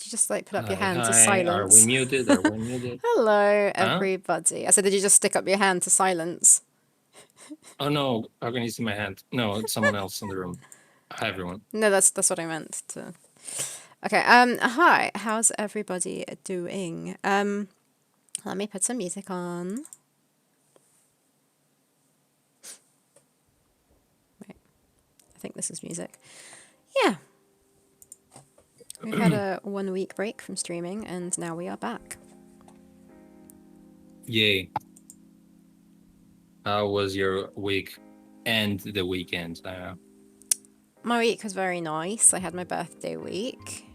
you just like put up your Hi, hand to hi. Are we silence? muted? Are we muted? Hello, Huh? everybody. I said, did you just stick up your hand to silence? Oh no, I can see my hand. No, it's someone else in the room. Hi everyone. No, that's what I meant to. Okay. Hi. How's everybody doing? Let me put some music on. Wait, I think this is music. Yeah, we've had a 1 week break from streaming, and now we are back. Yay. How was your week and the weekend? My week was very nice. I had my birthday week.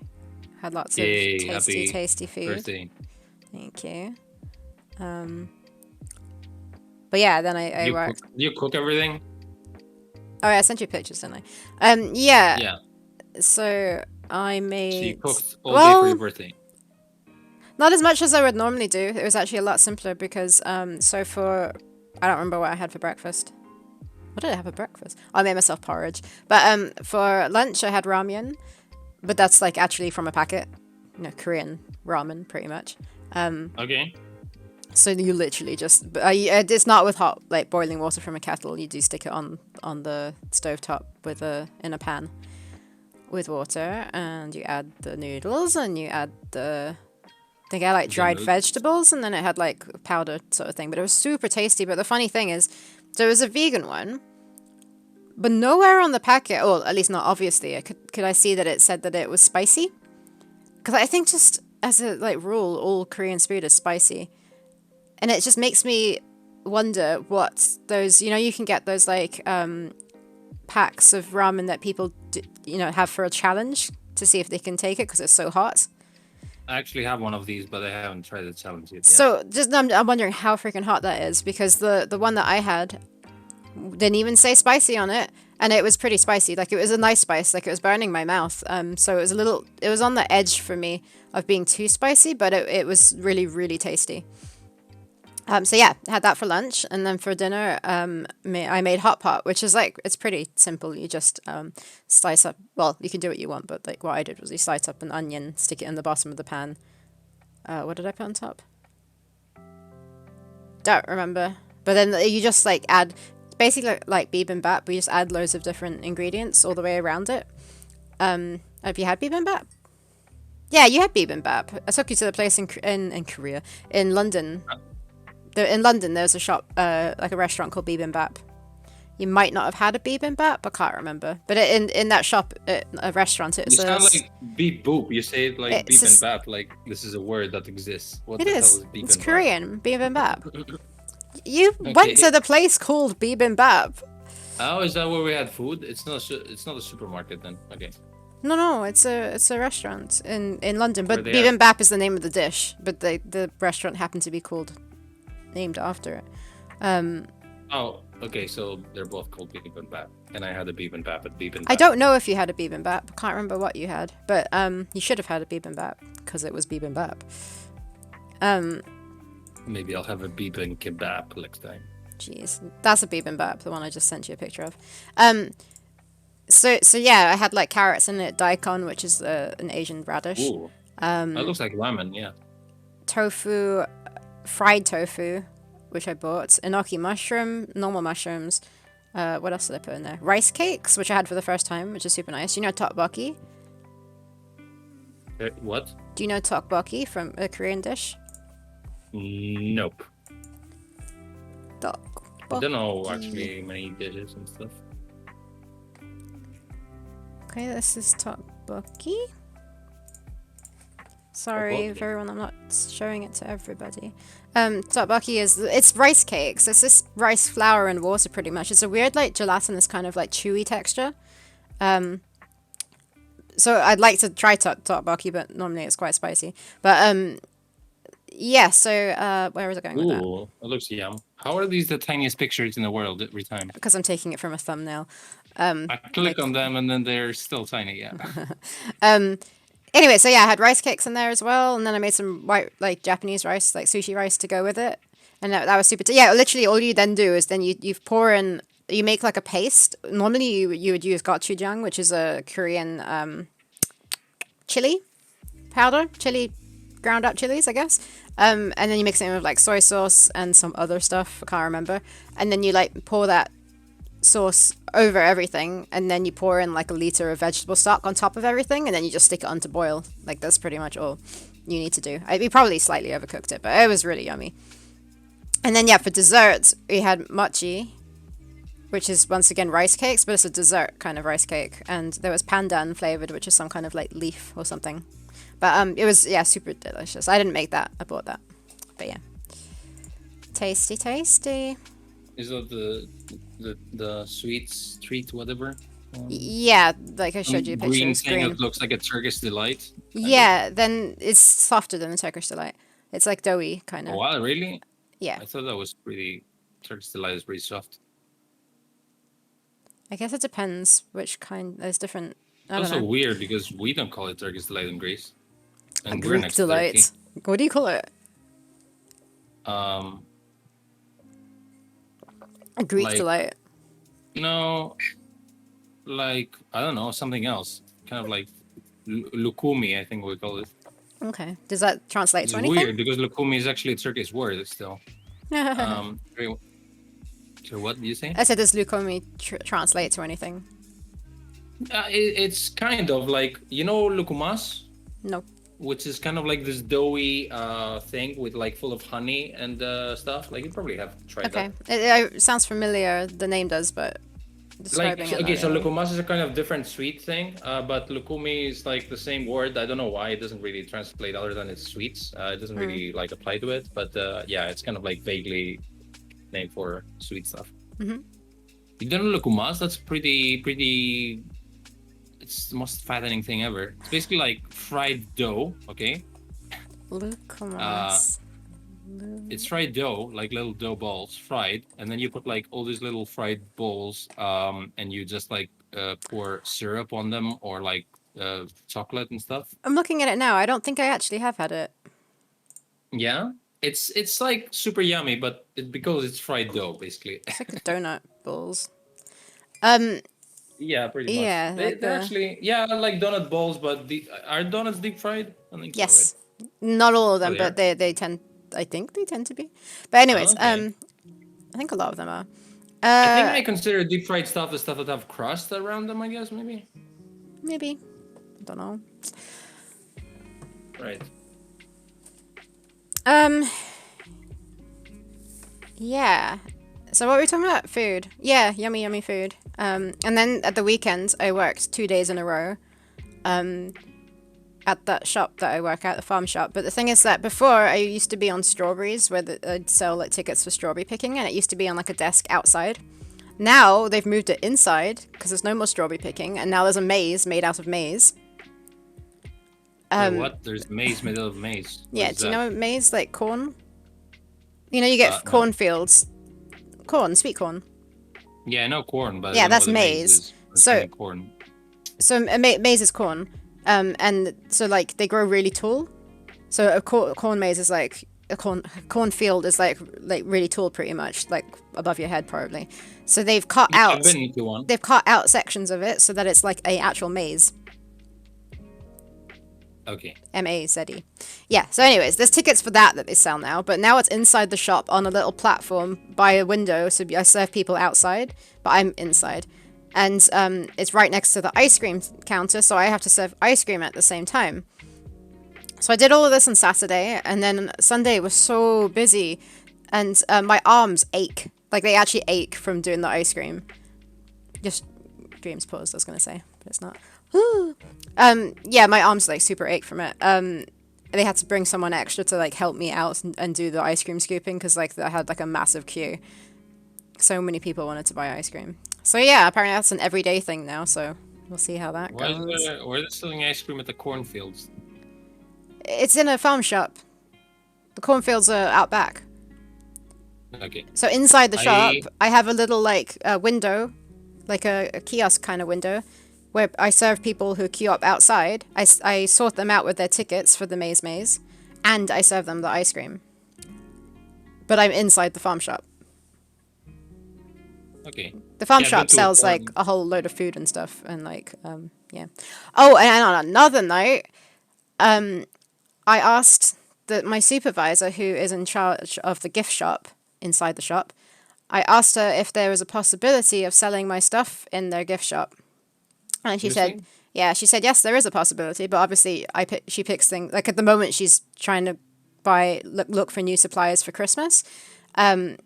Had lots of Yay, tasty, happy tasty food. birthday. Thank you. Um, but yeah, then I worked. You cook everything? Oh, yeah, I sent you pictures, didn't I? Yeah. Yeah. So I So you made. cooked all day for your Well, birthday. not as much as I would normally do. It was actually a lot simpler because so for I don't remember what I had for breakfast. What did I have for breakfast? Oh, I made myself porridge. But for lunch I had ramen, but that's like actually from a packet. Korean ramen, pretty much. Okay. So you literally just, it's not with hot, like boiling water from a kettle. You do stick it on the stovetop in a pan with water, and you add the noodles, and you add I think I like The dried noodles. vegetables, and then it had like powder sort of thing. But it was super tasty. But the funny thing is, there was a vegan one, but nowhere on the packet, or at least not obviously, could I see that it said that it was spicy. Because I think just as a like rule, all Korean food is spicy. And it just makes me wonder what those, you can get those like packs of ramen that people have for a challenge to see if they can take it because it's so hot. I actually have one of these, but I haven't tried the challenge yet. Yeah. So just I'm wondering how freaking hot that is because the one that I had didn't even say spicy on it, and it was pretty spicy. Like it was a nice spice, like it was burning my mouth. So it was on the edge for me of being too spicy, but it was really really tasty. So yeah, I had that for lunch, and then for dinner, I made hot pot, which is like it's pretty simple. You just slice up. Well, you can do what you want, but like what I did was you slice up an onion, stick it in the bottom of the pan. What did I put on top? Don't remember. But then you just like add basically like bibimbap. We just add loads of different ingredients all the way around it. Have you had bibimbap? Yeah, you had bibimbap. I took you to the place in Korea, in London. In London, there's a shop, like a restaurant called Bibimbap. You might not have had a bibimbap, I can't remember. But in that shop, a restaurant, You sound like beep boop. You say it like beep and bap, like this is a word that exists. What it the hell is. is beep It's and bap? Korean, bibimbap. You went to Okay. the place called Bibimbap. Oh, is that where we had food? It's not a supermarket then. Okay. No, it's a restaurant in London. Where But they at? bibimbap is the name of the dish. But the restaurant happened to be named after it. Oh, okay. So they're both called beep and bap, and I had a beep and bap at beep and I bap. don't know if you had a bibimbap. I can't remember what you had, but you should have had a bibimbap because it was bibimbap. Maybe I'll have a beep and kebab next time. Jeez, that's a bibimbap, the one I just sent you a picture of. So yeah, I had like carrots in it, daikon, which is an Asian radish, Ooh, that looks like ramen. Yeah. tofu, fried tofu, which I bought, enoki mushroom, normal mushrooms. What else did I put in there? Rice cakes, which I had for the first time, which is super nice. Do you know tteokbokki? What? Do you know tteokbokki from a Korean dish? Nope. I don't know Tteokbokki. actually many dishes and stuff. Okay, this is tteokbokki. Sorry, Tteokbokki. everyone, I'm not showing it to everybody. Tteokbokki it's rice cakes. It's just rice flour and water pretty much. It's a weird like gelatinous kind of like chewy texture. So I'd like to try tteokbokki, but normally it's quite spicy. But yeah. So where was I going with that? Ooh, it looks yum. How are these the tiniest pictures in the world every time? Because I'm taking it from a thumbnail. I click Like on them and then they're still tiny. Yeah. anyway, so yeah, I had rice cakes in there as well, and then I made some white like Japanese rice, like sushi rice, to go with it, and that was super. Yeah, literally, all you then do is then you pour in. You make like a paste. Normally, you would use gochujang, which is a Korean chili. powder, chili, ground up chilies, I guess. And then you mix it in with like soy sauce and some other stuff. I can't remember. And then you like pour that sauce over everything, and then you pour in like a liter of vegetable stock on top of everything, and then you just stick it on to boil. Like that's pretty much all you need to do. We probably slightly overcooked it, but it was really yummy. And then yeah, for dessert we had mochi, which is once again rice cakes, but it's a dessert kind of rice cake. And there was pandan flavored, which is some kind of like leaf or something. But it was super delicious. I didn't make that. I bought that. But yeah, tasty, tasty. Is that the sweets treat whatever? Yeah, like I showed you a picture. Green It's thing green. that looks like a Turkish delight. Yeah, then it's softer than the Turkish delight. It's like doughy kind of. Oh, wow, really? Yeah. I thought that was pretty. Turkish delight is pretty soft. I guess it depends which kind. There's different. I don't Also know. weird because we don't call it Turkish delight in Greece, A and we're Greek next to delight. Turkey. What do you call it? Um, A Greek like- delight. no, like I don't know, something else. Kind of like lukumi, I think we call it. Okay. Does that translate It's to anything? weird because lukumi is actually a Turkish word still. So what do you say? I said, does lukomi translate to anything? It's kind of like, you know, lukumas, No. which is kind of like this doughy thing with like full of honey and stuff. Like you probably have tried Okay. that. It sounds familiar. The name does, but describing Like it. okay, not so really. lukumas is a kind of different sweet thing, but lukumi is like the same word. I don't know why it doesn't really translate other than it's sweets. It doesn't really like apply to it, but yeah, it's kind of like vaguely named for sweet stuff. Mhm. You don't know lukumas? That's pretty. It's the most fattening thing ever. It's basically like fried dough. Okay, Lukomas. it's fried dough, like little dough balls, fried, and then you put like all these little fried balls, and you just like pour syrup on them or like chocolate and stuff. I'm looking at it now. I don't think I actually have had it. Yeah, it's like super yummy, but because it's fried dough, basically. It's like the donut balls. Yeah, pretty much. Yeah, like They're the- actually like donut balls, but are donuts deep fried? I think so, Yes. Not all of them, they but are? they tend. I think they tend to be. But anyways, Okay. I think a lot of them are. I think I consider deep fried stuff the stuff that have crust around them. I guess maybe. Maybe. I don't know. Right. Yeah. So what were we talking about? Food. Yeah, yummy, yummy food. And then at the weekends, I worked 2 days in a row. At that shop that I work at, the farm shop. But the thing is that before I used to be on strawberries, where I'd sell like tickets for strawberry picking, and it used to be on like a desk outside. Now they've moved it inside because there's no more strawberry picking, and now there's a maze made out of maize. Wait, what? There's maize made out of maize. What Yeah, is do you that? know maize, like corn? You know, you get No. cornfields. Corn, sweet corn. Yeah, I know corn, but I Yeah, don't know that's what a maize. is. I'm So- saying corn. So maize is corn, and so like they grow really tall. So a corn maze is like a cornfield is like really tall, pretty much like above your head probably. So they've cut Yeah, out I've been to one. they've cut out sections of it so that it's like a actual maze. Okay. M-A-Z-E. Yeah, so anyways, there's tickets for that they sell now, but now it's inside the shop on a little platform by a window, so I serve people outside, but I'm inside. And it's right next to the ice cream counter, so I have to serve ice cream at the same time. So I did all of this on Saturday, and then Sunday was so busy, and my arms ache. Like, they actually ache from doing the ice cream. Just dreams paused, I was going to say, but it's not. Yeah, my arms like super ache from it. They had to bring someone extra to like help me out and do the ice cream scooping because like I had like a massive queue. So many people wanted to buy ice cream. So yeah, apparently that's an everyday thing now. So we'll see how that Why goes. is why are they selling ice cream at the cornfields? It's in a farm shop. The cornfields are out back. Okay. So inside the shop, I- I have a little like window, like a kiosk kind of window, where I serve people who queue up outside. I sort them out with their tickets for the maze, and I serve them the ice cream. But I'm inside the farm shop. Okay. The farm Yeah, I've shop been to a sells farm. like a whole load of food and stuff, and like yeah. Oh, and on another note, I asked my supervisor, who is in charge of the gift shop inside the shop, I asked her if there was a possibility of selling my stuff in their gift shop. And she said, Seriously? yeah, she said, yes, there is a possibility, but obviously she picks things, like at the moment she's trying to look for new suppliers for Christmas. And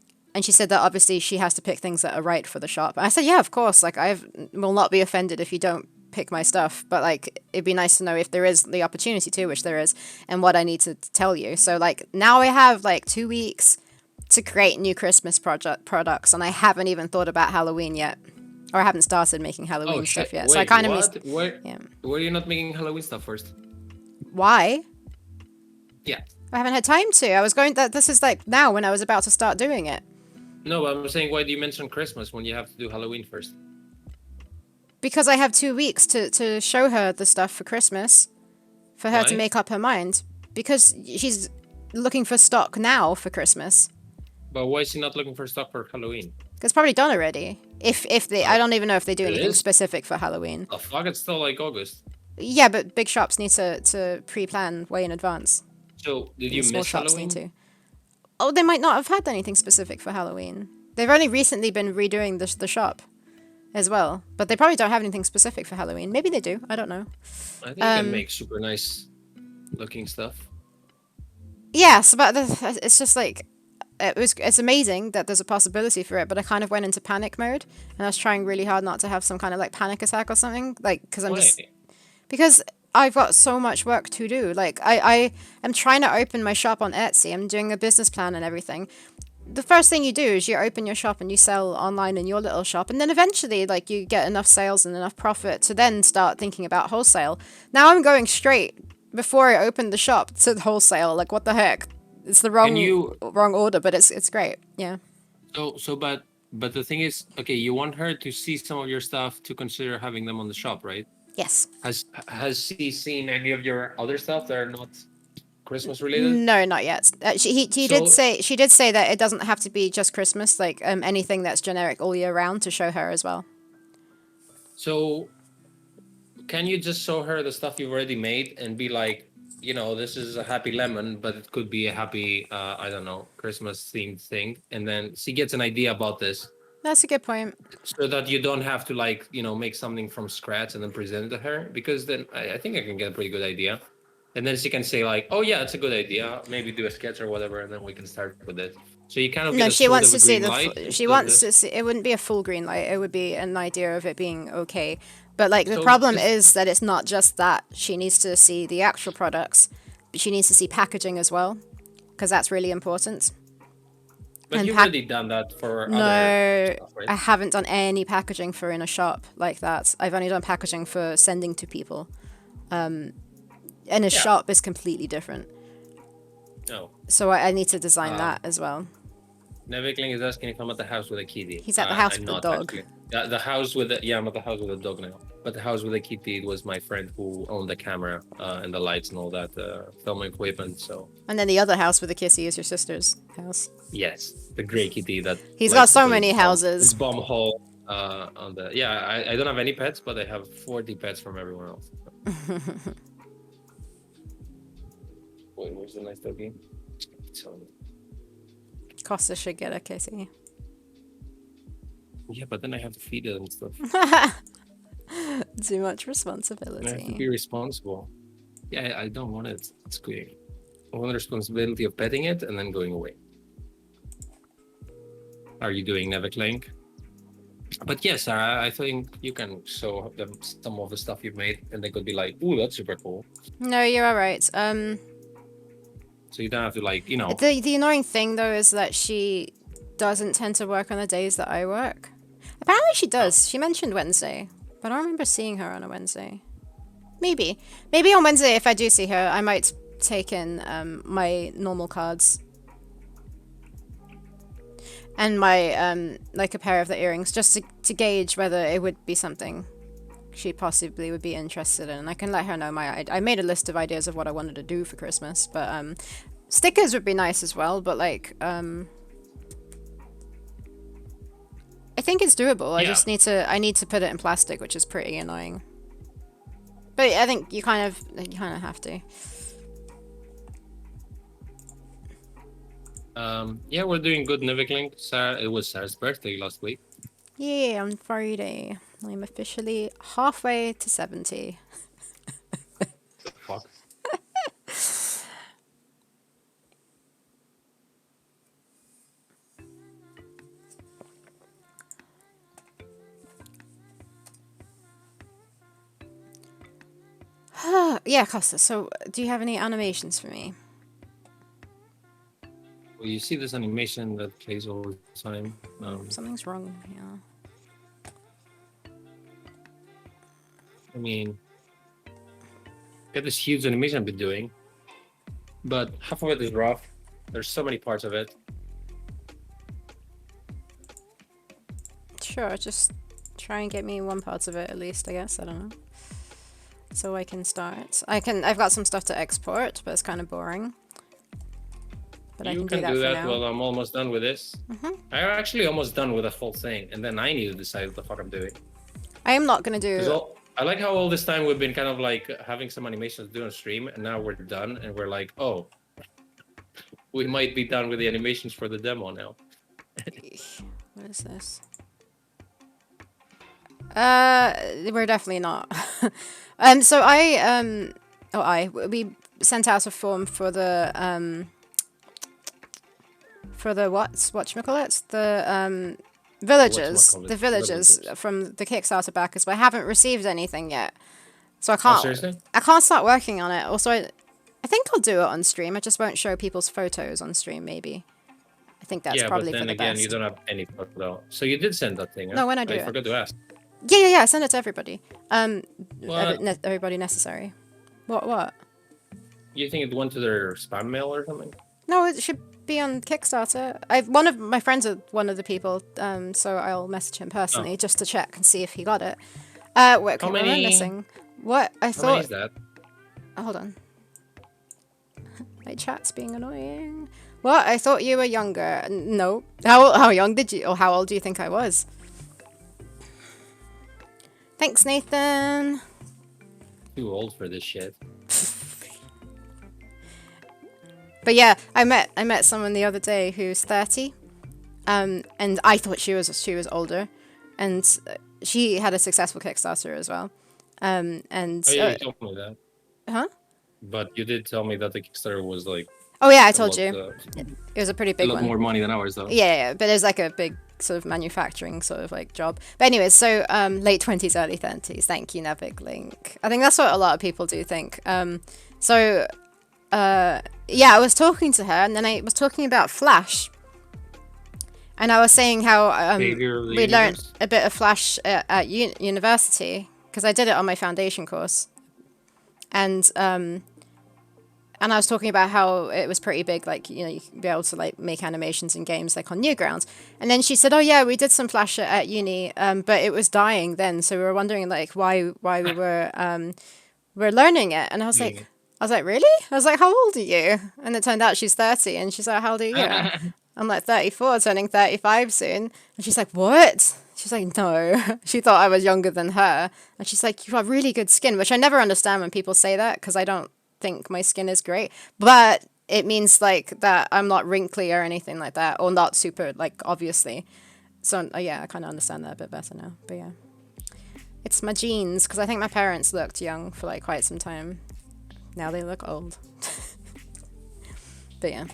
she said that obviously she has to pick things that are right for the shop. And I said, yeah, of course, like I will not be offended if you don't pick my stuff, but like it'd be nice to know if there is the opportunity to, which there is, and what I need to tell you. So like now I have like 2 weeks to create new Christmas products, and I haven't even thought about Halloween yet. Or I haven't started making Halloween Oh stuff shit! yet. So I Wait, kind of what? need. Why? Yeah. Why are you not making Halloween stuff first? Why? Yeah. I haven't had time to. I was going that this is like now when I was about to start doing it. No, but I'm saying, why do you mention Christmas when you have to do Halloween first? Because I have 2 weeks to show her the stuff for Christmas, for her to Why? make up her mind. Because she's looking for stock now for Christmas. But why is she not looking for stock for Halloween? It's probably done already. If they, I don't even know if they do It anything is? specific for Halloween. Oh fuck! It's still like August. Yeah, but big shops need to pre-plan way in advance. So did you And small miss shops Halloween? need to. Oh, they might not have had anything specific for Halloween. They've only recently been redoing the shop as well. But they probably don't have anything specific for Halloween. Maybe they do. I don't know. I think you can make super nice looking stuff. Yes, but it's just like it's amazing that there's a possibility for it, but I kind of went into panic mode, and I was trying really hard not to have some kind of like panic attack or something, like because I've got so much work to do. Like I am trying to open my shop on Etsy. I'm doing a business plan and everything. The first thing you do is you open your shop and you sell online in your little shop, and then eventually like you get enough sales and enough profit to then start thinking about wholesale. Now I'm going straight before I open the shop to wholesale. Like what the heck? It's the wrong order, but it's great. Yeah. But the thing is, okay, you want her to see some of your stuff to consider having them on the shop, right? Yes. Has she seen any of your other stuff that are not Christmas related? No, not yet. She did say that it doesn't have to be just Christmas. Like anything that's generic all year round to show her as well. So can you just show her the stuff you've already made and be like, you know, this is a happy lemon, but it could be a happy, I don't know, Christmas themed thing. And then she gets an idea about this. That's a good point. So that you don't have to like, you know, make something from scratch and then present it to her, because then I think I can get a pretty good idea. And then she can say like, oh yeah, it's a good idea. Maybe do a sketch or whatever, and then we can start with it. So you kind of No, she wants to see she wants to to see. It wouldn't be a full green light. It would be an idea of it being okay. But like the problem is that it's not just that. She needs to see the actual products, but she needs to see packaging as well, because that's really important. But you've already done that for no, other stuff, right? I haven't done any packaging for in a shop like that. I've only done packaging for sending to people. And a shop is completely different. No. So I need to design that as well. Nevikling is asking if I'm at the house with a kitty. He's at the house with the dog. The house with I'm at the house with a dog now. But the house with a kitty, it was my friend who owned the camera and the lights and all that filming equipment. So. And then the other house with the kissy is your sister's house. Yes, the grey kitty that. He's got so many houses. His bomb hole on the I don't have any pets, but I have 40 pets from everyone else. Wait, where's the nice doggy? Costa should get a kissy. Yeah, but then I have to feed it and stuff. Too much responsibility. I have to be responsible. Yeah, I don't want it. It's good. I want the responsibility of petting it and then going away. Are you doing Neverclink? But yes, I think you can show them some of the stuff you've made, and they could be like, "Ooh, that's super cool." No, you're all right. So you don't have to like, you know. The annoying thing though is that she doesn't tend to work on the days that I work. Apparently she does. She mentioned Wednesday, but I don't remember seeing her on a Wednesday. Maybe on Wednesday if I do see her, I might take in my normal cards and my like a pair of the earrings just to gauge whether it would be something she possibly would be interested in. And I can let her know I made a list of ideas of what I wanted to do for Christmas, but stickers would be nice as well, but like I think it's doable. I just need to put it in plastic, which is pretty annoying. But I think you kind of have to. Yeah, we're doing good Nivikling. Sarah, it was Sarah's birthday last week. Yeah, on Friday. I'm officially halfway to 70. The fuck? Yeah, Costa, so do you have any animations for me? Well, you see this animation that plays all the time. Something's wrong here. I mean, got this huge animation I've been doing, but half of it is rough. There's so many parts of it. Sure, just try and get me one part of it at least, I guess. I don't know. So I can start. I've got some stuff to export, but it's kind of boring. But I You can do that for now. Well, I'm almost done with this. I'm actually almost done with the whole thing, and then I need to decide what the fuck I'm doing. I am not gonna do. I like how all this time we've been kind of like having some animations to do on stream, and now we're done, and we're like, oh, we might be done with the animations for the demo now. What is this? We're definitely not. So we sent out a form for the whatchamacallit? The villagers from the Kickstarter backers, but I haven't received anything yet. So I can't. Oh, seriously? I can't start working on it. Also, I think I'll do it on stream. I just won't show people's photos on stream. Maybe. I think that's probably for the best. Yeah, but then again, you don't have any photo. So you did send that thing. Huh? No, when I do I forgot to ask. Yeah. I send it to everybody. Everybody necessary. What? You think it went to their spam mail or something? No, it should be on Kickstarter. One of my friends is one of the people, so I'll message him personally just to check and see if he got it. What am I missing? What I thought. How many is that? Hold on. My chat's being annoying. What? I thought you were younger. No. How young did you? Or how old do you think I was? Thanks, Nathan. Too old for this shit. But yeah, I met someone the other day who's 30, and I thought she was older, and she had a successful Kickstarter as well, and you told me that. Huh? But you did tell me that the Kickstarter was like. Oh yeah, I told you. It was a pretty big one. A lot more money than ours, though. Yeah, but there's like a big sort of manufacturing sort of like job. But anyways, so late 20s, early 30s. Thank you, Nevik Link. I think that's what a lot of people do think. Yeah, I was talking to her, and then I was talking about Flash. And I was saying how we learned a bit of Flash at university, because I did it on my foundation course. And I was talking about how it was pretty big, like, you know, you can be able to like make animations in games like on Newgrounds. And then she said, oh yeah, we did some Flash at uni, but it was dying then, so we were wondering like why we were learning it. And I was like, really? I was like, how old are you? And it turned out she's 30, and she's like, how old are you? I'm like 34, turning 35 soon. And she's like, what? She's like, no. She thought I was younger than her. And she's like, you have really good skin, which I never understand when people say that, because I don't think my skin is great. But it means like that I'm not wrinkly or anything like that, or not super, like, obviously. So, yeah, I kind of understand that a bit better now. But yeah. It's my genes, because I think my parents looked young for like quite some time. Now they look old. But yeah.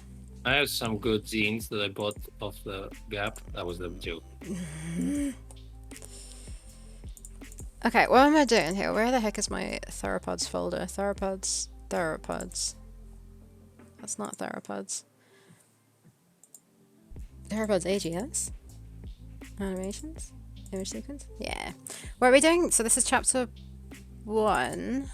I have some good jeans that I bought off the Gap. That was the joke. Okay, what am I doing here? Where the heck is my Theropods folder? Theropods. That's not Theropods. Theropods AGS? Animations? Image sequence? Yeah. What are we doing? So this is chapter 1.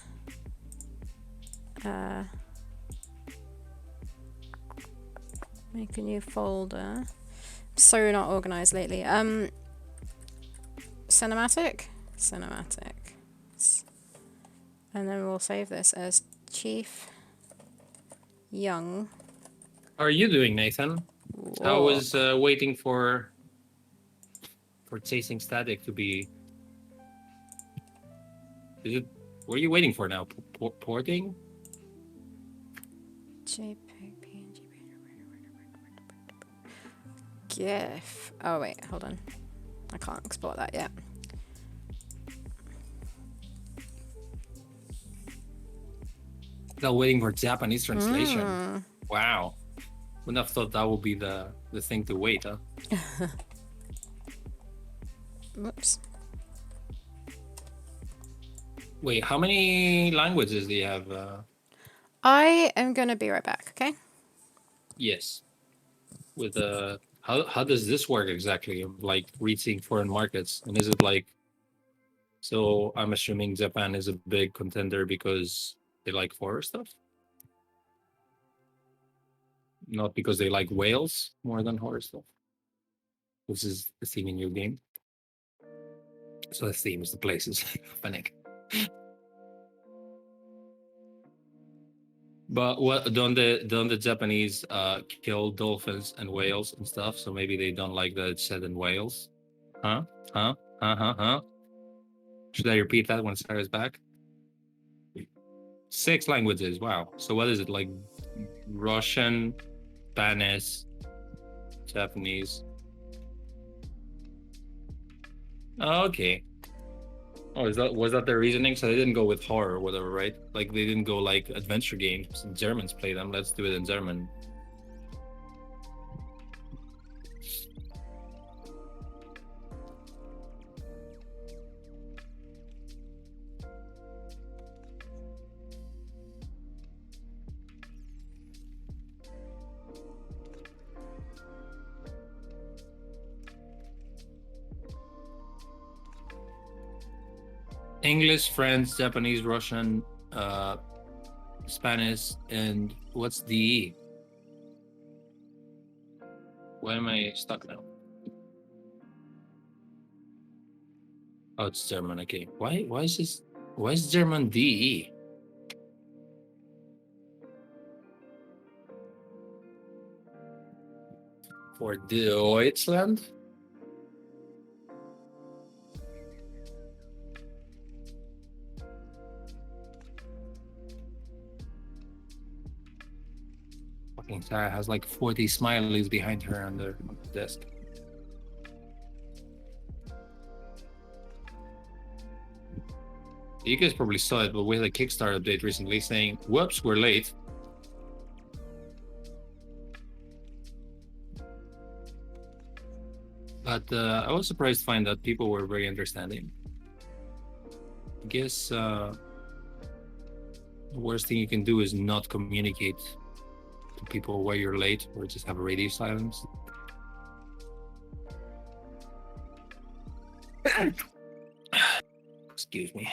Make a new folder. So not organized lately. Cinematic. And then we'll save this as Chief Young. How are you doing, Nathan? Whoa. I was waiting for Chasing Static to be. Did What are you waiting for now? Porting? JPEG, PNG, GIF. Oh wait, hold on. I can't export that yet. Still waiting for Japanese translation. Wow. Wouldn't have thought that would be the thing to wait, huh? Whoops. Wait, how many languages do you have? I am gonna be right back, okay? Yes. With how does this work exactly? Like reaching foreign markets, and is it like? So I'm assuming Japan is a big contender because they like horror stuff, not because they like whales more than horror stuff. Which is the theme in your game. So the theme is the places. Panic. But what don't the Japanese kill dolphins and whales and stuff? So maybe they don't like that it's said in Wales. Huh? Huh? Huh? Should I repeat that when Sarah's back? 6 languages. Wow. So what is it like? Russian, Spanish, Japanese. Oh, okay. Oh, was that their reasoning? So they didn't go with horror or whatever, right? Like they didn't go like adventure games. Germans play them. Let's do it in German. English, French, Japanese, Russian, Spanish, and what's DE? Why am I stuck now? Oh, it's German. Okay. Why is this? Why is German DE? For Deutschland? Fucking Sarah has like 40 smileys behind her on the desk. You guys probably saw it, but we had a Kickstarter update recently saying, whoops, we're late. But I was surprised to find that people were very understanding. I guess the worst thing you can do is not communicate to people why you're late or just have a radio silence. Excuse me.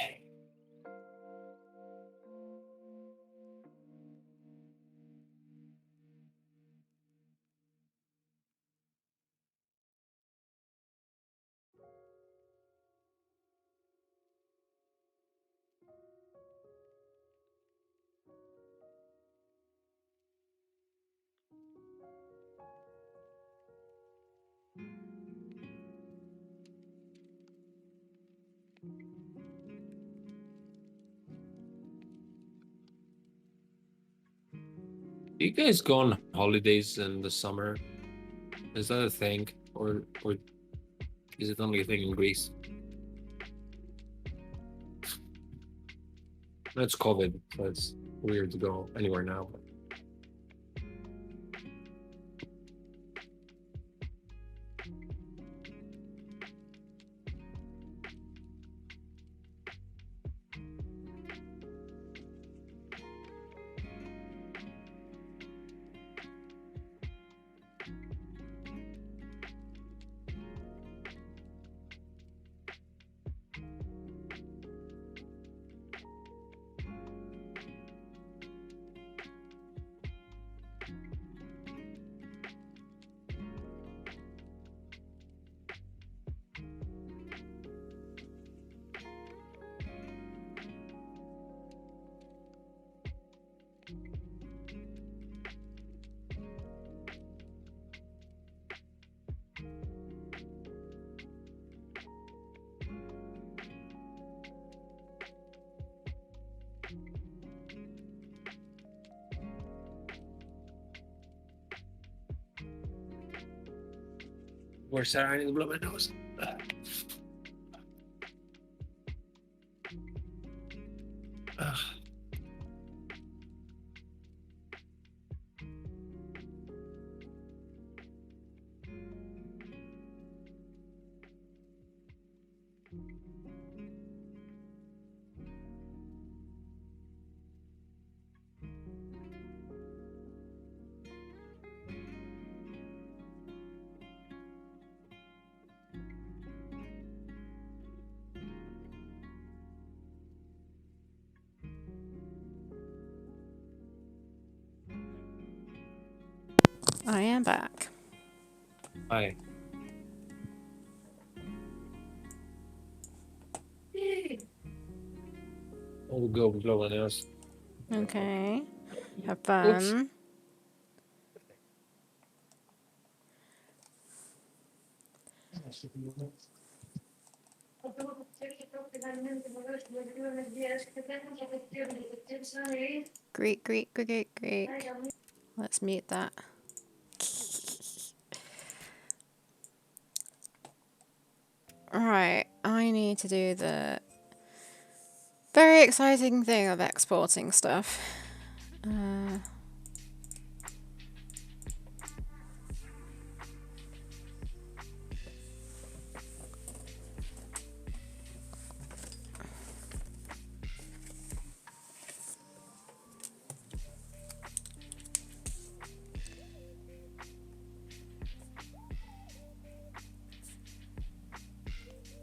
Do you guys go on holidays in the summer? Is that a thing, or is it only a thing in Greece? That's COVID, so it's weird to go anywhere now. Where's Sarah? I need to blow my nose. I am back. Hi. I'll go blow my nose. Okay. Have Oops. fun. Greek, Greek, Greek, Greek. Let's mute that. Alright, I need to do the very exciting thing of exporting stuff.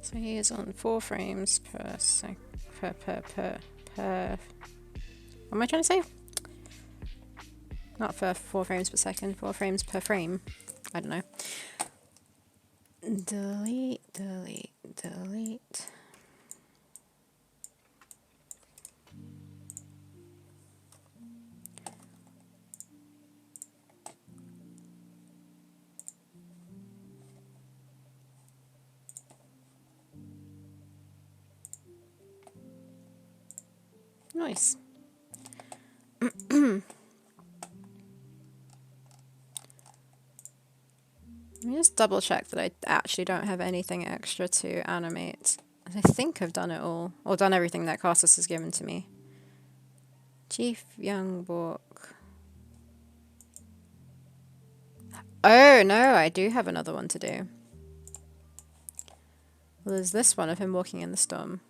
So he is on 4 frames per sec. Per. What am I trying to say? Not for 4 frames per second, 4 frames per frame. I don't know. Delete, delete, delete. Nice. Let me just double check that I actually don't have anything extra to animate. I think I've done it all, or done everything that Castus has given to me. Chief Young Book. Oh no, I do have another one to do. Well, there's this one of him walking in the storm.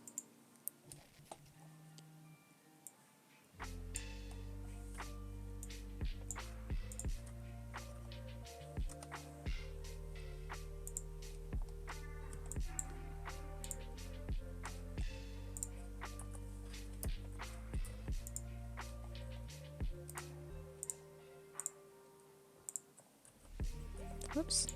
Whoops.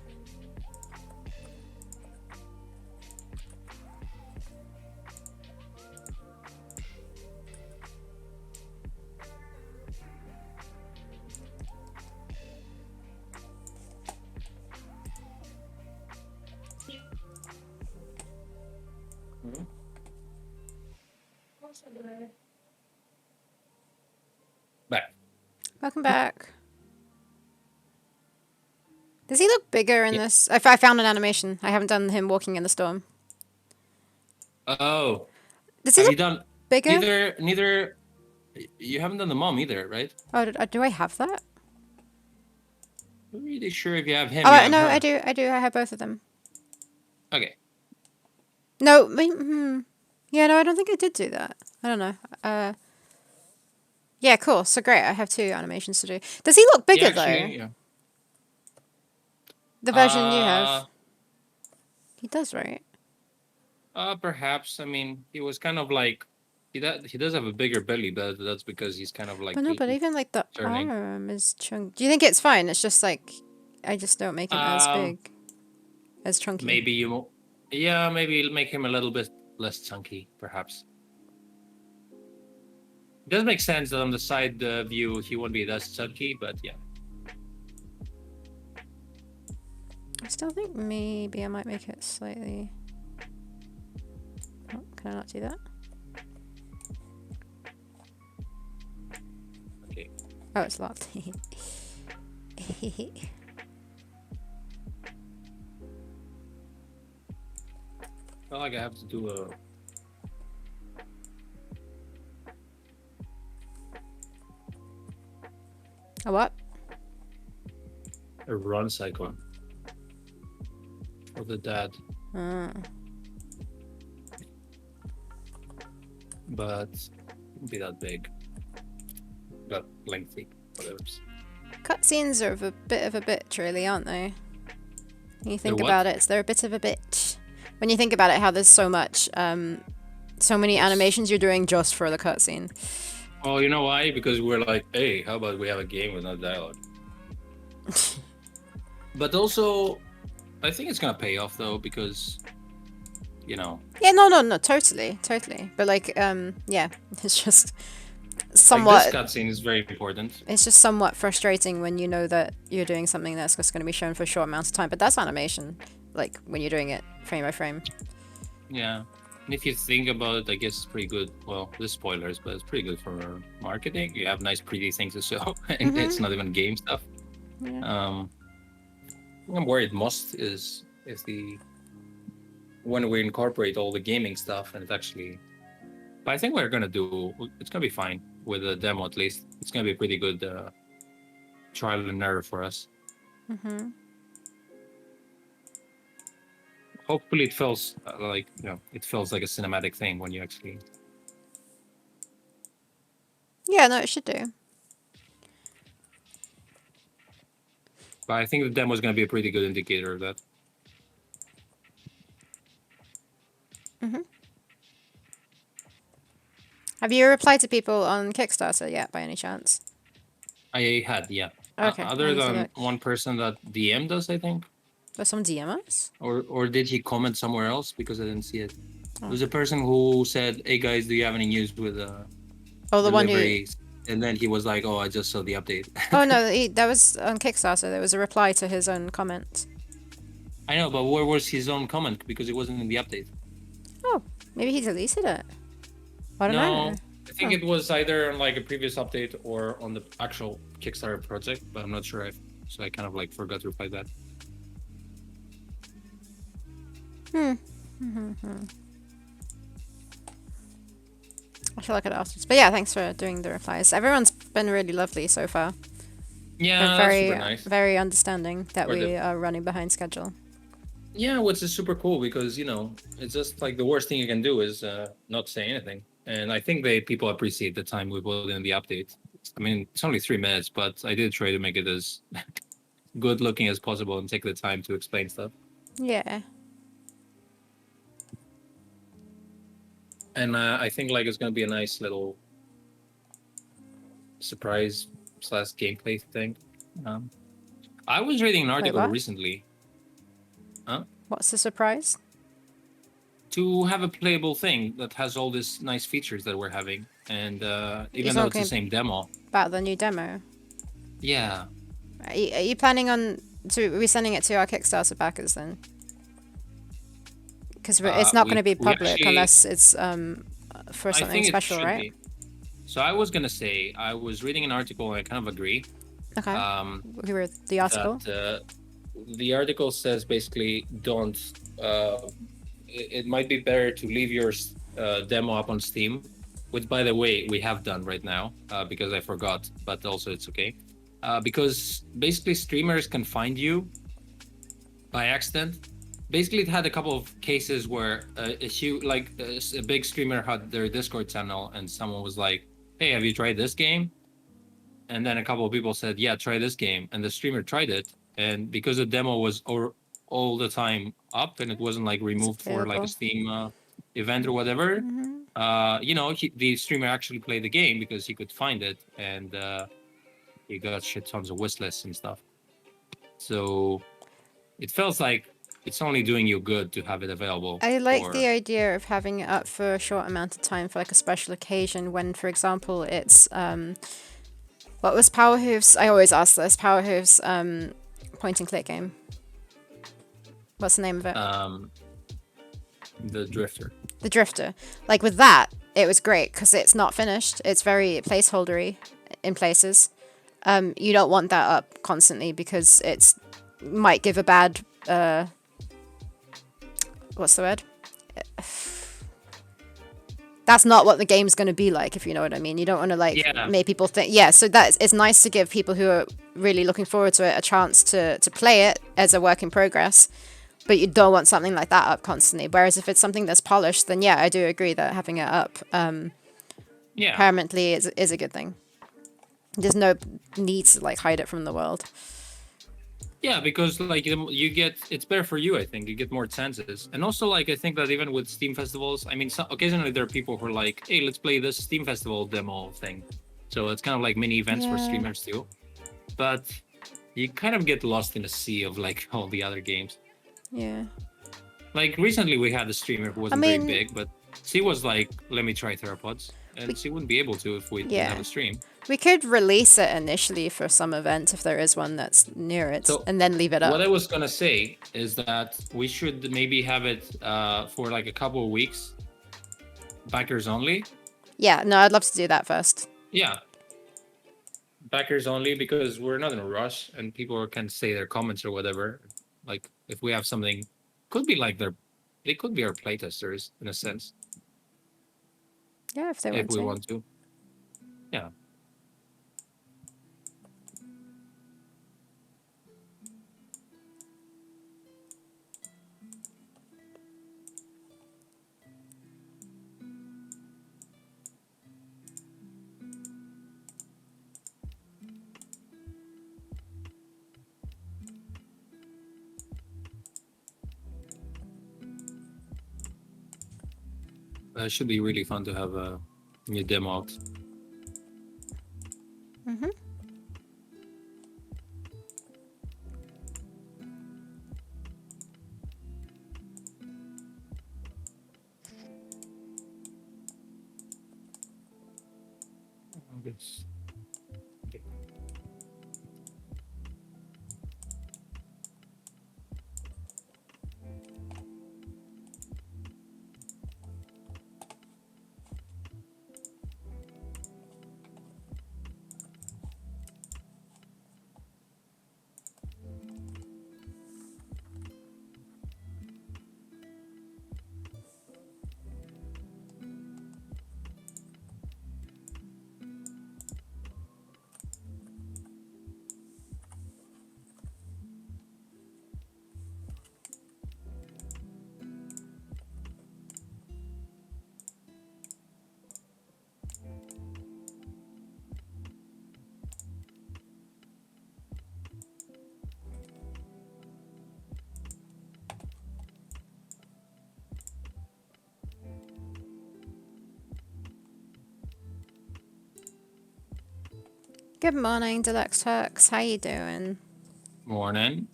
Back. Welcome back. Does he look bigger in Yeah. this? I found an animation. I haven't done him walking in the storm. Oh. Does he Have you look done bigger? neither you haven't done the mom either, right? Oh, do I have that? I'm really sure if you have him, you Oh, have no, her. I do. I have both of them. Okay. No, yeah, no, I don't think I did do that. I don't know. Yeah, cool. So great. I have 2 animations to do. Does he look bigger though? Yeah. The version you have. Uh He does, right? Perhaps. I mean, he was kind of like he does have a bigger belly, but that's because he's kind of like But no, but even like the turning. arm is chunky. Do you think it's fine? It's just like I just don't make him as big, as chunky. Maybe maybe make him a little bit less chunky, perhaps. It does make sense that on the side view he won't be as chunky, but yeah. I still think maybe I might make it slightly. Oh, can I not do that? Okay. Oh, it's locked. feel like I have to do A what? a run cycle for the dad, but it won't be that big, that lengthy, whatever. Cutscenes are a bit of a bitch, really, aren't they? When you think what? about it, they're a bit of a bitch. When you think about it, how there's so much, so many animations you're doing just for the cutscene. Well, you know why? Because we're like, hey, how about we have a game with no dialogue? But also, I think it's gonna pay off though, because, you know, Yeah, no, totally. But like, yeah, it's just somewhat. like this cutscene is very important. It's just somewhat frustrating when you know that you're doing something that's just going to be shown for a short amount of time. But that's animation, like when you're doing it frame by frame. Yeah. And if you think about it, I guess it's pretty good. Well, there's spoilers, but it's pretty good for marketing. You have nice, pretty things to show, and it's not even game stuff. Yeah. I'm worried most is the when we incorporate all the gaming stuff, and it's actually. But I think we're gonna do. It's gonna be fine with the demo at least. It's gonna be a pretty good trial and error for us. Hopefully, it feels like it feels like a cinematic thing when you actually. Yeah, no, it should do. But I think the demo is gonna be a pretty good indicator of that. Have you replied to people on Kickstarter yet, by any chance? I had, yeah. Okay. Other than one person that DM'd us, I think. There's some DMs? Or did he comment somewhere else because I didn't see it? There was a person who said, "Hey guys, do you have any news with the one who. And then he was like, "Oh, I just saw the update." Oh no, that was on Kickstarter. There was a reply to his own comment. I know, but where was his own comment? Because it wasn't in the update. Oh, maybe he deleted it. I don't know. I think it was either on like a previous update or on the actual Kickstarter project, but I'm not sure. So I kind of like forgot to reply that. I feel like it afterwards. But yeah, thanks for doing the replies. Everyone's been really lovely so far. Yeah, They're that's very, super nice. very understanding that we are running behind schedule. Yeah, which is super cool because, it's just like the worst thing you can do is not say anything. And I think people appreciate the time we put in the update. I mean, it's only 3 minutes, but I did try to make it as good looking as possible and take the time to explain stuff. Yeah. And I think like it's going to be a nice little surprise / gameplay thing. I was reading an article recently. Huh? What's the surprise? To have a playable thing that has all these nice features that we're having, and even though it's the same demo. About the new demo. Yeah. Are you planning on resending it to our Kickstarter backers then? Because it's not going to be public unless it's for something special, right? So I was gonna say I was reading an article and I kind of agree. Okay. We read the article. The article says basically don't. It might be better to leave your demo up on Steam, which by the way we have done right now because I forgot, but also it's okay because basically streamers can find you by accident. Basically, it had a couple of cases where a big streamer had their Discord channel and someone was like, "Hey, have you tried this game?" And then a couple of people said, "Yeah, try this game." And the streamer tried it, and because the demo was all the time up and it wasn't like removed for like a Steam event or whatever, the streamer actually played the game because he could find it, and he got shit tons of wish lists and stuff. So it feels like it's only doing you good to have it available. I like the idea of having it up for a short amount of time for like a special occasion when, for example, it's what was Power Hooves? I always ask this. Power Hooves point and click game. What's the name of it? The Drifter. The Drifter. Like with that, it was great because it's not finished. It's very placeholdery in places. You don't want that up constantly because it's might give a bad what's the word? that's not what the game's going to be like, if you know what I mean. You don't want to like Yeah, make people think. Yeah, so that it's nice to give people who are really looking forward to it a chance to play it as a work in progress. But you don't want something like that up constantly. Whereas if it's something that's polished, then yeah, I do agree that having it up yeah, permanently is a good thing. There's no need to like hide it from the world. yeah. Because like you get, it's better for you. I think you get more chances, and also like I think that even with Steam festivals, I mean, occasionally there are people who are like, "Hey, let's play this Steam festival demo thing." So it's kind of like mini events for Yeah. streamers too. But you kind of get lost in a sea of like all the other games. Yeah. Like recently, we had a streamer who wasn't mean- very big, but she was like, "Let me try Theropods," and We- she wouldn't be able to if we didn't Yeah. have a stream. We could release it initially for some event if there is one that's near it, So, and then leave it What I up. was gonna say is that we should maybe have it for like a couple of weeks, backers only. Yeah, no, I'd love to do that first. Yeah, backers only, because we're not in a rush and people can say their comments or whatever. Like if we have something, could be like they could be our playtesters in a sense Yeah, if they if want we to. want to. Yeah. It should be really fun to have a new demo out. Mm-hmm. Yes. Good morning, Deluxe Turks. How you doing? Morning.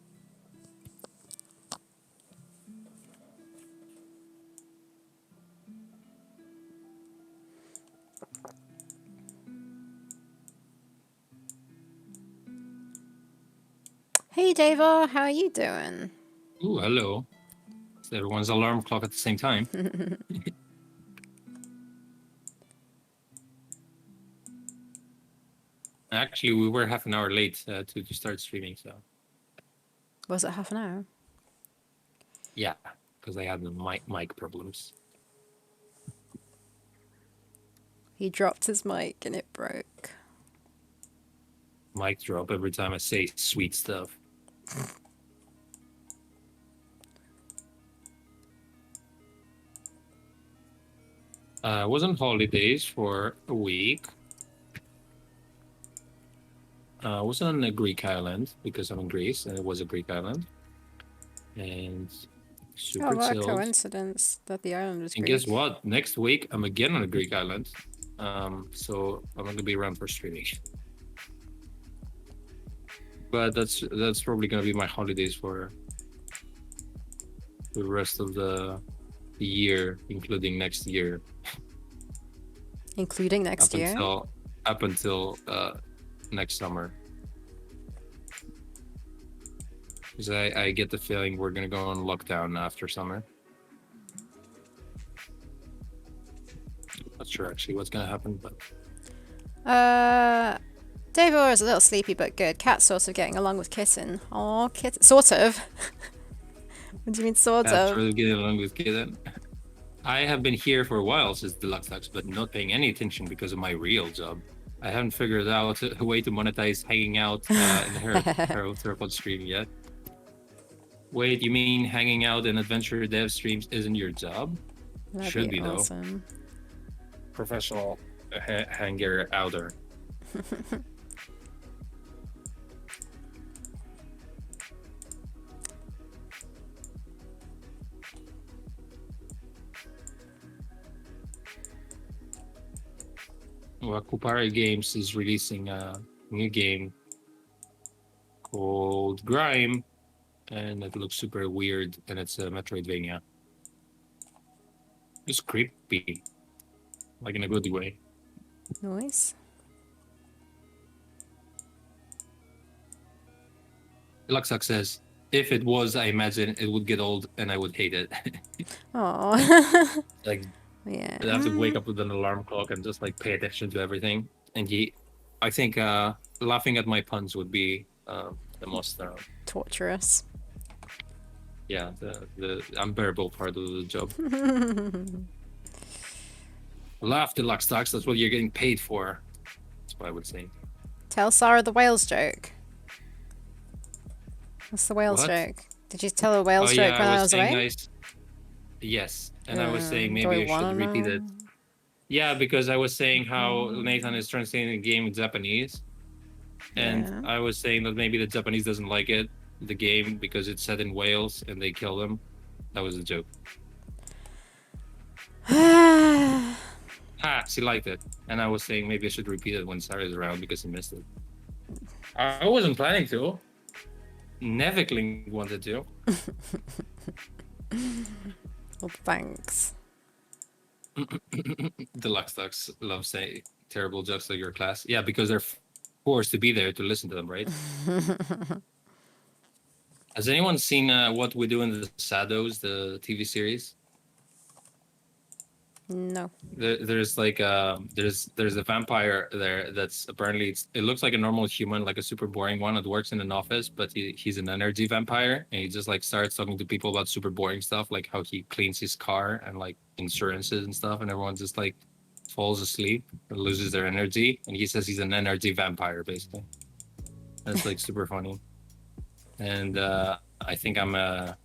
Hey, Davo. How are you doing? Ooh, hello. It's everyone's alarm clock at the same time. Actually, we were half an hour late to start streaming, so Was it half an hour? yeah, because I had the mic problems. He dropped his mic and it broke. Mic drop every time I say sweet stuff. I was on holidays for a week. I was on a Greek island because I'm in Greece, and it was a Greek island. And super Oh, what a chilled. coincidence that the island was And Greek. guess what? Next week I'm again on a Greek island. So I'm gonna be around for streaming. But that's probably gonna be my holidays for the rest of the year, including next year. Including next year? Up until next summer. Because I get the feeling we're gonna go on lockdown after summer. Not sure actually what's gonna happen, but Davo is a little sleepy but good. Cat's sort of getting along with Kitten. Oh, Kitten. Sort of. What do you mean, sort that's of? really getting along with Kitten. I have been here for a while, says Deluxe Lux, but not paying any attention because of my real job. I haven't figured out a way to monetize hanging out in the Theropod stream yet. Wait, you mean hanging out in adventure dev streams isn't your job? That'd Should be be, though. awesome. Professional hanger outer. Well, Kupari Games is releasing a new game called Grime, and it looks super weird, and it's a Metroidvania. It's creepy, like in a good way. Nice. Luxuck says, if it was, I imagine it would get old and I would hate it. Oh. Like, Yeah. I have to wake up with an alarm clock and just like pay attention to everything. And I think laughing at my puns would be the most torturous. Yeah, the unbearable part of the job. Laugh, Deluxe Stocks. That's what you're getting paid for. That's what I would say. Tell Sarah the whales joke. What's the whales What? joke? Did you tell a whales joke when I was away? Nice. Yes, and I was saying maybe I should repeat it. Yeah, because I was saying how Nathan is translating the game in Japanese, and I was saying that maybe the Japanese doesn't like the game, because it's set in Wales and they kill them. That was a joke. Ha! She liked it, and I was saying maybe I should repeat it when Sarah's around because he missed it. I wasn't planning to. Nevikling wanted to. Well, thanks. Deluxe Ducks love saying terrible jokes to your class. Yeah, because they're forced to be there to listen to them, right? Has anyone seen What We Do in the Shadows, the TV series? No. There's like there's a vampire there that's apparently it looks like a normal human, like a super boring one that works in an office, but he's an energy vampire, and he just like starts talking to people about super boring stuff, like how he cleans his car and like insurances and stuff, and everyone just like falls asleep and loses their energy, and he says he's an energy vampire basically. That's like super funny, and I think I'm a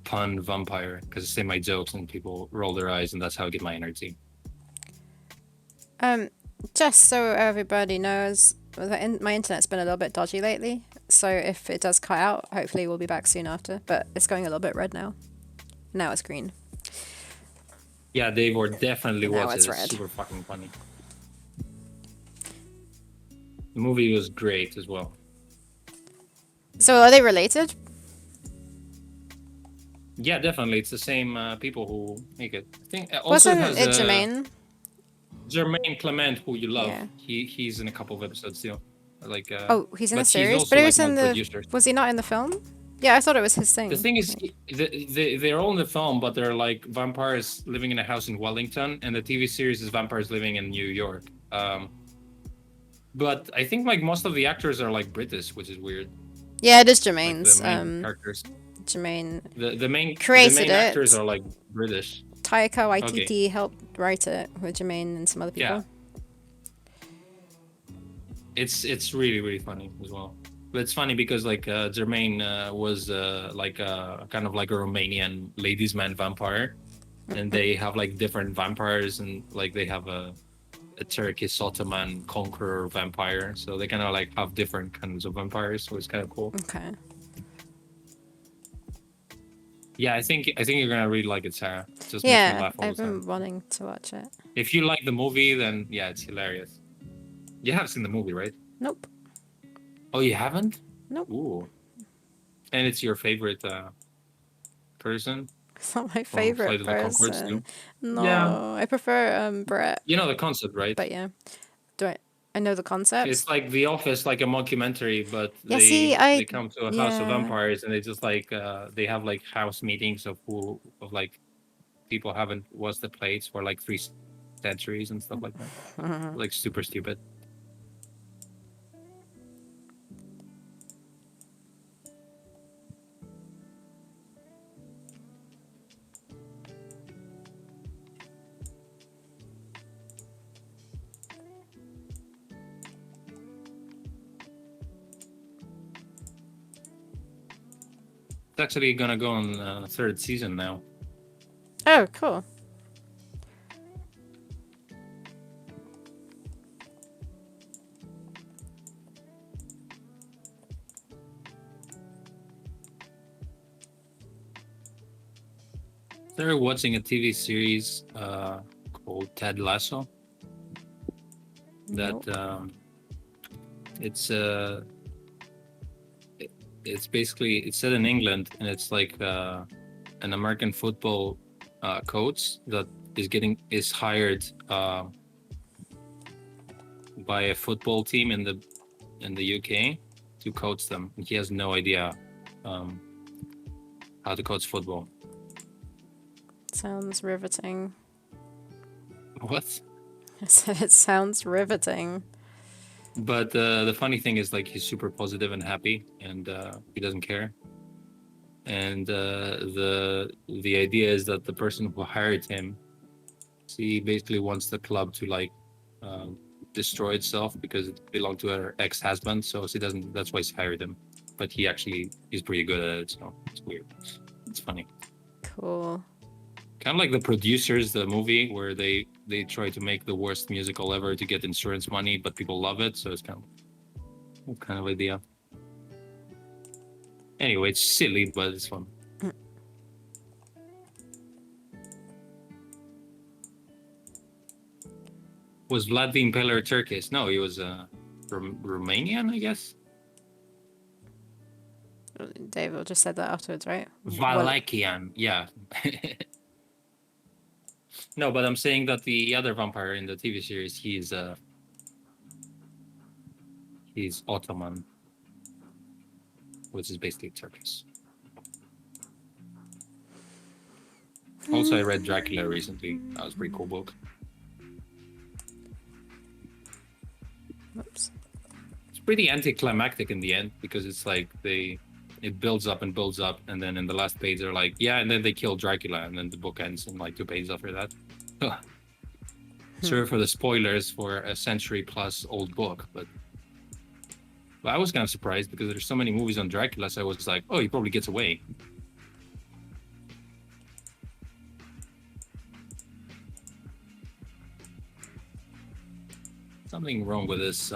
pun vampire because I say my jokes and people roll their eyes, and that's how I get my energy. Just so everybody knows, my internet's been a little bit dodgy lately, so if it does cut out, hopefully we'll be back soon after, but it's going a little bit red now. Now it's green. Yeah, Dave, or definitely watch it. Red. It's super fucking funny. The movie was great as well. So are they related? Yeah, definitely. It's the same people who make it. I think Wasn't it Jermaine? Jermaine Clement, who you love. Yeah. He's in a couple of episodes too. Like he's in the series, also, but he was like, in the. Was he not in the film? Yeah, I thought it was his thing. The thing is, they're all in the film, but they're like vampires living in a house in Wellington, and the TV series is vampires living in New York. But I think like most of the actors are like British, which is weird. Yeah, it is Jermaine's. Like, the main characters. Jermaine. The main created actors are like British. Taika Waititi helped write it with Jermaine and some other people. Yeah. It's really, really funny as well. But it's funny because like Jermaine was like kind of like a Romanian ladies' man vampire, and they have like different vampires, and like they have a Turkish Ottoman conqueror vampire, so they kind of like have different kinds of vampires, so it's kind of cool. Okay. Yeah, I think you're gonna really like it, Sarah. It just makes me laugh all I've the time. been wanting to watch it. If you like the movie, then yeah, it's hilarious. You have seen the movie, right? Nope. Oh, you haven't? Nope. Ooh. And it's your favorite person? It's not my favorite person. No, yeah. I prefer Brett. You know the concept, right? But yeah, I know the concept. It's like The Office, like a mockumentary, but they come to a house of vampires, and they just like they have like house meetings of like people haven't washed the plates for like 3 centuries and stuff like that. Like super stupid. It's actually gonna go on third season now. Oh, cool. They're watching a TV series called Ted Lasso. That Nope. it's it's basically it's set in England, and it's like an American football coach that is hired by a football team in the UK to coach them, and he has no idea how to coach football. Sounds riveting. What? I said it sounds riveting. But the funny thing is, like, he's super positive and happy, and he doesn't care. And the idea is that the person who hired him, he basically wants the club to like destroy itself because it belonged to her ex-husband. So she doesn't. That's why she hired him. But he's pretty good at it. So it's weird. It's funny. Cool. Kind of like The Producers, the movie where they try to make the worst musical ever to get insurance money, but people love it. So it's kind of idea. Anyway, it's silly, but it's fun. Was Vlad the Impaler Turkish? No, he was Romanian, I guess. David just said that afterwards, right? Valakian, yeah. No, but I'm saying that the other vampire in the TV series, he's Ottoman, which is basically Turkish. Also, I read Dracula recently. That was a pretty cool book. Oops. It's pretty anticlimactic in the end because it's like it builds up and builds up, and then in the last page they're like, yeah, and then they kill Dracula, and then the book ends in like 2 pages after that. Sorry for the spoilers for a century plus old book, but I was kind of surprised because there's so many movies on Dracula, so I was like, oh, he probably gets away. Something wrong with this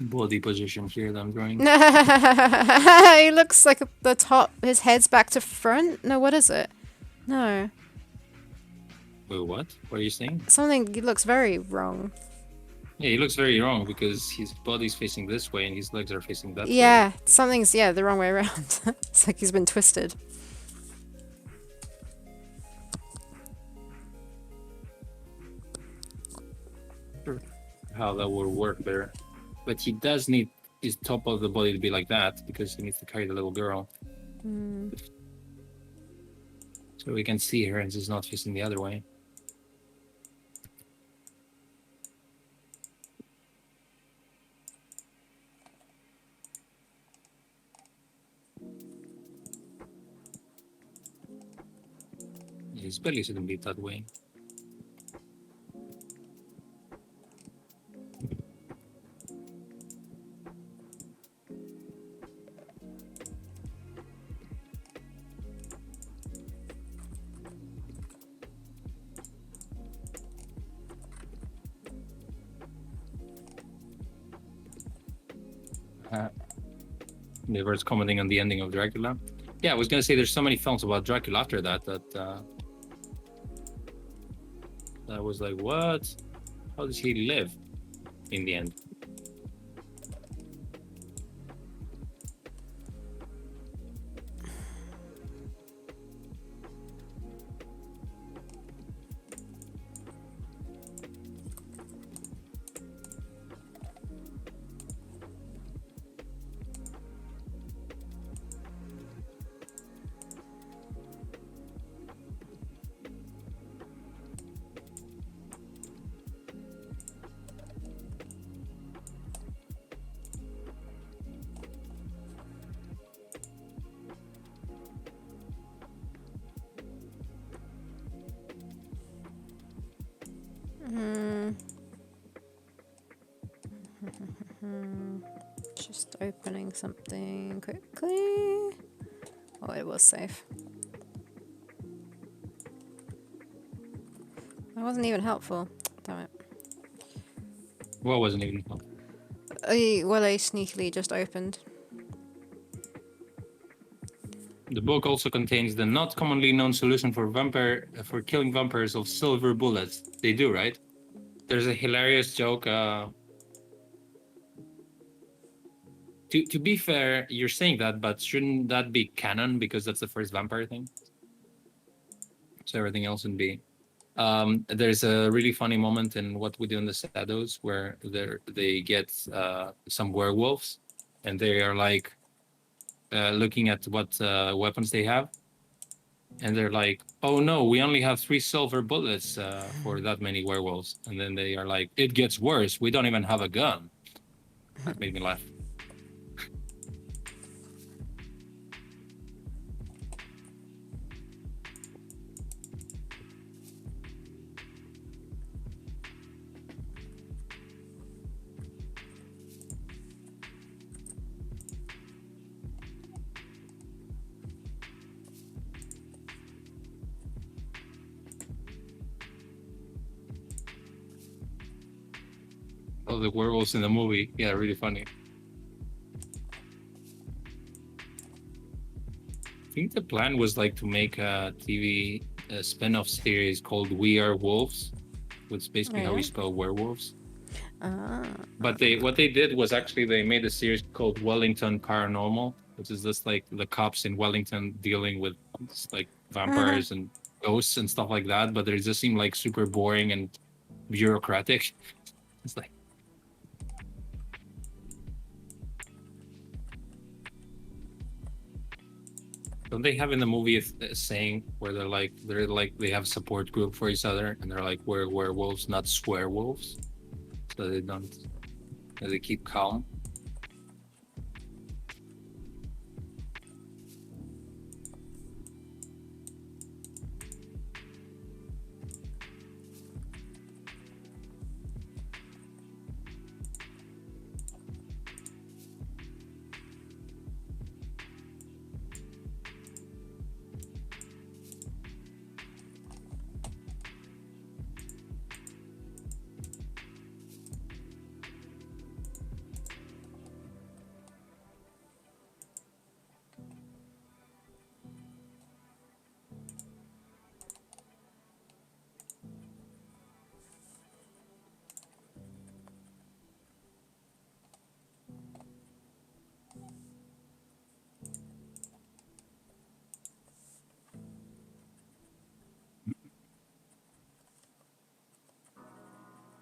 body position here that I'm drawing. He looks like the top. His head's back to front. No, what is it? No. Wait, what? What are you saying? Something looks very wrong. Yeah, he looks very wrong because his body's facing this way and his legs are facing that way. Yeah, something's the wrong way around. It's like he's been twisted. How that would work better. But he does need his top of the body to be like that because he needs to carry the little girl. So we can see her and she's not facing the other way. His belly shouldn't be that way. Never's commenting on the ending of Dracula. Yeah, I was gonna say there's so many films about Dracula after that I was like, what? How does he live in the end? Just opening something quickly. Oh, it was safe. That wasn't even helpful. Damn it. What wasn't even helpful? I sneakily just opened. The book also contains the not commonly known solution for killing vampires of silver bullets. They do, right? There's a hilarious joke. To be fair, you're saying that, but shouldn't that be canon because that's the first vampire thing? So everything else would be. There's a really funny moment in What We Do in the Shadows where they get some werewolves, and they are like looking at what weapons they have, and they're like, "Oh no, we only have 3 silver bullets for that many werewolves." And then they are like, "It gets worse. We don't even have a gun." That made me laugh. Oh, the werewolves in the movie, yeah, really funny. I think the plan was like to make a TV spin-off series called We Are Wolves, which is basically how you spell werewolves. But what they did was actually they made a series called Wellington Paranormal, which is just like the cops in Wellington dealing with like vampires and ghosts and stuff like that. But they just seem like super boring and bureaucratic. It's like, don't they have in the movie a saying where they have support group for each other and they're like, we're werewolves, not swear wolves, so they keep calm.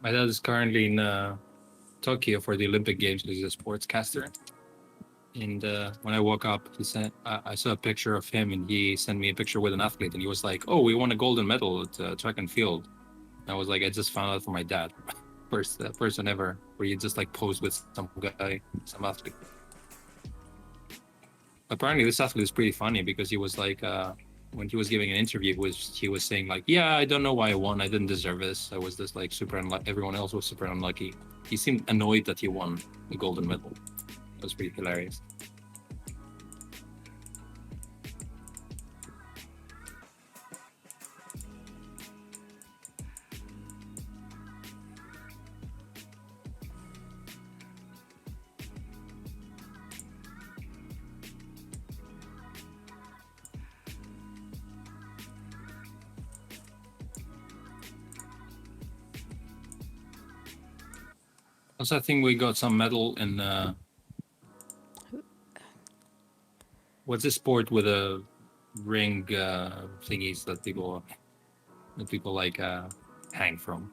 My dad is currently in Tokyo for the Olympic Games. He's a sportscaster. And when I woke up, I saw a picture of him, and he sent me a picture with an athlete, and he was like, "Oh, we won a golden medal at track and field." And I was like, "I just found out from my dad, first person ever where you just like pose with some guy, some athlete." Apparently, this athlete is pretty funny because he was like, when he was giving an interview, he was saying like, "Yeah, I don't know why I won. I didn't deserve this. I was just like super unlucky. Everyone else was super unlucky." He seemed annoyed that he won the golden medal. It was pretty hilarious. Also, I think we got some medal in what's this sport with a ring thingies that people like hang from.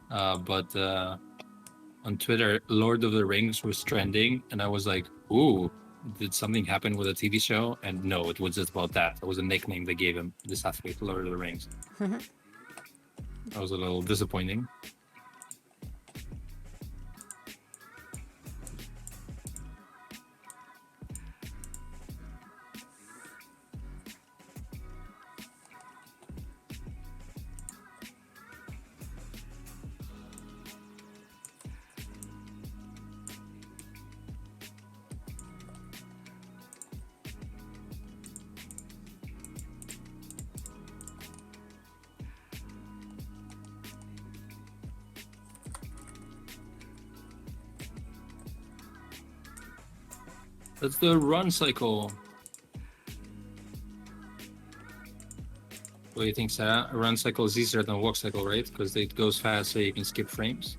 But on Twitter, Lord of the Rings was trending, and I was like, "Ooh, did something happen with a TV show?" And no, it was just about that. It was a nickname they gave him, this athlete, Lord of the Rings. That was a little disappointing. That's the run cycle. What do you think, Sarah? A run cycle is easier than a walk cycle, right? Because it goes fast, so you can skip frames.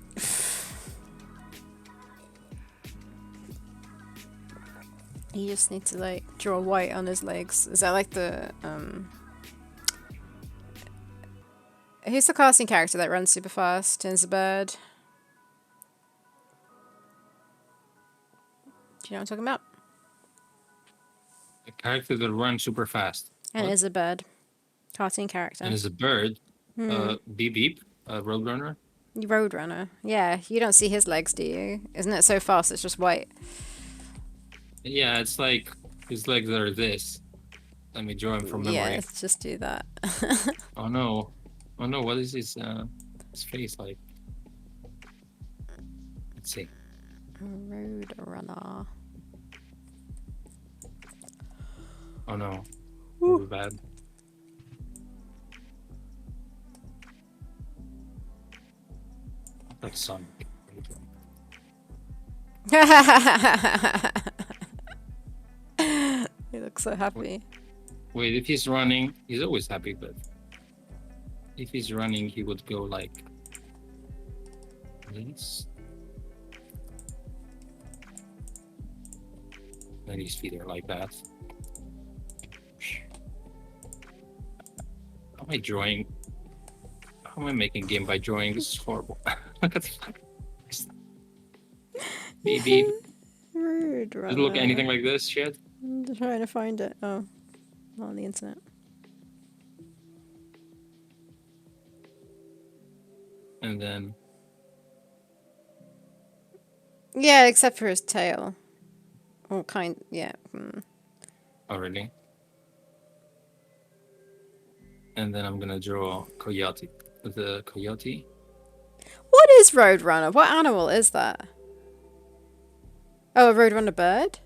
He just needs to like draw white on his legs. Is that like the who's the casting character that runs super fast? Turns a bird. Do you know what I'm talking about? A character that runs super fast. And What? is a bird. Cartoon character. And is a bird. Beep beep. Roadrunner. Roadrunner. Yeah, you don't see his legs, do you? Isn't it so fast it's just white? Yeah, it's like his legs are this. Let me draw him from memory. Yeah, let's just do that. Oh no. Oh no, what is his face like? Let's see. Roadrunner. Oh no. That was bad. That's Sonic. He looks so happy. Wait, if he's running, he's always happy, but if he's running, he would go like this. Then his feet are like that. How am I drawing? How am I making game by drawing? This is horrible. Look at this. Beep beep. Rude, Does it look anything like this shit? I'm just trying to find it. Oh, not on the internet. And then Yeah, except for his tail. Oh, yeah. oh really? And then I'm gonna draw coyote. The coyote. What is Roadrunner? What animal is that? Oh, a Roadrunner bird?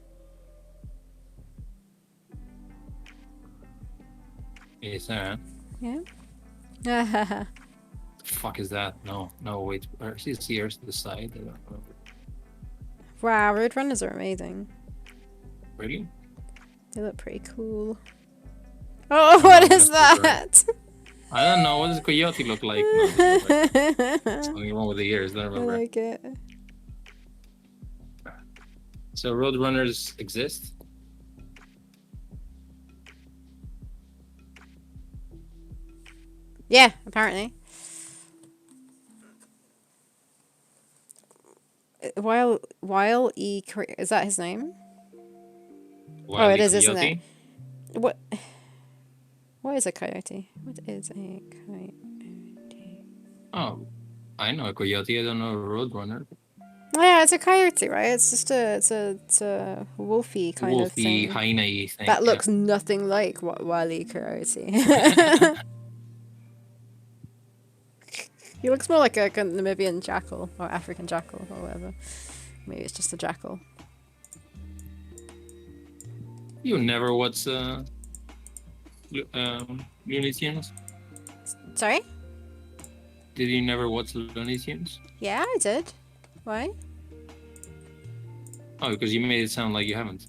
Is that? Yeah. The fuck is that? No, wait. Where is his ears to the side? I don't remember. Wow, Roadrunners are amazing. Really? They look pretty cool. Oh, what is that? I don't know. What does a coyote look like? No, it doesn't look like something wrong with the ears. I don't I remember. like it. So roadrunners exist? Yeah, apparently. Weil E. Is that his name? Wile it is, coyote? isn't it? What? What is a coyote? What is a coyote? Oh, I know a coyote. I don't know a roadrunner. Oh, yeah, it's a coyote, right? It's just it's a wolfy kind of Wolfy, thing. hyena-y thing. That looks nothing like what Wile E. Coyote. He looks more like a Namibian jackal or African jackal or whatever. Maybe it's just a jackal. You never watch Looney Tunes? Sorry? Did you never watch Looney Tunes? Yeah, I did. Why? Oh, because you made it sound like you haven't.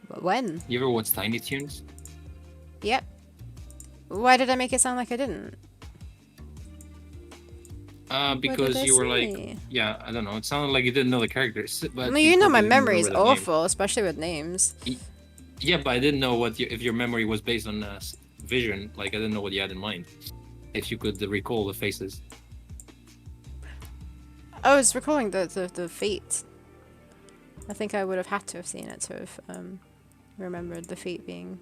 But when? You ever watch Tiny Tunes? Yep. Like it sound like I didn't? Because you were like, yeah, I don't know. It sounded like you didn't know the characters. But No, you know my probably didn't memory is remember the name. awful, especially with names. Yeah, but I didn't know if your memory was based on vision. Like I didn't know what you had in mind. If you could recall the faces. I was recalling the feet. I think I would have had to have seen it to have remembered the feet being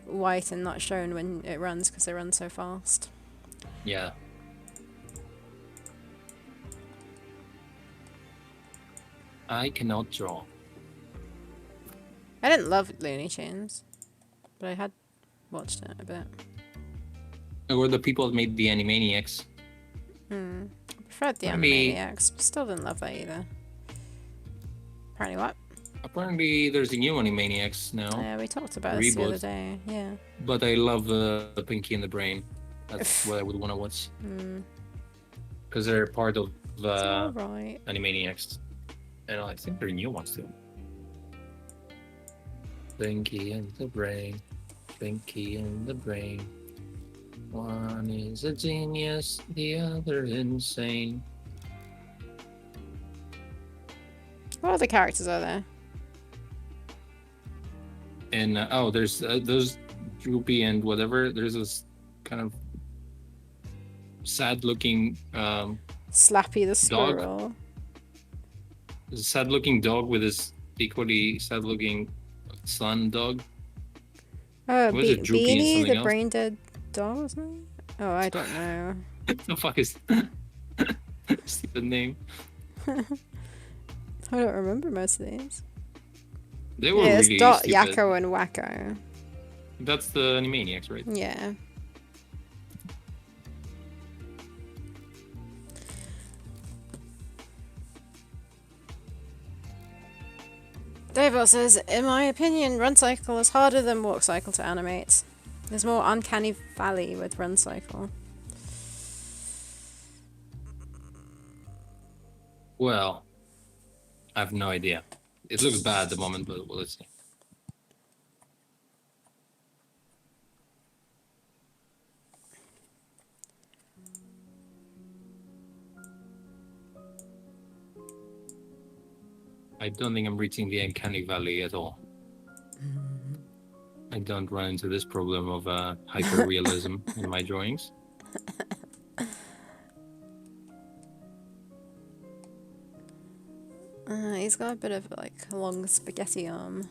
white and not shown when it runs because it runs so fast. Yeah. I cannot draw. I didn't love Looney Tunes, but I had watched it a bit. Or the people that made the Animaniacs. I preferred the I mean- Animaniacs, but still didn't love that either. Apparently what? Apparently, there's a new Animaniacs now. Yeah, we talked about this the other Reboot. day. Yeah. But I love the Pinky and the Brain. That's what I would want to watch. Because they're part of It's alright. Animaniacs. And I think there are new ones too. Blinky in the brain. Blinky in the brain. One is a genius, the other insane. What other characters are there? And there's those droopy and whatever. There's this kind of sad-looking Slappy the dog. squirrel. There's a sad-looking dog with this equally sad-looking son dog. Oh, Was it Droopy and Beanie, something the else? brain dead dog, wasn't it? Oh, I don't know. The fuck is stupid name? I don't remember most of these. They were Yeah, it's really Dot, stupid. Yakko, and Wacko. That's the Animaniacs, right? Yeah. Dave says, in my opinion, Run Cycle is harder than Walk Cycle to animate. There's more uncanny valley with Run Cycle. Well, I have no idea. It looks bad at the moment, but well, let's see. I don't think I'm reaching the uncanny valley at all. I don't run into this problem of hyper-realism in my drawings. He's got a bit of like a long spaghetti arm.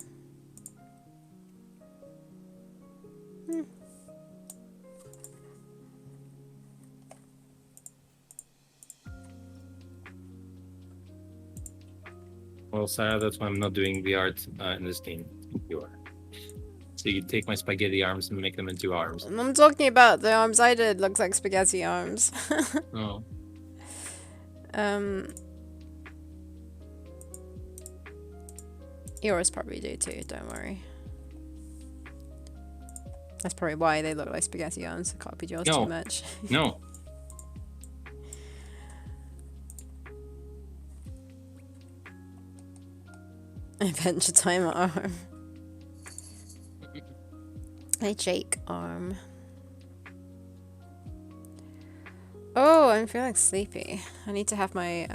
Well, Sarah, that's why I'm not doing the art in this game. You are. So you take my spaghetti arms and make them into arms. I'm talking about the arms I did. Looks like spaghetti arms. Oh. Yours probably do too, don't worry. That's probably why they look like spaghetti arms. I copied yours No. too much. No. Adventure Time arm. A Jake arm. Oh, I'm feeling sleepy. I need to have my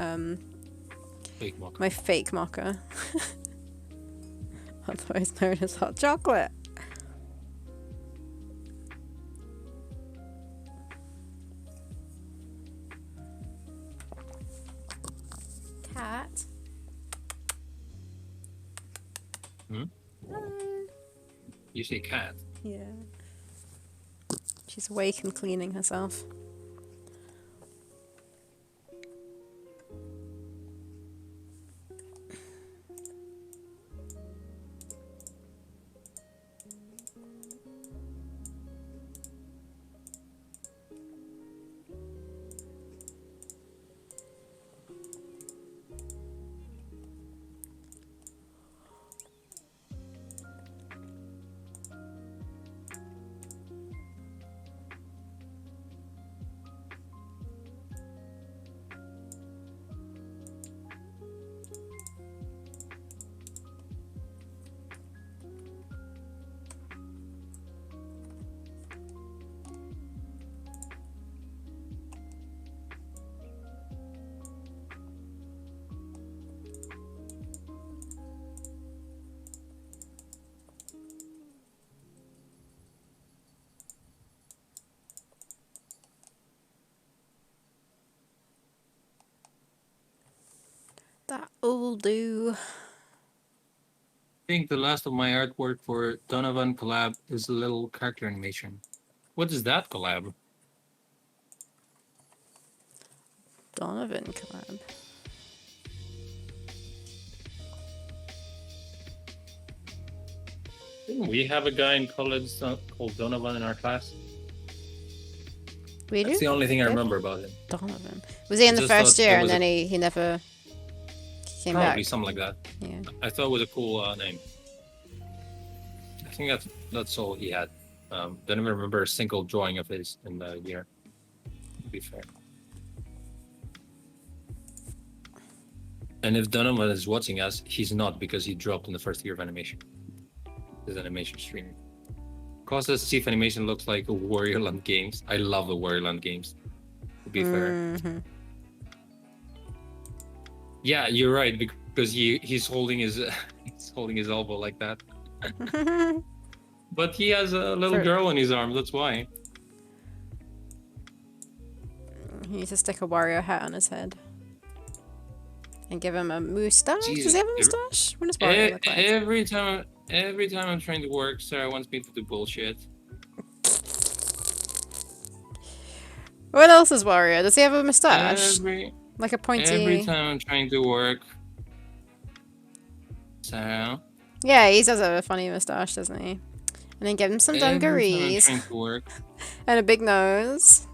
Fake mock. my fake mocha. Otherwise known as hot chocolate. Cat. Hmm? Hello. You say cat. Yeah. She's awake and cleaning herself. That'll do. I think the last of my artwork for Donovan collab is a little character animation. What is that collab? Donovan collab. Didn't we have a guy in college called Donovan in our class? We That's do? the only thing I Good. remember about him. Donovan. Was he in the Just first thought year it and was then he never came Probably back? something like that. Yeah. I thought it was a cool name. I think that's all he had. Don't even remember a single drawing of his in the year. To be fair. And if Donovan is watching us, he's not because he dropped in the first year of animation. His animation stream. Causes Chief Animation looks like a Warrior Land games. I love the Warrior Land games. To be fair. Yeah, you're right because he's holding his elbow like that. But he has a little girl in his arm. That's why. He needs to stick a warrior hat on his head. And give him a moustache? Jesus. Does he have a moustache? What does Warrior look like? Every time I'm trying to work, Sarah wants me to do bullshit. What else is Warrior? Does he have a moustache? Like a pointy... Every time I'm trying to work, Sarah... Yeah, he does have a funny moustache, doesn't he? And then give him some dungarees. Every time I'm trying to work. And a big nose.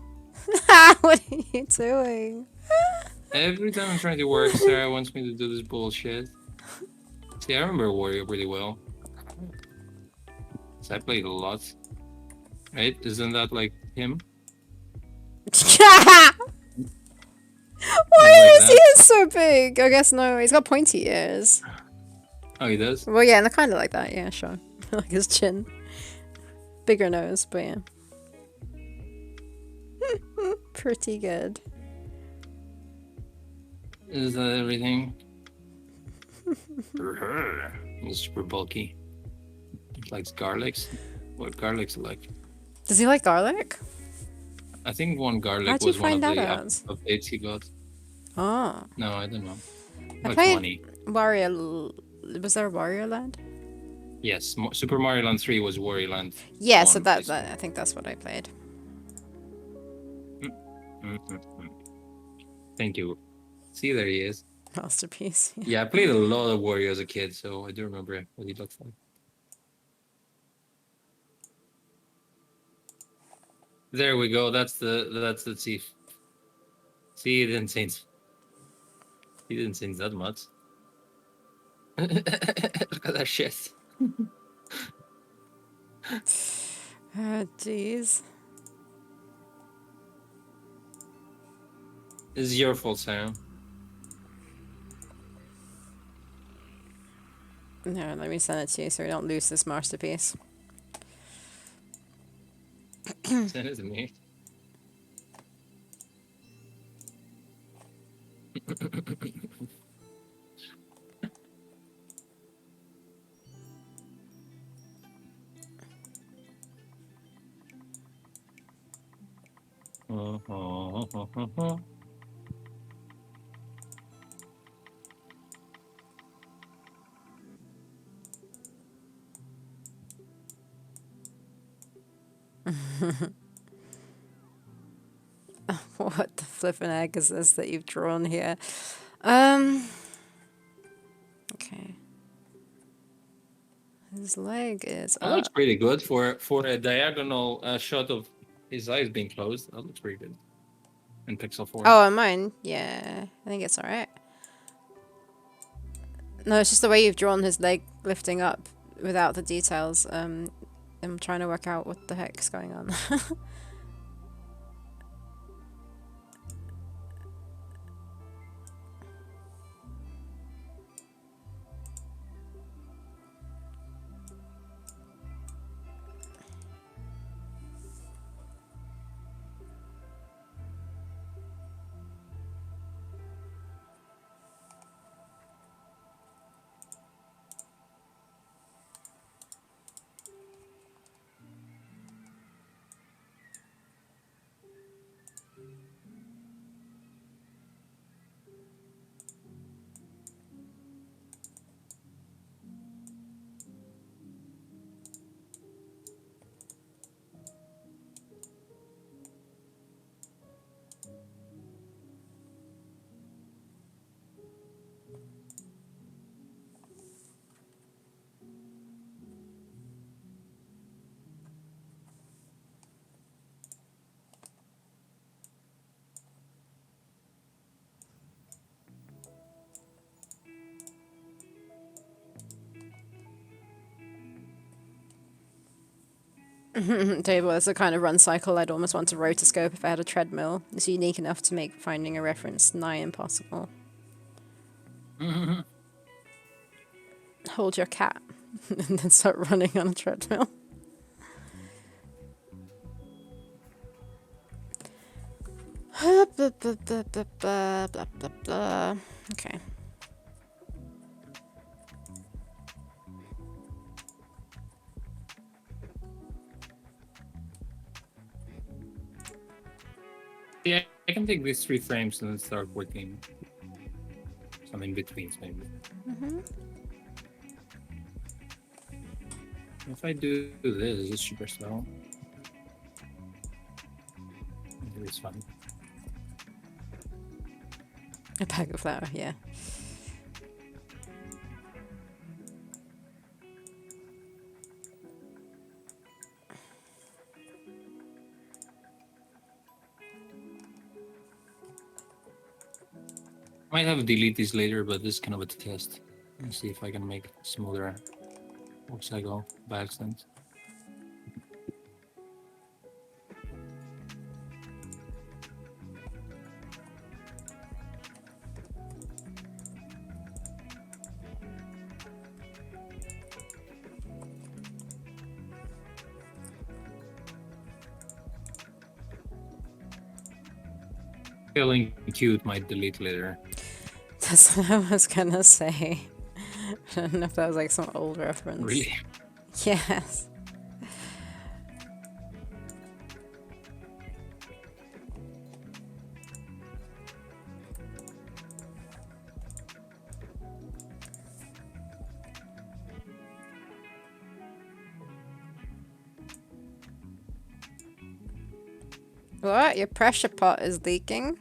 What are you doing? Every time I'm trying to work, Sarah wants me to do this bullshit. See, I remember Warrior really well. So I played a lot. Right? Isn't that like him? Why is his ears so big? I guess no, he's got pointy ears. Oh, he does? Well, yeah, and they're kind of like that, yeah, sure. Like his chin. Bigger nose, but yeah. Pretty good. Is that everything? He's super bulky. He likes garlics. What garlics like? Does he like garlic? I think one garlic How'd was you one of find the that out? updates he got. Oh. No, I don't know. I Like played money. Warrior... Was there a Warrior Land? Yes, Super Mario Land 3 was Warrior Land. Yeah, so that I think that's what I played. Thank you. See, there he is. Masterpiece. Yeah, I played a lot of Warrior as a kid, so I do remember what he looked like. There we go. That's the chief. See, he didn't change that much. Look at that shit. Oh, jeez. It's your fault, Sam. No, let me send it to you so we don't lose this masterpiece. Send it to me. What the flippin' egg is this that you've drawn here? Okay. His leg is That looks pretty good for a diagonal shot of his eyes being closed. That looks pretty good. In Pixel 4. Oh, and mine? Yeah, I think it's alright. No, it's just the way you've drawn his leg lifting up without the details. I'm trying to work out what the heck's going on. Table is the kind of run cycle I'd almost want to rotoscope if I had a treadmill. It's unique enough to make finding a reference nigh impossible. Hold your cat and then start running on a treadmill. Blah, blah, blah, blah, blah, blah, blah, blah. Okay. Yeah, I can take these 3 frames and then start working some in betweens maybe. If I do this, it's super slow. Maybe it's fun. A bag of flour, yeah. Might have to delete these later, but this is kind of a test. Let's see if I can make it smoother. Oops, I go by accident. Feeling cute might delete later. That's what I was gonna say. I don't know if that was like some old reference. Really? Yes. What? Your pressure pot is leaking?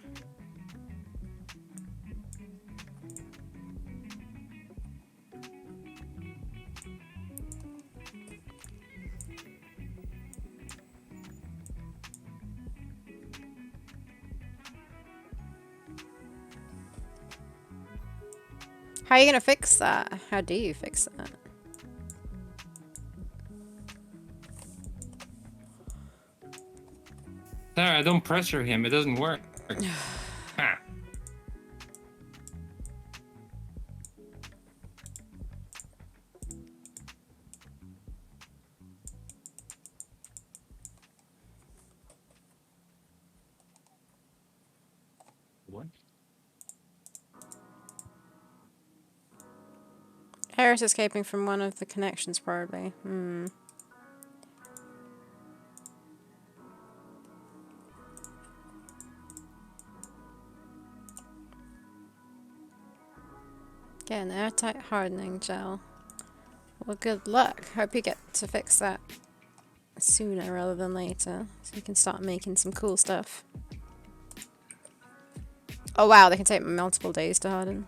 How are you gonna fix that? How do you fix that? There, I don't pressure him. It doesn't work. Ha. What? Air is escaping from one of the connections, probably. Get an airtight hardening gel. Well, good luck. Hope you get to fix that sooner rather than later, so you can start making some cool stuff. Oh wow, they can take multiple days to harden.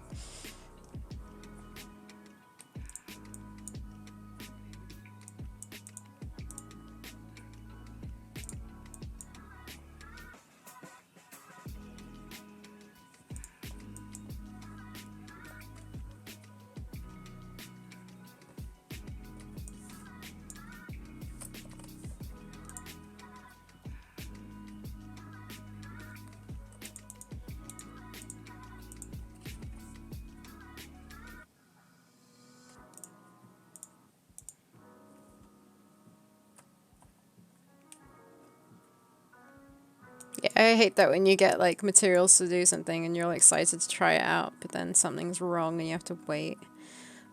Yeah, I hate that when you get like materials to do something and you're like excited to try it out, but then something's wrong and you have to wait.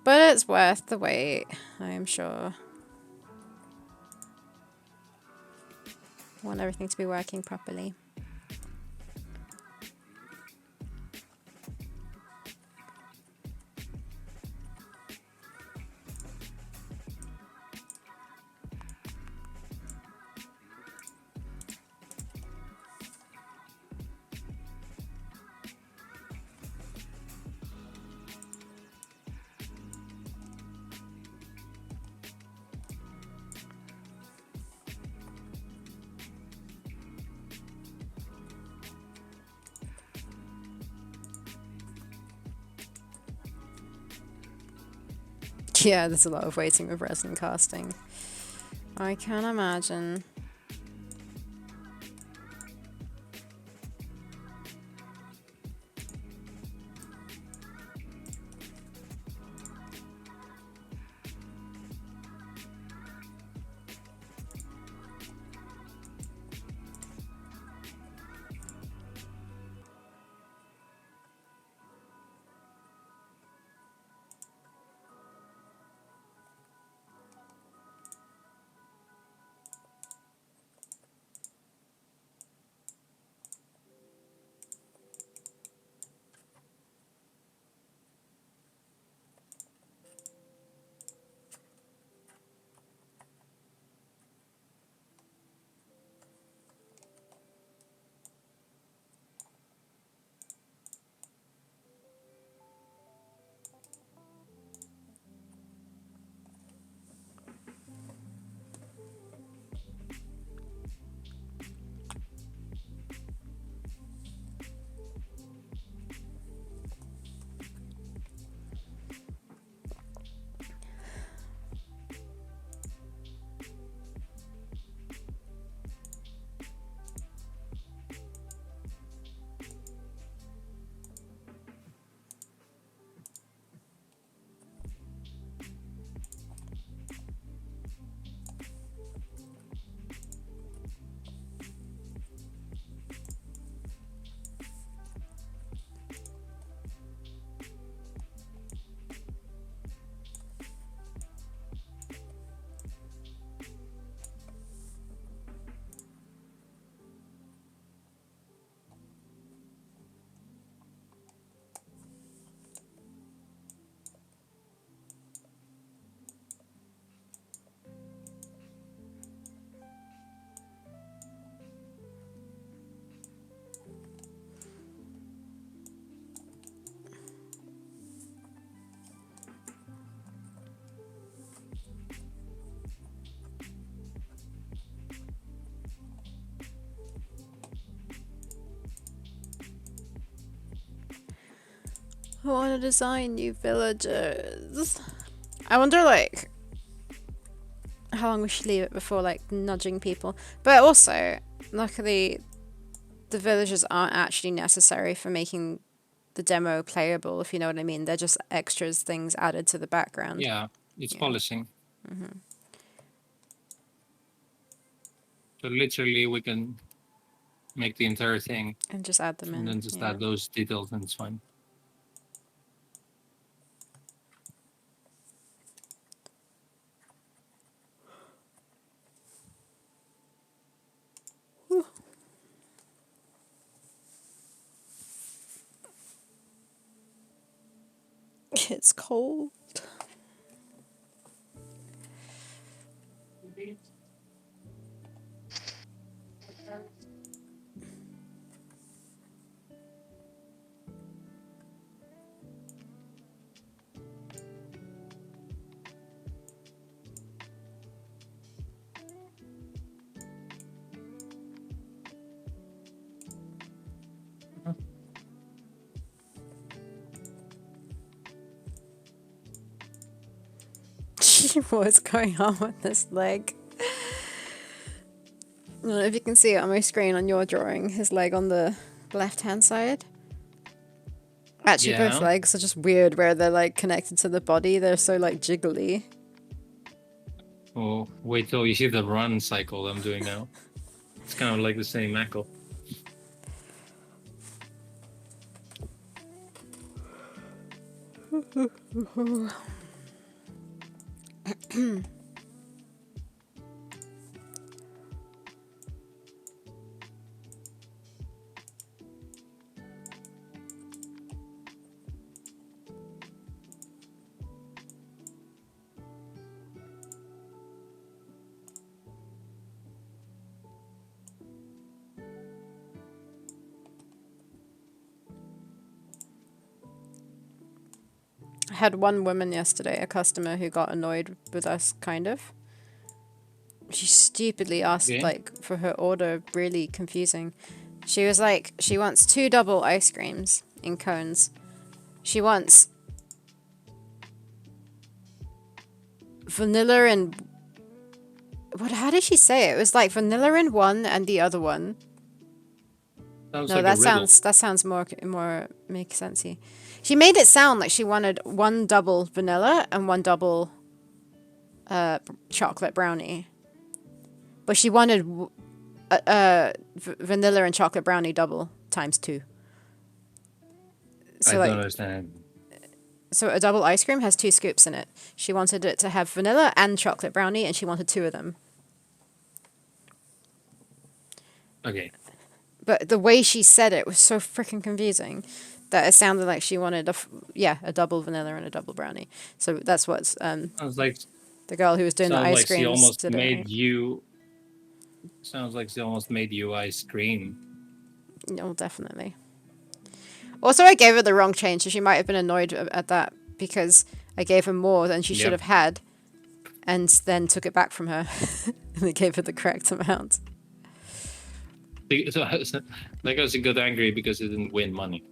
But it's worth the wait, I am sure. I want everything to be working properly. Yeah, there's a lot of waiting with resin casting. I can imagine. I want to design new villagers. I wonder, like, how long we should leave it before, like, nudging people. But also, luckily, the villagers aren't actually necessary for making the demo playable, if you know what I mean. They're just extras, things added to the background. Yeah, it's polishing. So literally, we can make the entire thing And just add them in. and then just yeah. add those details, and it's fine. It's cold. What's going on with this leg? I don't know if you can see it on my screen on your drawing, his leg on the left-hand side. Actually, both legs are just weird where they're like connected to the body. They're so like jiggly. Oh, wait till you see the run cycle I'm doing now. It's kind of like the same ankle. I had one woman yesterday, a customer, who got annoyed with us, kind of. She stupidly asked, like, for her order, really confusing. She was like, she wants 2 double ice creams in cones. She wants vanilla and... How did she say it? It was like vanilla in one and the other one. Sounds No, like that sounds more makes sensey. She made it sound like she wanted 1 double vanilla and 1 double chocolate brownie. But she wanted vanilla and chocolate brownie double times 2. So I don't understand. So a double ice cream has 2 scoops in it. She wanted it to have vanilla and chocolate brownie, and she wanted 2 of them. Okay. But the way she said it was so freaking confusing that it sounded like she wanted a double vanilla and a double brownie. So that's what's Sounds like the girl who was doing the ice like cream she almost did made it. you. Sounds like she almost made you ice cream. No, definitely. Also, I gave her the wrong change, so she might have been annoyed at that because I gave her more than she should have had, and then took it back from her and I gave her the correct amount. So, like, she got angry because it didn't win money.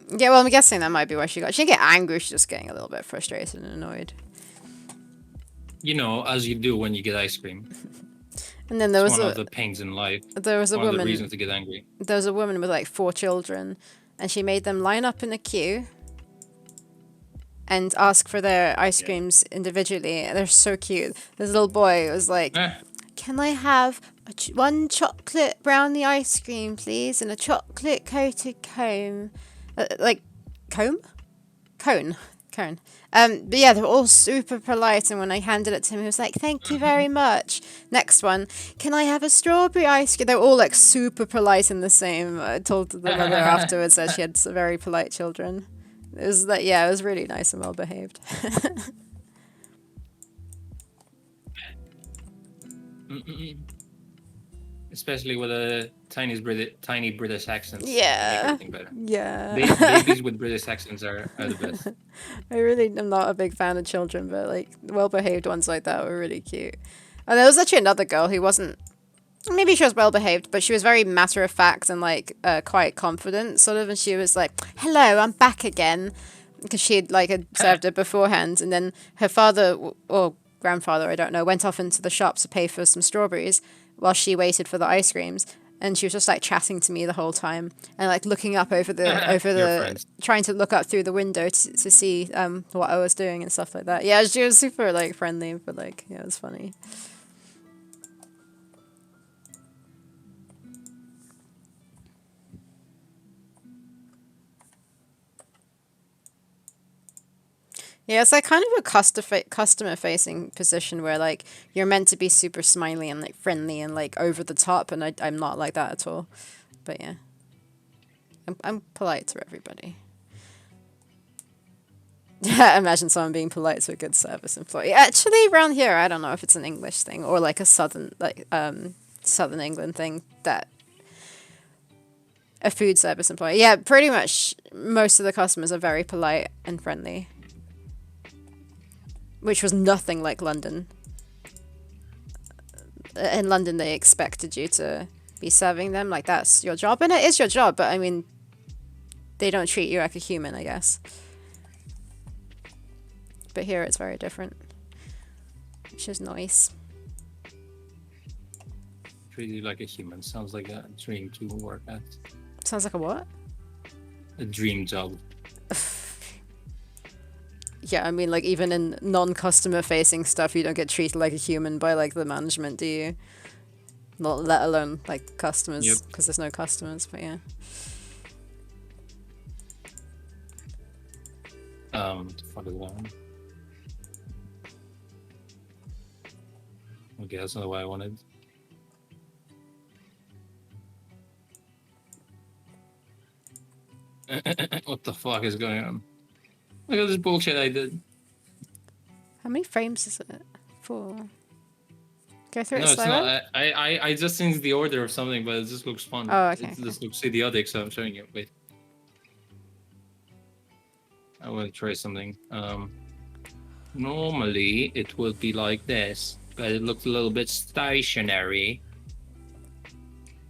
Yeah, well, I'm guessing that might be why she got. She didn't get angry. She's just getting a little bit frustrated and annoyed. You know, as you do when you get ice cream. And then there was one of the pains in life. There was a one woman. Of the reasons to get angry. There was a woman with like 4 children, and she made them line up in a queue and ask for their ice creams individually. They're so cute. This little boy was like, "Can I have 1 chocolate brownie ice cream, please, and a chocolate coated cone?" Cone. But yeah, they were all super polite, and when I handed it to him, he was like, "Thank you very much." Next one, "Can I have a strawberry ice cream?" They were all like super polite and the same. I told the mother afterwards that she had very polite children. It was like, yeah, it was really nice and well behaved. Especially with a tiny British accents. Yeah. Make everything better. Yeah. Babies with British accents are the best. I really am not a big fan of children, but like well behaved ones like that were really cute. And there was actually another girl who wasn't Maybe she was well behaved, but she was very matter of fact and like quite confident, sort of. And she was like, "Hello, I'm back again," because she had served her beforehand, and then her father or grandfather, I don't know, went off into the shop to pay for some strawberries while she waited for the ice creams. And she was just like chatting to me the whole time and like looking up over Your the friends. trying to look up through the window to see what I was doing and stuff like that. Yeah, she was super like friendly, but like yeah, it was funny. Yeah, it's like kind of a customer facing position where like you're meant to be super smiley and like friendly and like over the top, and I'm not like that at all. But yeah, I'm polite to everybody. Imagine someone being polite to a good service employee. Actually, around here, I don't know if it's an English thing or like a southern England thing that a food service employee. Yeah, pretty much most of the customers are very polite and friendly, which was nothing like London. In London, they expected you to be serving them like that's your job, and it is your job. But I mean, they don't treat you like a human, I guess. But here, it's very different, which is nice. Treat you like a human. Sounds like a dream to work at. Sounds like a what? A dream job. Yeah, I mean, like even in non-customer facing stuff, you don't get treated like a human by like the management, do you? Not let alone like customers, because there's no customers. But yeah. What the fuck is that? Okay, that's not what I wanted. What the fuck is going on? Look at this bullshit I did. How many frames is it? 4. Go through it No, it's slower. not. I just changed the order of something, but it just looks fun. Oh, okay. It just looks idiotic, so I'm showing you. Wait. I want to try something. Normally it would be like this, but it looks a little bit stationary.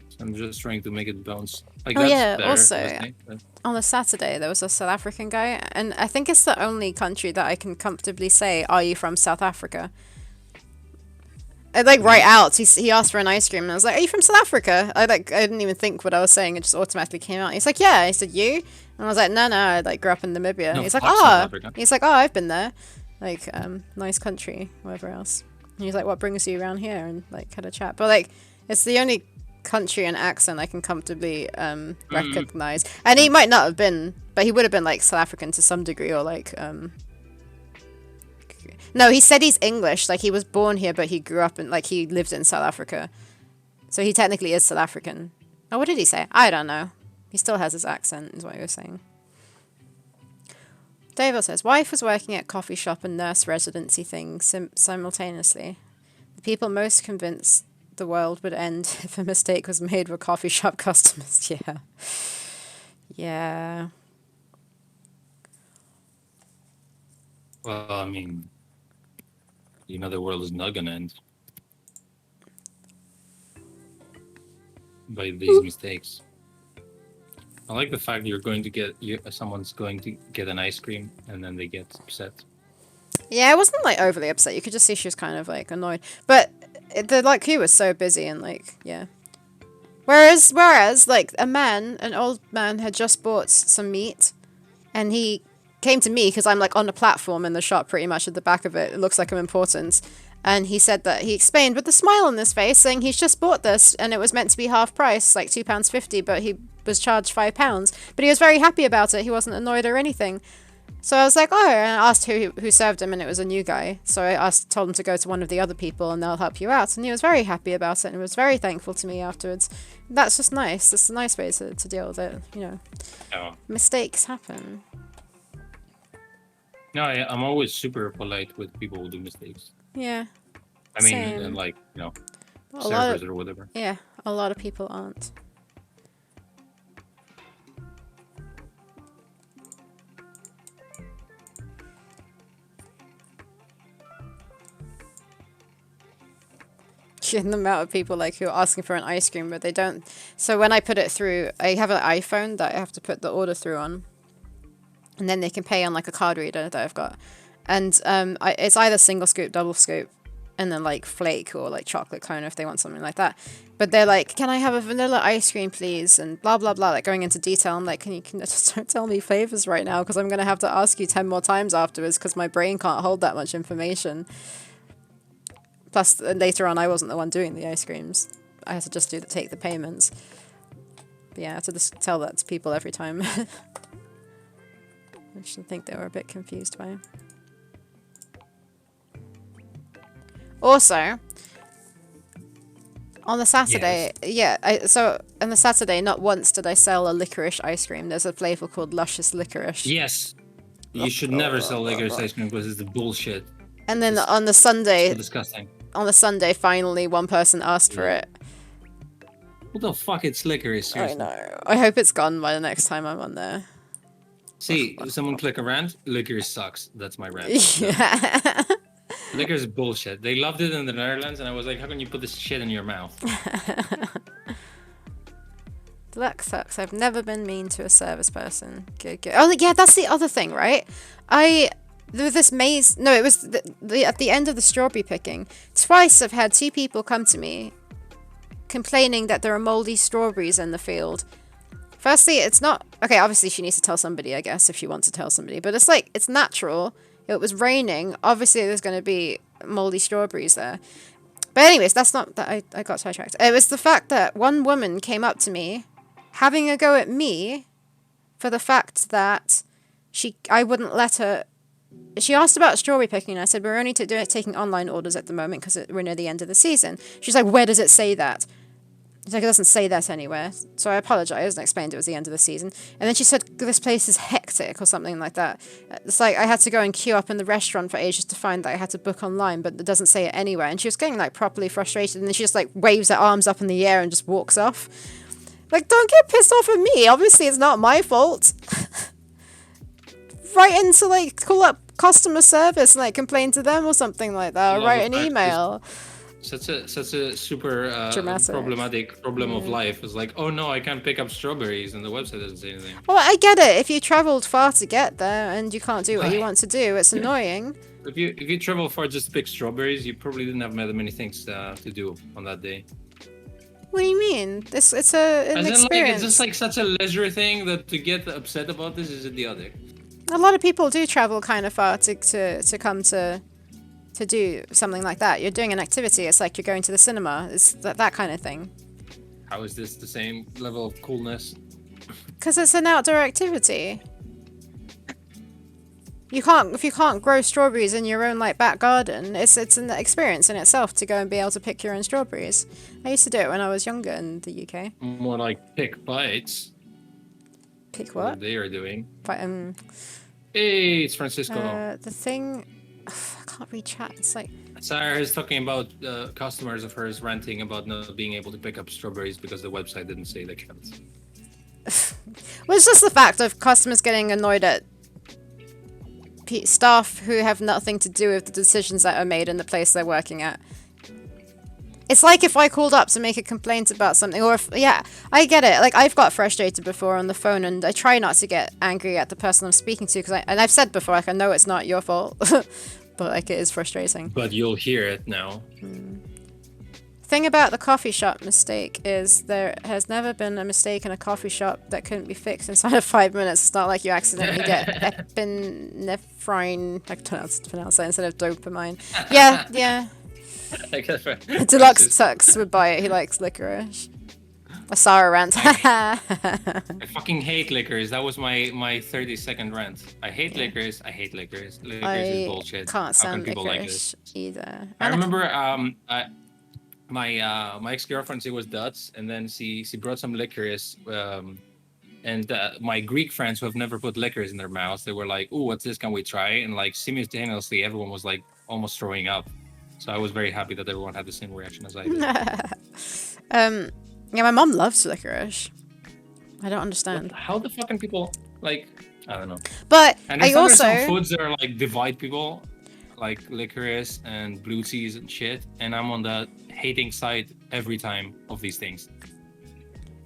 So I'm just trying to make it bounce. Like Oh that's yeah. better, Also, honestly. on a Saturday, there was a South African guy, and I think it's the only country that I can comfortably say, "Are you from South Africa?" And like right out, he asked for an ice cream, and I was like, "Are you from South Africa?" I didn't even think what I was saying; it just automatically came out. He's like, "Yeah." I said, "You?" And I was like, "No, no, I like grew up in Namibia." No, He's like, fuck South "Oh." Africa. He's like, "Oh, I've been there. Like, nice country, whatever else." And he's like, "What brings you around here?" And like had a chat, but like, it's the only country and accent I can comfortably recognize. And he might not have been, but he would have been like South African to some degree, or like no, he said he's English. Like he was born here, but he grew up in like he lived in South Africa, so he technically is South African. Oh, what did he say? I don't know. He still has his accent, is what he was saying. David says, wife was working at coffee shop and nurse residency thing simultaneously. The people most convinced the world would end if a mistake was made with coffee shop customers. Yeah. Yeah. Well, I mean, the world is not gonna end by these mistakes. I like the fact you're going to get someone's going to get an ice cream and then they get upset. Yeah, I wasn't like overly upset. You could just see she was kind of like annoyed, but the like queue was so busy and like yeah. Whereas like an old man had just bought some meat, and he came to me because I'm like on the platform in the shop, pretty much at the back of it. It looks like I'm important. And he said that he explained with a smile on his face, saying he's just bought this and it was meant to be half price, like £2.50, but he was charged £5. But he was very happy about it. He wasn't annoyed or anything. So I was like, oh, and I asked who served him, and it was a new guy. So I told him to go to one of the other people and they'll help you out. And he was very happy about it and was very thankful to me afterwards. That's just nice. It's a nice way to deal with it, Yeah. Mistakes happen. No, I'm always super polite with people who do mistakes. Yeah. I mean, Same. and like, A servers or whatever. Yeah, a lot of people aren't. in the amount of people like who are asking for an ice cream, but they don't. So when I put it through, I have an iPhone that I have to put the order through on, and then they can pay on like a card reader that I've got, and it's either single scoop, double scoop, and then like flake or like chocolate cone if they want something like that. But they're like, can I have a vanilla ice cream, please? And blah, blah, blah, like going into detail. I'm like, can you just don't tell me flavors right now because I'm going to have to ask you 10 more times afterwards because my brain can't hold that much information. Plus, later on, I wasn't the one doing the ice creams. I had to just take the payments. But yeah, I had to just tell that to people every time. I should think they were a bit confused by it. Also... on the Saturday, so on the Saturday, not once did I sell a licorice ice cream. There's a flavor called Luscious Licorice. Yes. You should never sell licorice ice cream because it's the bullshit. And then on the Sunday... so disgusting. On the Sunday, finally, one person asked for it. What the fuck? It's licorice, seriously. I know. I hope it's gone by the next time I'm on there. See, someone click a rant. Licorice sucks. That's my rant. Yeah. Licorice is bullshit. They loved it in the Netherlands, and I was like, how can you put this shit in your mouth? Luck sucks. I've never been mean to a service person. Good. Oh, yeah, that's the other thing, right? There was this maze... No, it was at the end of the strawberry picking. Twice I've had 2 people come to me complaining that there are moldy strawberries in the field. Firstly, it's not... Okay, obviously she needs to tell somebody, I guess, if she wants to tell somebody. But it's like, it's natural. It was raining. Obviously, there's going to be moldy strawberries there. But anyways, that's not... that I got sidetracked. It was the fact that one woman came up to me having a go at me for the fact that I wouldn't let her... She asked about strawberry picking, and I said, we're only taking online orders at the moment because we're near the end of the season. She's like, where does it say that? It's like, it doesn't say that anywhere. So I apologized and explained it was the end of the season. And then she said, this place is hectic or something like that. It's like I had to go and queue up in the restaurant for ages to find that I had to book online, but it doesn't say it anywhere. And she was getting like properly frustrated, and then she just like waves her arms up in the air and just walks off. Like, don't get pissed off at me. Obviously, it's not my fault. Write into like call up customer service and like complain to them or something like that, or write an email. Such a super problematic problem of life. It's like, oh no, I can't pick up strawberries, and the website doesn't say anything. Well, I get it. If you travelled far to get there and you can't do what you want to do, it's annoying. If you travel far just to pick strawberries, you probably didn't have that many things to do on that day. What do you mean? It's an experience. Like, it's just like such a leisure thing that to get upset about this is idiotic. A lot of people do travel kind of far to come to do something like that. You're doing an activity. It's like you're going to the cinema. It's that kind of thing. How is this the same level of coolness? Because it's an outdoor activity. If you can't grow strawberries in your own like back garden, it's an experience in itself to go and be able to pick your own strawberries. I used to do it when I was younger in the UK. More like pick bites. Pick what? What they are doing. But, hey, it's Francisco. The thing... I can't read chat. It's like... Sarah is talking about customers of hers ranting about not being able to pick up strawberries because the website didn't say they can't. Well, it's just the fact of customers getting annoyed at staff who have nothing to do with the decisions that are made in the place they're working at. It's like if I called up to make a complaint about something, or if, yeah, I get it. Like, I've got frustrated before on the phone, and I try not to get angry at the person I'm speaking to, and I've said before, like, I know it's not your fault, but, like, it is frustrating. But you'll hear it now. Thing about the coffee shop mistake is there has never been a mistake in a coffee shop that couldn't be fixed inside of 5 minutes. It's not like you accidentally get epinephrine, I can pronounce that, instead of dopamine. Yeah. Deluxe Tux would buy it. He likes licorice. I saw a rant. I fucking hate licorice. That was my 30-second rant. I hate licorice. I hate licorice. Licorice is bullshit. Can't stand licorice either. I remember my ex-girlfriend, she was Dutch, and then she brought some licorice. And my Greek friends who have never put licorice in their mouths, they were like, "Ooh, what's this? Can we try?" And like simultaneously, everyone was like almost throwing up. So I was very happy that everyone had the same reaction as I did. Yeah, my mom loves licorice. I don't understand. How the fuck can people, like, I don't know. But and I also... some foods that are like divide people. like licorice and blue cheese and shit, and I'm on the hating side every time of these things.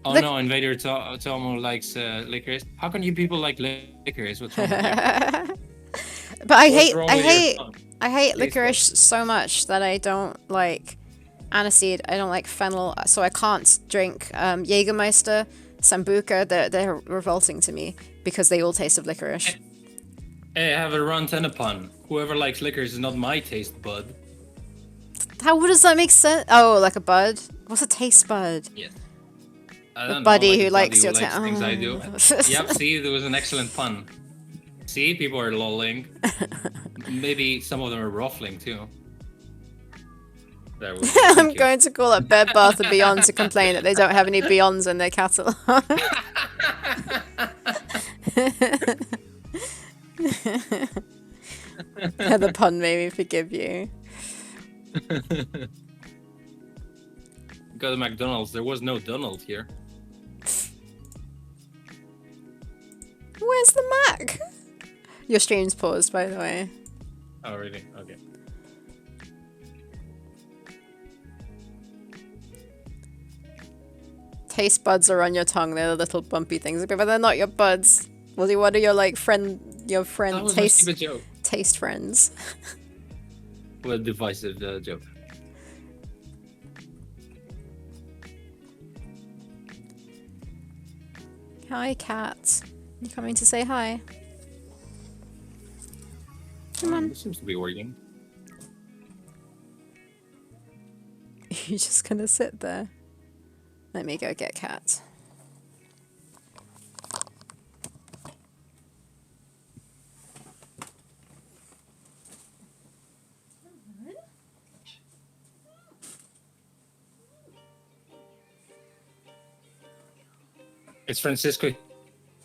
Oh Lic- no, Invader Tomo likes licorice. How can you people like licorice? What's wrong with you? But I What's hate wrong I with your hate tongue? I hate Taste licorice buds. so much that I don't like aniseed. I don't like fennel, so I can't drink Jägermeister, Sambuca. They're revolting to me because they all taste of licorice. Hey, I have a runt and a pun. Whoever likes licorice is not my taste bud. How does that make sense? Oh, like a bud? What's a taste bud? Yes. I A don't know, buddy like who a buddy likes who your likes things I do. Oh. Yep, see, there was an excellent pun. See, people are lolling. Maybe some of them are ruffling too. There we go. I'm Thank you. going to call up Bed Bath & Beyond to complain that they don't have any Beyonds in their catalogue. The pun made me forgive you. Go to McDonald's. There was no Donald here. Where's the Mac? Your stream's paused, by the way. Oh, really? Okay. Taste buds are on your tongue. They're the little bumpy things, but they're not your buds. What are your your That friend was my taste stupid joke. taste friends? What a divisive joke. Hi, cat. You coming to say hi? Come on. This seems to be working. You're just gonna sit there. Let me go get cat. Is Francisco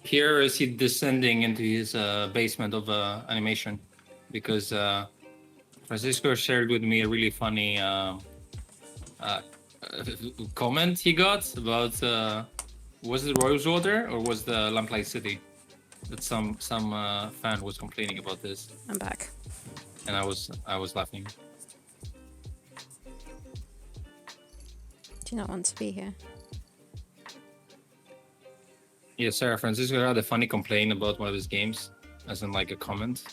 here, or is he descending into his basement of animation? Because Francisco shared with me a really funny comment he got about was it Rosewater or was the Lamplight City? That some fan was complaining about this, I'm back. and I was laughing. Do you not want to be here? Yeah, Sarah, Francisco had a funny complaint about one of his games, as in like a comment.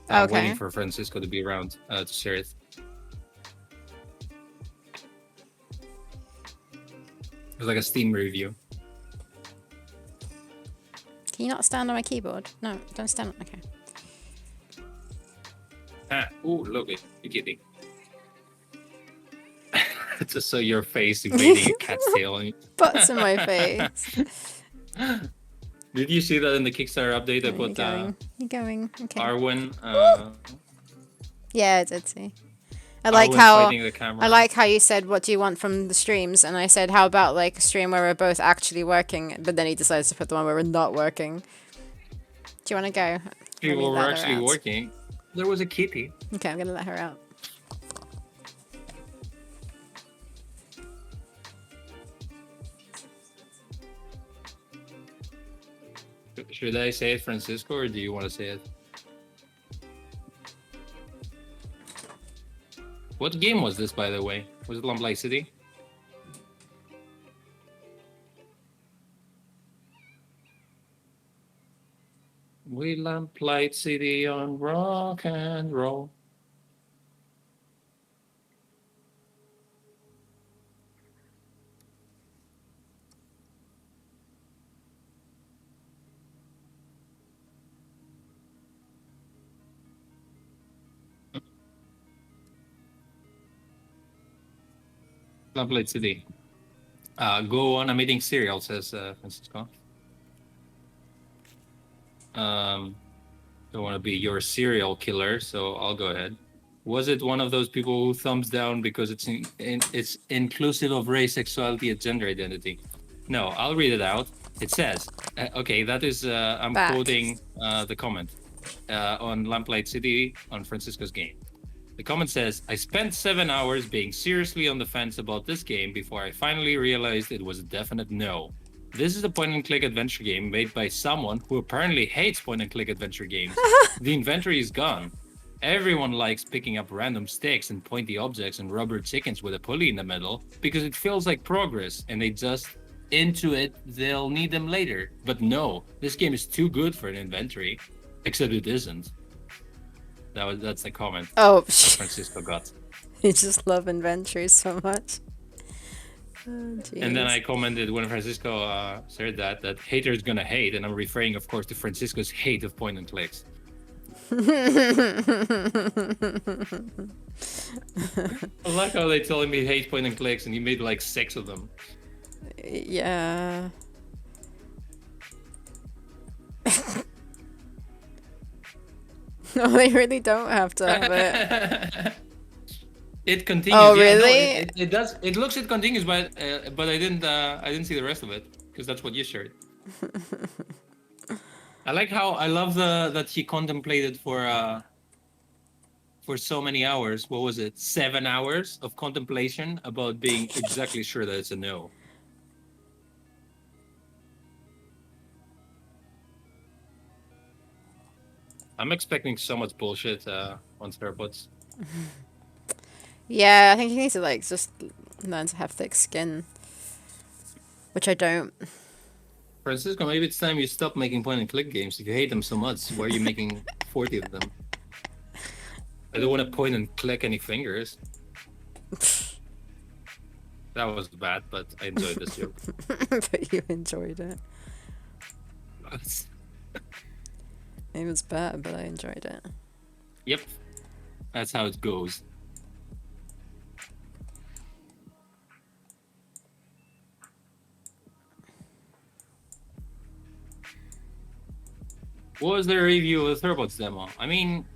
I'm Okay. waiting for Francisco to be around to share it. It was like a Steam review. Can you not stand on my keyboard? No, don't stand on. Okay. Ah, ooh, look, you're kidding. Just so your face invading a cat's tail. Butts in my face. Did you see that in the Kickstarter update? I Where are you put going? You're going. Okay. Arwen. Yeah, I did see. I like Arwen how fighting the camera. I like how you said, "What do you want from the streams?" And I said, "How about like a stream where we're both actually working?" But then he decides to put the one where we're not working. Do you want to go? Let me People were let her actually out. working. There was a kitty. Okay, I'm gonna let her out. Should I say it, Francisco, or do you want to say it? What game was this, by the way? Was it Lamplight City? We Lamplight City on rock and roll. Lamplight City. Go on, I'm eating cereal, says Francisco. Don't want to be your serial killer, so I'll go ahead. Was it one of those people who thumbs down because it's inclusive of race, sexuality, and gender identity? No, I'll read it out. It says, okay, that is, I'm Back. quoting the comment on Lamplight City on Francisco's game. The comment says, I spent 7 hours being seriously on the fence about this game before I finally realized it was a definite no. This is a point-and-click adventure game made by someone who apparently hates point-and-click adventure games. The inventory is gone. Everyone likes picking up random sticks and pointy objects and rubber chickens with a pulley in the middle because it feels like progress and they just into it they'll need them later. But no, this game is too good for an inventory. Except it isn't. That's the comment Oh, Francisco got. you just love inventory so much. Oh, And then jeez. I commented when Francisco said that haters gonna hate, and I'm referring, of course, to Francisco's hate of point and clicks. I like how they told him he hates point and clicks, and he made like 6 of them. Yeah. No, they really don't have to have it. It continues. Oh, Yeah, no, really? it does. It looks it continues, but I didn't see the rest of it because that's what you shared. I like how I love that he contemplated for so many hours. What was it? 7 hours of contemplation about being exactly sure that it's a no. I'm expecting so much bullshit on Theropods. Yeah, I think you need to like just learn to have thick skin, which I don't. Francisco, maybe it's time you stop making point and click games. If you hate them so much, why are you making 40 of them? I don't want to point and click any fingers. That was bad, but I enjoyed this joke. But you enjoyed it. It was bad, but I enjoyed it. Yep, that's how it goes. What was their review of the Theropods demo? I mean,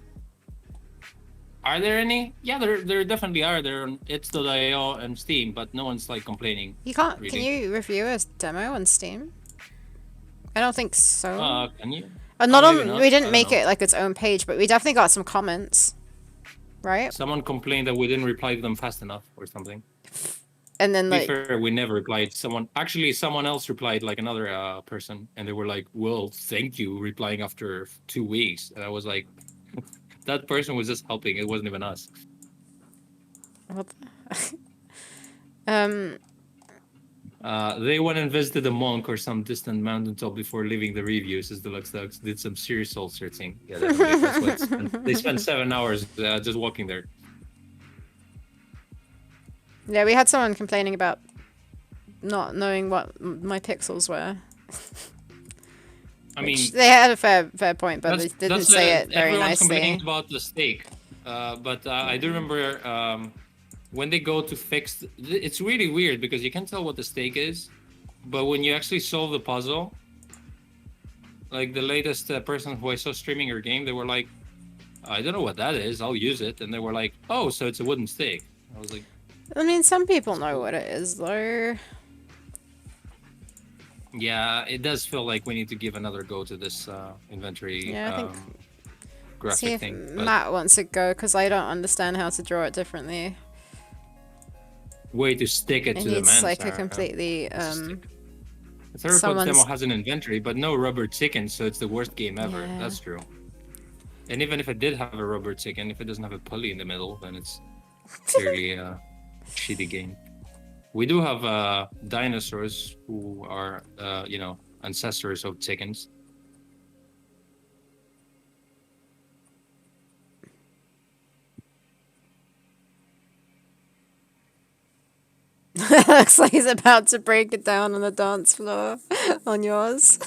are there any? Yeah, there definitely are. They're on itch.io and Steam, but no one's like complaining. You can't. Really. Can you review a demo on Steam? I don't think so. Can you? Not maybe on. not. We didn't I make don't know. it like its own page, but we definitely got some comments, right? Someone complained that we didn't reply to them fast enough or something. And then To be like, fair, we never replied. Someone else replied, like another person, and they were like, "Well, thank you," replying after 2 weeks. And I was like, that person was just helping. It wasn't even us. what the- They went and visited a monk or some distant mountaintop before leaving the review. Says Deluxe Ducks. Did some serious soul searching. Yeah, definitely. That's what they spent 7 hours just walking there. Yeah, we had someone complaining about not knowing what my pixels were. I mean, they had a fair point, but they didn't say it very everyone's nicely. complaining about the steak, but I do remember when they go to fix. It's really weird because you can't tell what the steak is, but when you actually solve the puzzle, like the latest person who I saw streaming your game, they were like, "I don't know what that is. I'll use it," and they were like, "Oh, so it's a wooden steak." I was like, I mean, some people know what it is, though. yeah, it does feel like we need to give another go to this inventory Yeah, I think. graphic See if thing. But Matt wants to go, because I don't understand how to draw it differently. way to stick it It to the needs man. like a completely The Theropods demo has an inventory, but no rubber chicken, so it's the worst game ever. Yeah. That's true. And even if it did have a rubber chicken, if it doesn't have a pulley in the middle, then it's clearly a shitty game. We do have dinosaurs who are, ancestors of chickens. Looks like he's about to break it down on the dance floor. On yours.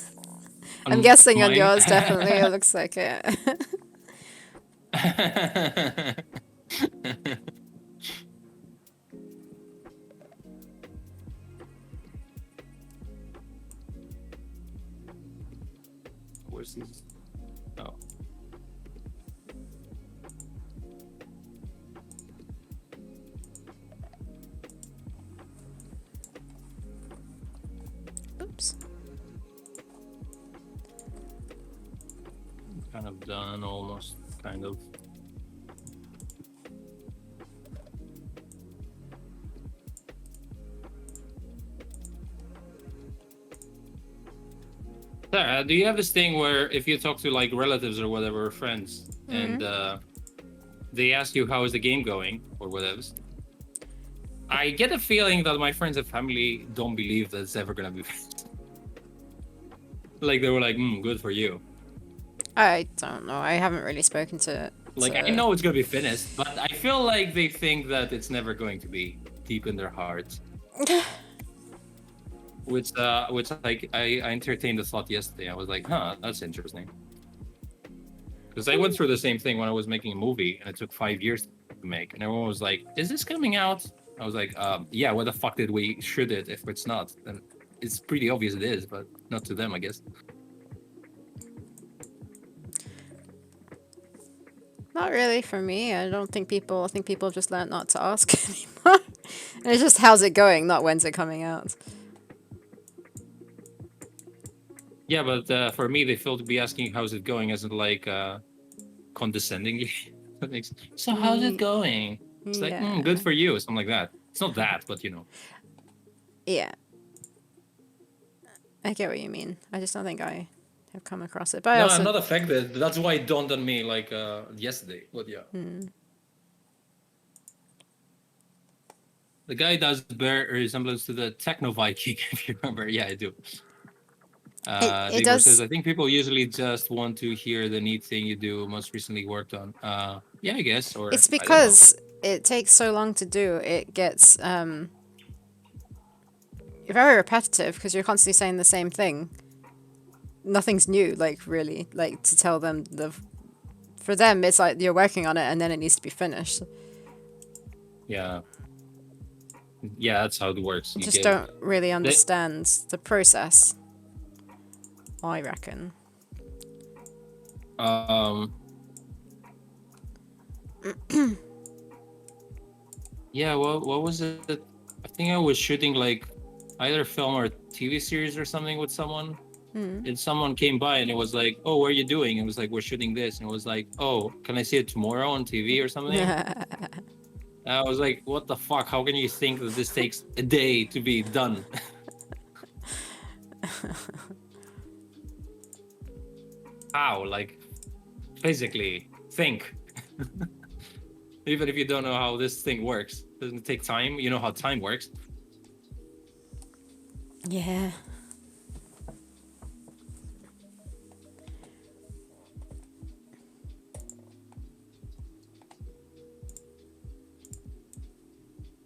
I'm guessing on Mine. yours, definitely. It looks like it. Where's this? Oh. Oops. Kind of done, almost. Kind of. Sarah, do you have this thing where if you talk to like relatives or whatever, friends, and they ask you how is the game going or whatever. I get a feeling that my friends and family don't believe that it's ever gonna be finished. Like they were like, good for you. I don't know. I haven't really spoken to. Like I know it's gonna be finished, but I feel like they think that it's never going to be deep in their hearts. which like I entertained the thought yesterday. I was like, that's interesting. Because I went through the same thing when I was making a movie, and it took 5 years to make, and everyone was like, "Is this coming out?" I was like, "Yeah. Why the fuck did we shoot it if it's not?" And it's pretty obvious it is, but not to them, I guess. Not really for me. I think people have just learned not to ask anymore. And it's just how's it going, not when's it coming out. Yeah, but for me, they feel to be asking how's it going as in like condescendingly. So how's it going? It's like good for you, something like that. It's not that, but you know. Yeah. I get what you mean. I just don't think I have come across it. But No, I'm not affected. That's why it dawned on me like yesterday. But yeah. The guy does bear a resemblance to the Techno Viking, if you remember. Yeah, I do. It does. Says, I think people usually just want to hear the neat thing you do most recently worked on. Yeah, I guess. Or it's because it takes so long to do. It gets very repetitive because you're constantly saying the same thing. Nothing's new, like really, like to tell them for them it's like you're working on it and then it needs to be finished. Yeah. Yeah, that's how it works. You just don't really understand the process, I reckon. Yeah, what was it? I think I was shooting like either film or TV series or something with someone. And someone came by and it was like, "Oh, what are you doing?" It was like, "We're shooting this." And it was like, "Oh, can I see it tomorrow on TV or something?" I was like, "What the fuck? How can you think that this takes a day to be done?" How? Like, physically, think. Even if you don't know how this thing works, doesn't it take time? You know how time works. Yeah.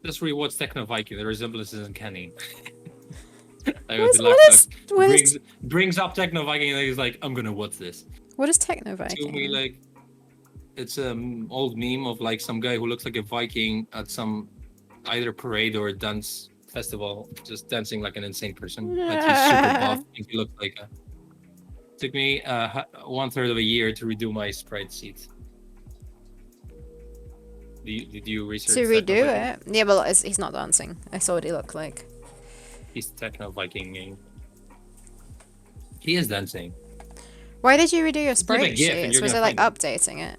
Just rewatch Techno Viking. The resemblance is uncanny. Brings up Techno Viking and he's like, "I'm gonna watch this." What is Techno Viking? To me, like, it's an old meme of like some guy who looks like a Viking at some either parade or dance festival, just dancing like an insane person. Like he's super buff. He looked like took me 1/3 of a year to redo my sprite sheet. Did you research to redo it? Yeah, but he's not dancing. I saw what he looked like. He's Techno Vikinging. He is dancing. Why did you redo your sprite sheets? Was it like updating it?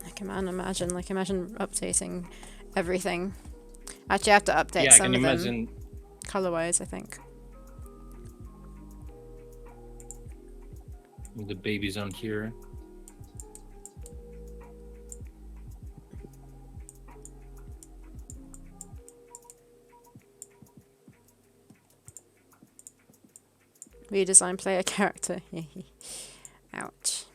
I can imagine updating everything. Actually, I have to update some of them. Color-wise, I think. The baby's on here. Redesign player character. Ouch.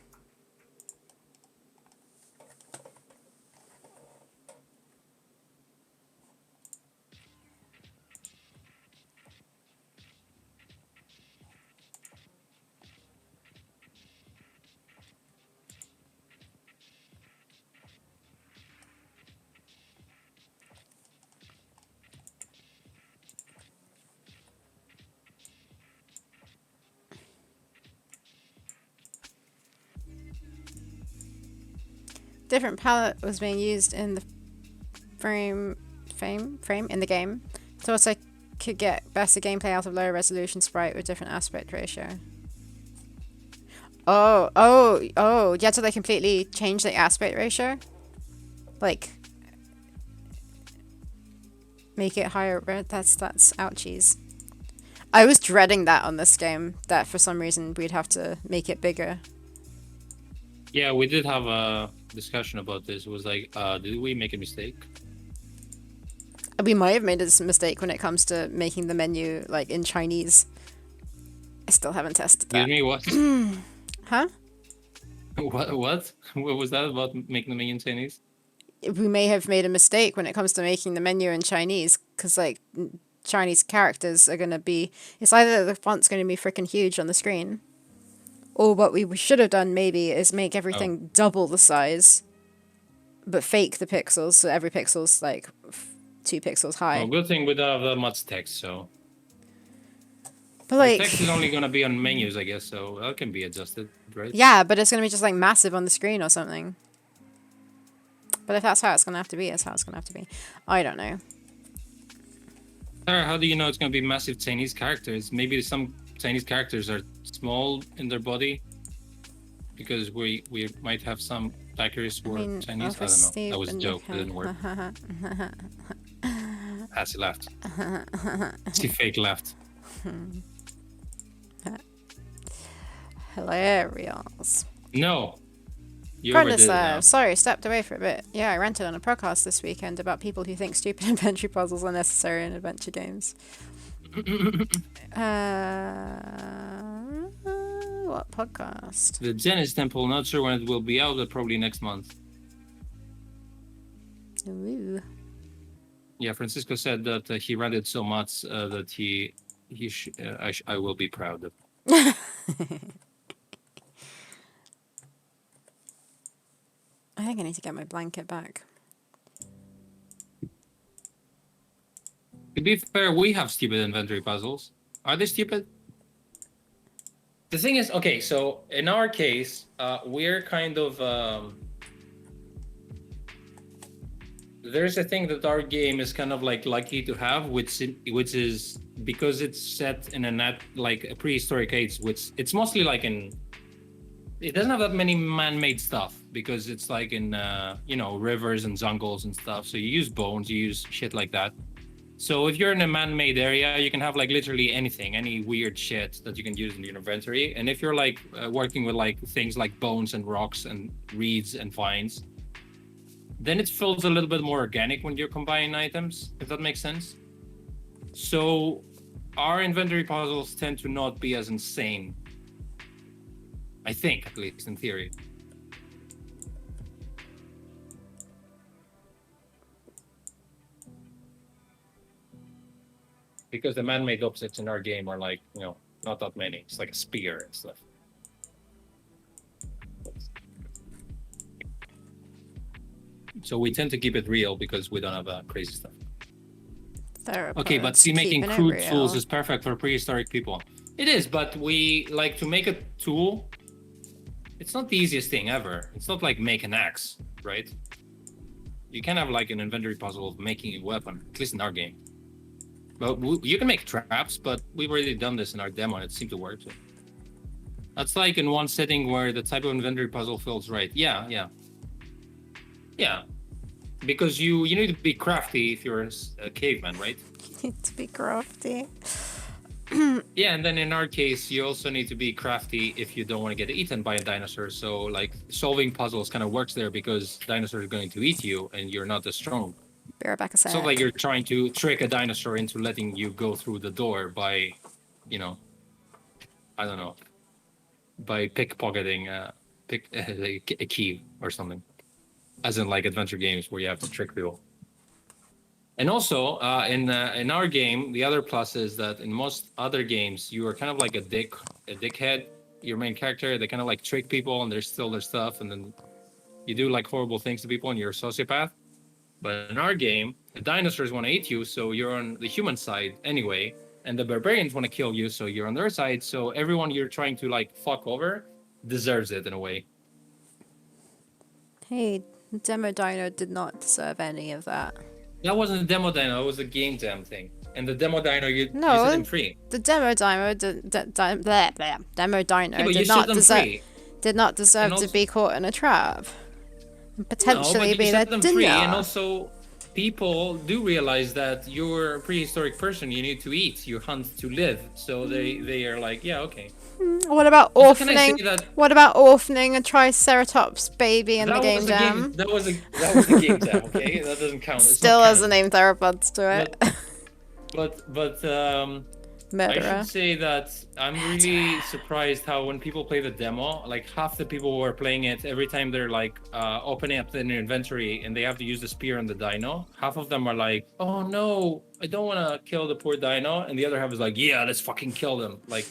Different palette was being used in the frame in the game, so I could get better gameplay out of lower resolution sprite with different aspect ratio. Oh! Yeah, so they completely changed the aspect ratio, like make it higher. That's ouchies. I was dreading that on this game. That for some reason we'd have to make it bigger. Yeah, we did have discussion about this was like, did we make a mistake? We might have made a mistake when it comes to making the menu like in Chinese. I still haven't tested that. Excuse me, what? Huh? What? What was that about making the menu in Chinese? We may have made a mistake when it comes to making the menu in Chinese, because like Chinese characters are gonna be. It's either the font's gonna be freaking huge on the screen, or what we should have done maybe is make everything double the size, but fake the pixels so every pixel's like 2 pixels high. Well, good thing we don't have that much text, so. But like, the text is only gonna be on menus, I guess, so that can be adjusted, right? yeah, but it's gonna be just like massive on the screen or something. But if that's how it's gonna have to be, that's how it's gonna have to be. I don't know. Sarah, how do you know it's gonna be massive Chinese characters? Maybe some Chinese characters are small in their body, because we might have some backers who are Chinese. I don't know. That was a joke. It didn't work. She laughed. She fake laughed. Hilarious. No. You Predator, overdid it now. sorry, stepped away for a bit. Yeah, I ranted on a podcast this weekend about people who think stupid inventory puzzles are necessary in adventure games. What podcast? The Genesis Temple, not sure when it will be out, but probably next month. Ooh. Yeah, Francisco said that he read it so much that I will be proud of. I think I need to get my blanket back. To be fair, we have stupid inventory puzzles. Are they stupid? The thing is, okay, so in our case, we're kind of... there's a thing that our game is kind of like lucky to have, which is because it's set in a prehistoric age, which it's mostly like in... It doesn't have that many man-made stuff because it's like in, rivers and jungles and stuff. So you use bones, you use shit like that. So if you're in a man-made area, you can have like literally anything, any weird shit that you can use in your inventory. And if you're like working with like things like bones and rocks and reeds and vines, then it feels a little bit more organic when you're combining items, if that makes sense. So our inventory puzzles tend to not be as insane. I think, at least in theory. Because the man-made objects in our game are like, not that many. It's like a spear and stuff. So we tend to keep it real because we don't have crazy stuff. Theropods, okay, but see, making crude tools is perfect for prehistoric people. It is, but we like to make a tool. It's not the easiest thing ever. It's not like make an axe, right? You can have like an inventory puzzle of making a weapon, at least in our game. But you can make traps, but we've already done this in our demo and it seemed to work. So. That's like in one setting where the type of inventory puzzle feels right. Yeah. Because you need to be crafty if you're a caveman, right? You need to be crafty. Yeah, and then in our case, you also need to be crafty if you don't want to get eaten by a dinosaur. So like solving puzzles kind of works there because dinosaurs are going to eat you and you're not as strong. Be right back a sec. It's not like you're trying to trick a dinosaur into letting you go through the door by, I don't know, by pickpocketing a key or something. As in like adventure games where you have to trick people. And also, in our game, the other plus is that in most other games, you are kind of like a dickhead. Your main character, they kind of like trick people and they steal their stuff, and then you do like horrible things to people and you're a sociopath. But in our game, the dinosaurs want to eat you, so you're on the human side anyway, and the barbarians want to kill you, so you're on their side. So everyone you're trying to like fuck over deserves it in a way. Hey, Demo Dino did not deserve any of that. That wasn't a demo dino, it was a game jam thing. And the demo dino, you set them free. The demo dino, demo dino yeah, did not deserve to be caught in a trap. And potentially be their dinner. And also, people do realize that you're a prehistoric person. You need to eat. You hunt to live. So they are like, yeah, okay. What about Also, can I say orphaning? that What about orphaning a Triceratops baby in the game was a game? jam? That was a game jam. Okay, that doesn't count. It's not Still has the canon. name Theropods to it. But I should Murderer. say that I'm really surprised how when people play the demo, like half the people who are playing it, every time they're like opening up their inventory and they have to use the spear on the dino, half of them are like, "Oh no, I don't want to kill the poor dino," and the other half is like, "Yeah, let's fucking kill them." Like,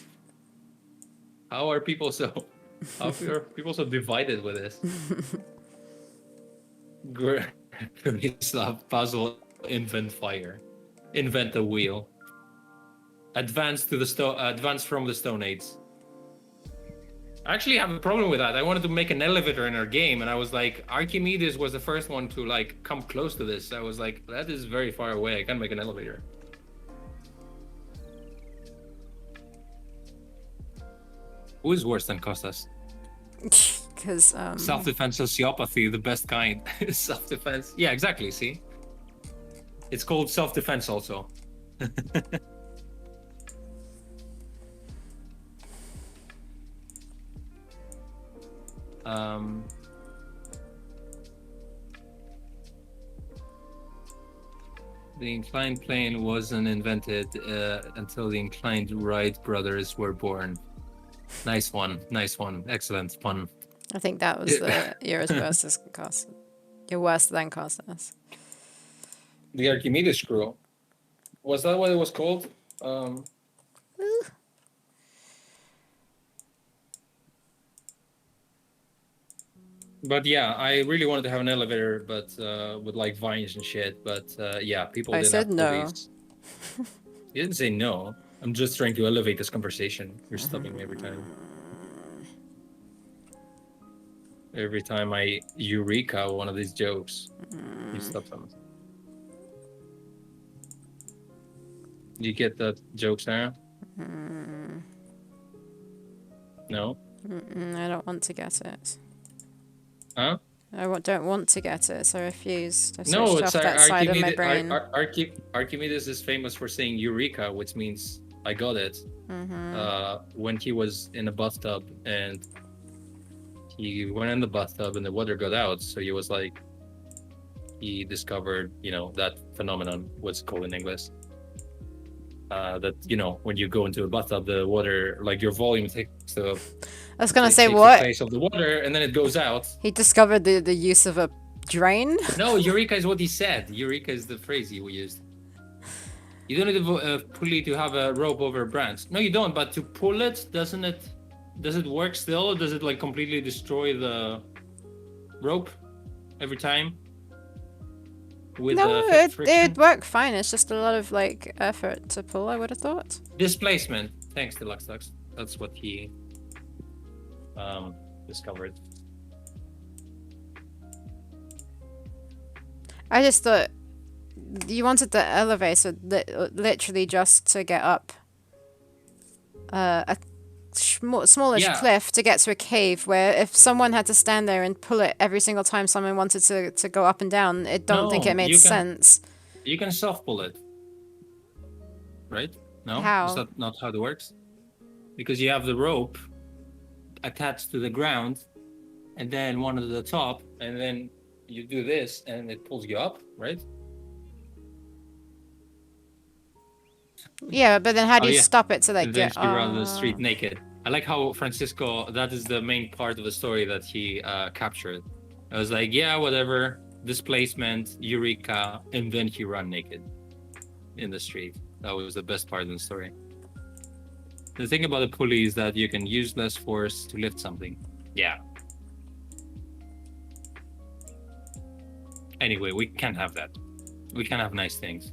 how are people so divided with this? Grunislav puzzle, invent fire, invent a wheel. Advance from the Stone Age. I actually have a problem with that. I wanted to make an elevator in our game, and I was like, Archimedes was the first one to like come close to this. I was like, that is very far away. I can't make an elevator. Who is worse than Costas? Because Self-defense sociopathy, the best kind. Self-defense. Yeah, exactly. See, it's called self-defense also. The inclined plane wasn't invented until the inclined Wright brothers were born. Nice one, excellent pun. I think that was the yours versus Costas. You're worse than Costas. The Archimedes screw. Was that what it was called? But yeah, I really wanted to have an elevator, but with like vines and shit. But yeah, people didn't said have no. police. You didn't say no. I'm just trying to elevate this conversation. You're stopping me every time. Every time I eureka one of these jokes, you stop them. Do you get that joke, Sarah? No? I don't want to get it. Huh? I don't want to get it, so I refuse. I No, switched it's off that side of my brain. Archimedes is famous for saying eureka, which means I got it. When he was in a bathtub and he went in the bathtub and the water got out, so he was like, he discovered, that phenomenon, what's called in English. That, when you go into a bathtub, the water, like your volume takes the... I was gonna say the what? place of the water, and then it goes out. He discovered the use of a drain? No, eureka is what he said. Eureka is the phrase he used. You don't need a pulley to have a rope over a branch. No, you don't, but to pull it, does it work still? Or does it like completely destroy the rope every time? No, it'd work fine. It's just a lot of like effort to pull, I would have thought. Displacement. Thanks, Deluxe. That's what he discovered. I just thought you wanted the elevator literally just to get up a smallish cliff to get to a cave, where if someone had to stand there and pull it every single time someone wanted to go up and down, I don't think it made sense. You can self-pull it. Right? No? How? Is that not how it works? Because you have the rope attached to the ground and then one at the top, and then you do this and it pulls you up, right? Yeah, but then how do you stop it so they get you around the street naked? I like how Francisco, that is the main part of the story that he captured. I was like, yeah, whatever, displacement, eureka, and then he ran naked in the street. That was the best part of the story. The thing about the pulley is that you can use less force to lift something. Yeah. Anyway, we can't have that. We can't have nice things.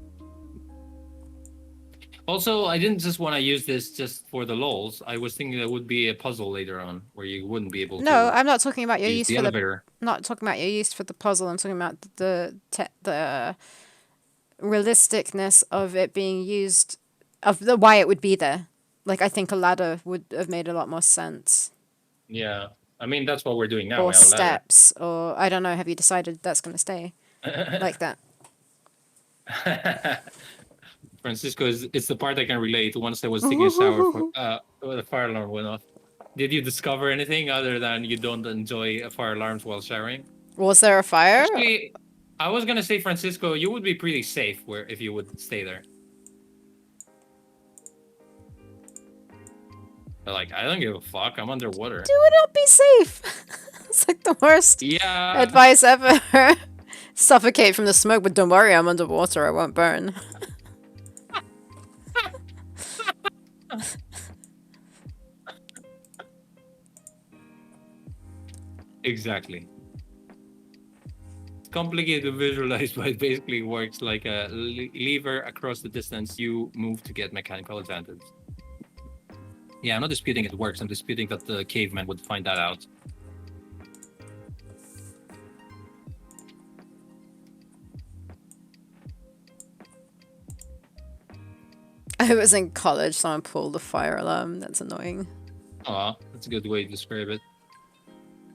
Also, I didn't just want to use this just for the lols. I was thinking there would be a puzzle later on where you wouldn't be able to. No, I'm not talking about your use for elevator. Not talking about your use for the puzzle. I'm talking about the realisticness of it being used, of the why it would be there. Like, I think a ladder would have made a lot more sense. Yeah, I mean that's what we're doing now. Or steps, or I don't know. Have you decided that's going to stay like that? Francisco, it's the part I can relate. Once I was taking a shower for the fire alarm went off. Did you discover anything other than you don't enjoy fire alarms while showering? Was there a fire? Actually, I was gonna say, Francisco, you would be pretty safe where if you would stay there. But like, I don't give a fuck. I'm underwater. Do it not be safe. It's like the worst Yeah. advice ever. Suffocate from the smoke, but don't worry, I'm underwater. I won't burn. Exactly. It's complicated to visualize, but it basically works like a lever across the distance you move to get mechanical advantage. Yeah, I'm not disputing it works. I'm disputing that the caveman would find that out. I was in college, someone pulled a fire alarm. That's annoying. Aw, that's a good way to describe it.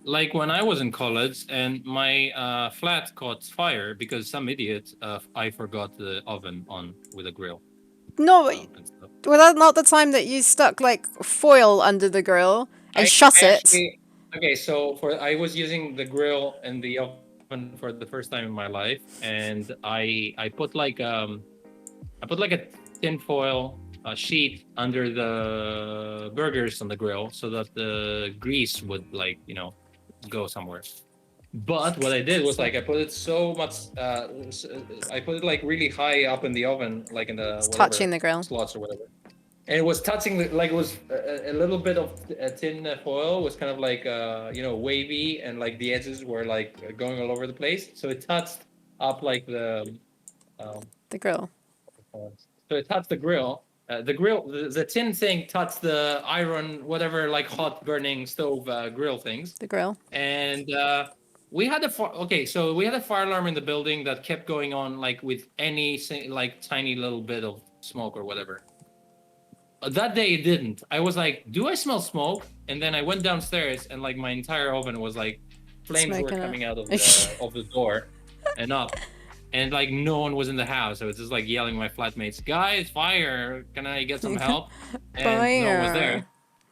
Like when I was in college and my flat caught fire because some idiot I forgot the oven on with a grill. No, and stuff. was that not the time that you stuck like foil under the grill and shut it? Actually, okay, so I was using the grill and the oven for the first time in my life, and I put like a tin foil sheet under the burgers on the grill so that the grease would like go somewhere. But what I did was like I put it so much. I put it like really high up in the oven, like in the It's whatever touching the grill. slots or whatever. And it was touching like it was a little bit of tin foil was kind of like wavy, and like the edges were like going all over the place. So it touched up like The grill. so it touched the grill. The tin thing touched the iron, whatever, like hot burning stove grill things. The grill. And we had so we had a fire alarm in the building that kept going on like with any like tiny little bit of smoke or whatever. That day it didn't. I was like, do I smell smoke? And then I went downstairs and like my entire oven was like flames Smoking were it. coming out of the door and up. And like no one was in the house. I was just like yelling at my flatmates, guys, fire, can I get some help? And no one was there.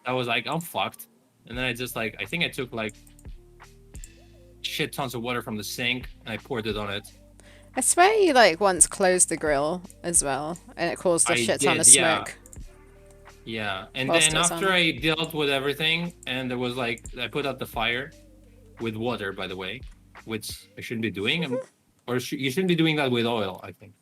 I was like, I'm fucked. And then I just like I think I took like shit tons of water from the sink and I poured it on it. I swear you like once closed the grill as well, and it caused a shit ton of smoke. Yeah. And Whilst then it was after on. I dealt with everything, and there was like I put out the fire with water, by the way, which I shouldn't be doing, you shouldn't be doing that with oil, I think.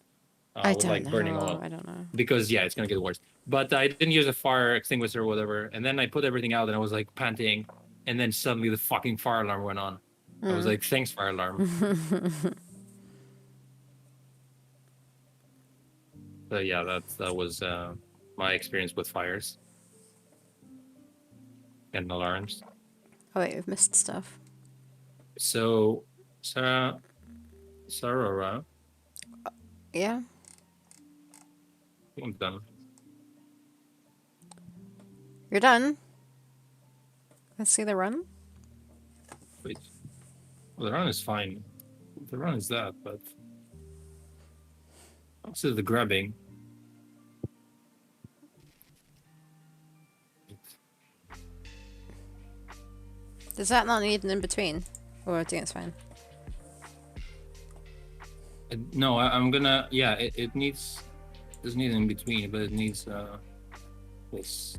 I with don't like know. burning oil. I don't know. Because yeah, it's gonna get worse. But I didn't use a fire extinguisher or whatever, and then I put everything out, and I was like panting, and then suddenly the fucking fire alarm went on. I was like, thanks, fire alarm. So yeah, that was my experience with fires and alarms. Oh wait, we've missed stuff. So, Sarah, Yeah. I'm done. You're done? Let's see the run. Wait, well, the run is fine. The run is that, but also the grabbing. Does that not need an in-between? Or I think it's fine. No, I'm gonna. Yeah, it needs. Doesn't need an in between, but it needs this.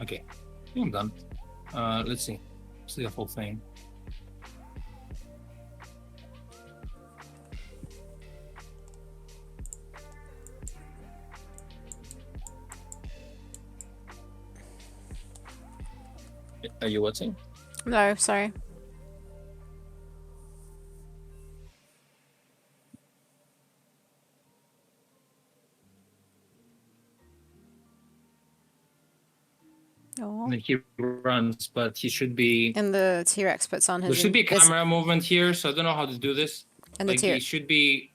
Okay, I think I'm done. Let's see. See the whole thing. Are you watching? No, sorry. Oh. And he runs, but he should be. And the T-Rex puts on his. There should be a camera movement here, so I don't know how to do this. And like the he should be.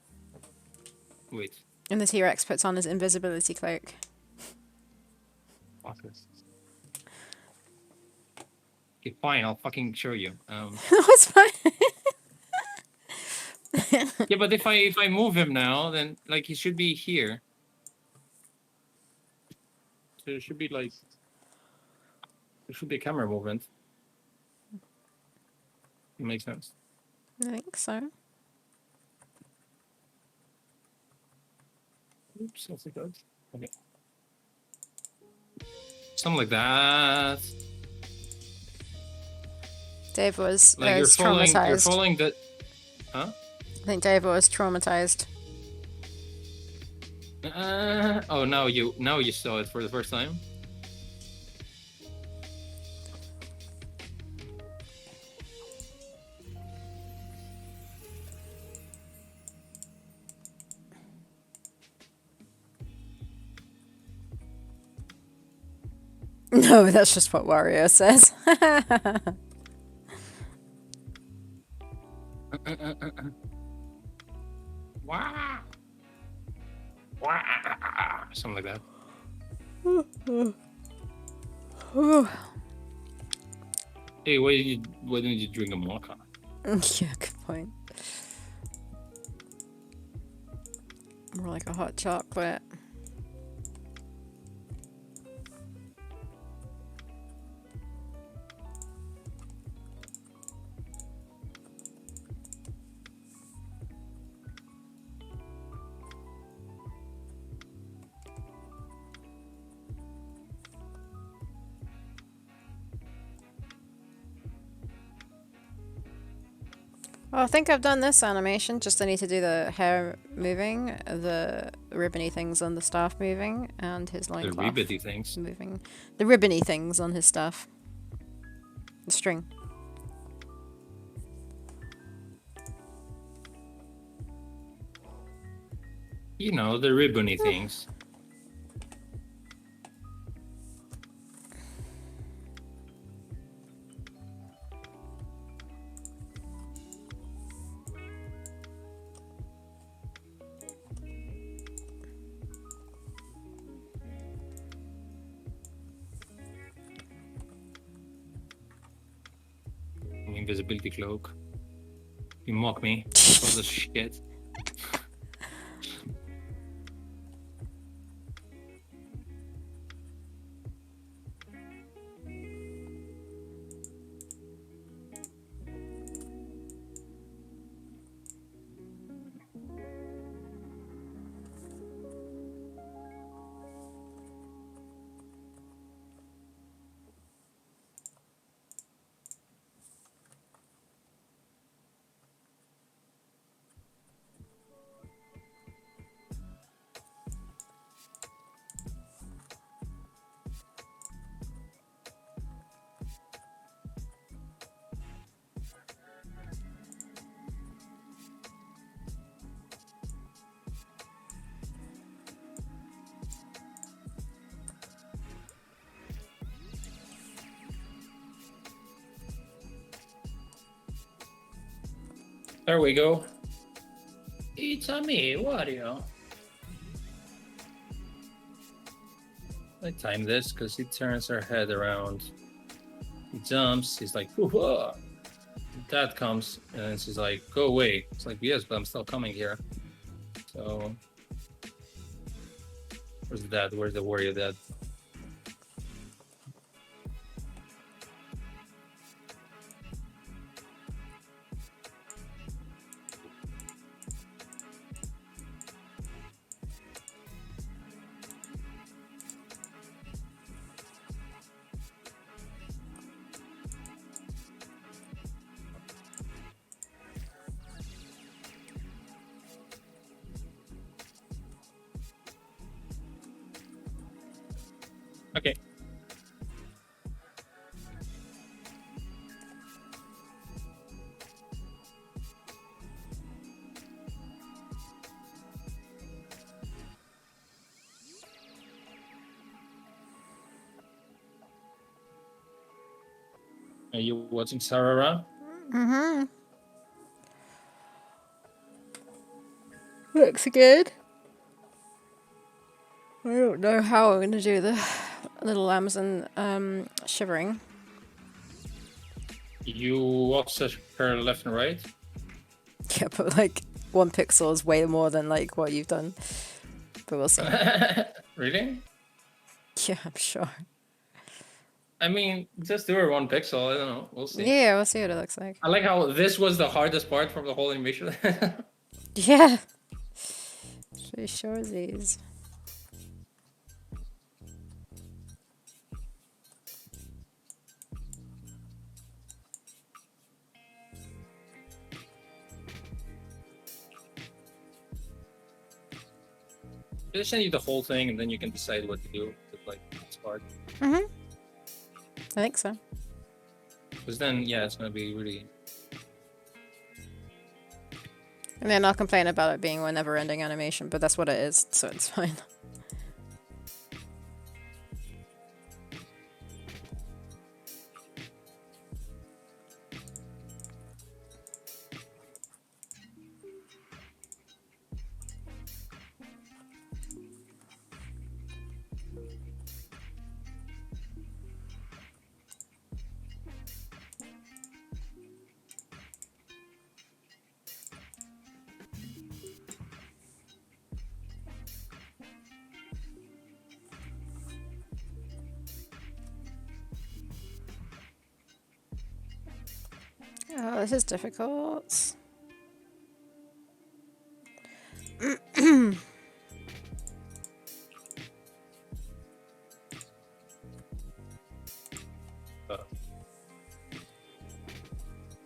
Wait. And the T-Rex puts on his invisibility cloak. Okay, fine. I'll fucking show you. It's fine. Yeah, but if I move him now, then like he should be here. So it should be like there should be a camera movement. It makes sense. I think so. Oops, that's a good. Okay. Something like that. Dave was Like you're traumatized. following the. Huh? I think Dave was traumatized. Oh, now you saw it for the first time. No, that's just what Wario says. Wow. Wow. Something like that. Hey, why didn't you drink a mocha? Yeah, good point. More like a hot chocolate. Oh, I think I've done this animation, just I need to do the hair moving, the ribbony things on the staff moving, and his loincloth. The ribbity things. Moving. The ribbony things on his staff. The string. You know, the ribbony things. Invisibility cloak. You mock me. All this shit. There we go. It's a me, Wario. I time this because he turns her head around. He jumps. He's like, whoa. Dad comes and she's like, go away. It's like, yes, but I'm still coming here. So, where's the dad? Where's the warrior dad? Okay. Are you watching Sarara? Mm-hmm. Looks good. I don't know how I'm going to do the little Amazon shivering. You offset her left and right. Yeah, but like 1 pixel is way more than like what you've done. But we'll see. Really? Yeah, I'm sure. I mean, just do her 1 pixel. I don't know. We'll see. Yeah, we'll see what it looks like. I like how this was the hardest part from the whole animation. Yeah. Pretty sure these. Just send you the whole thing, and then you can decide what to do with like this part. I think so. Because then, yeah, it's gonna be really. And then I'll complain about it being a never-ending animation, but that's what it is, so it's fine. Oh, this is difficult.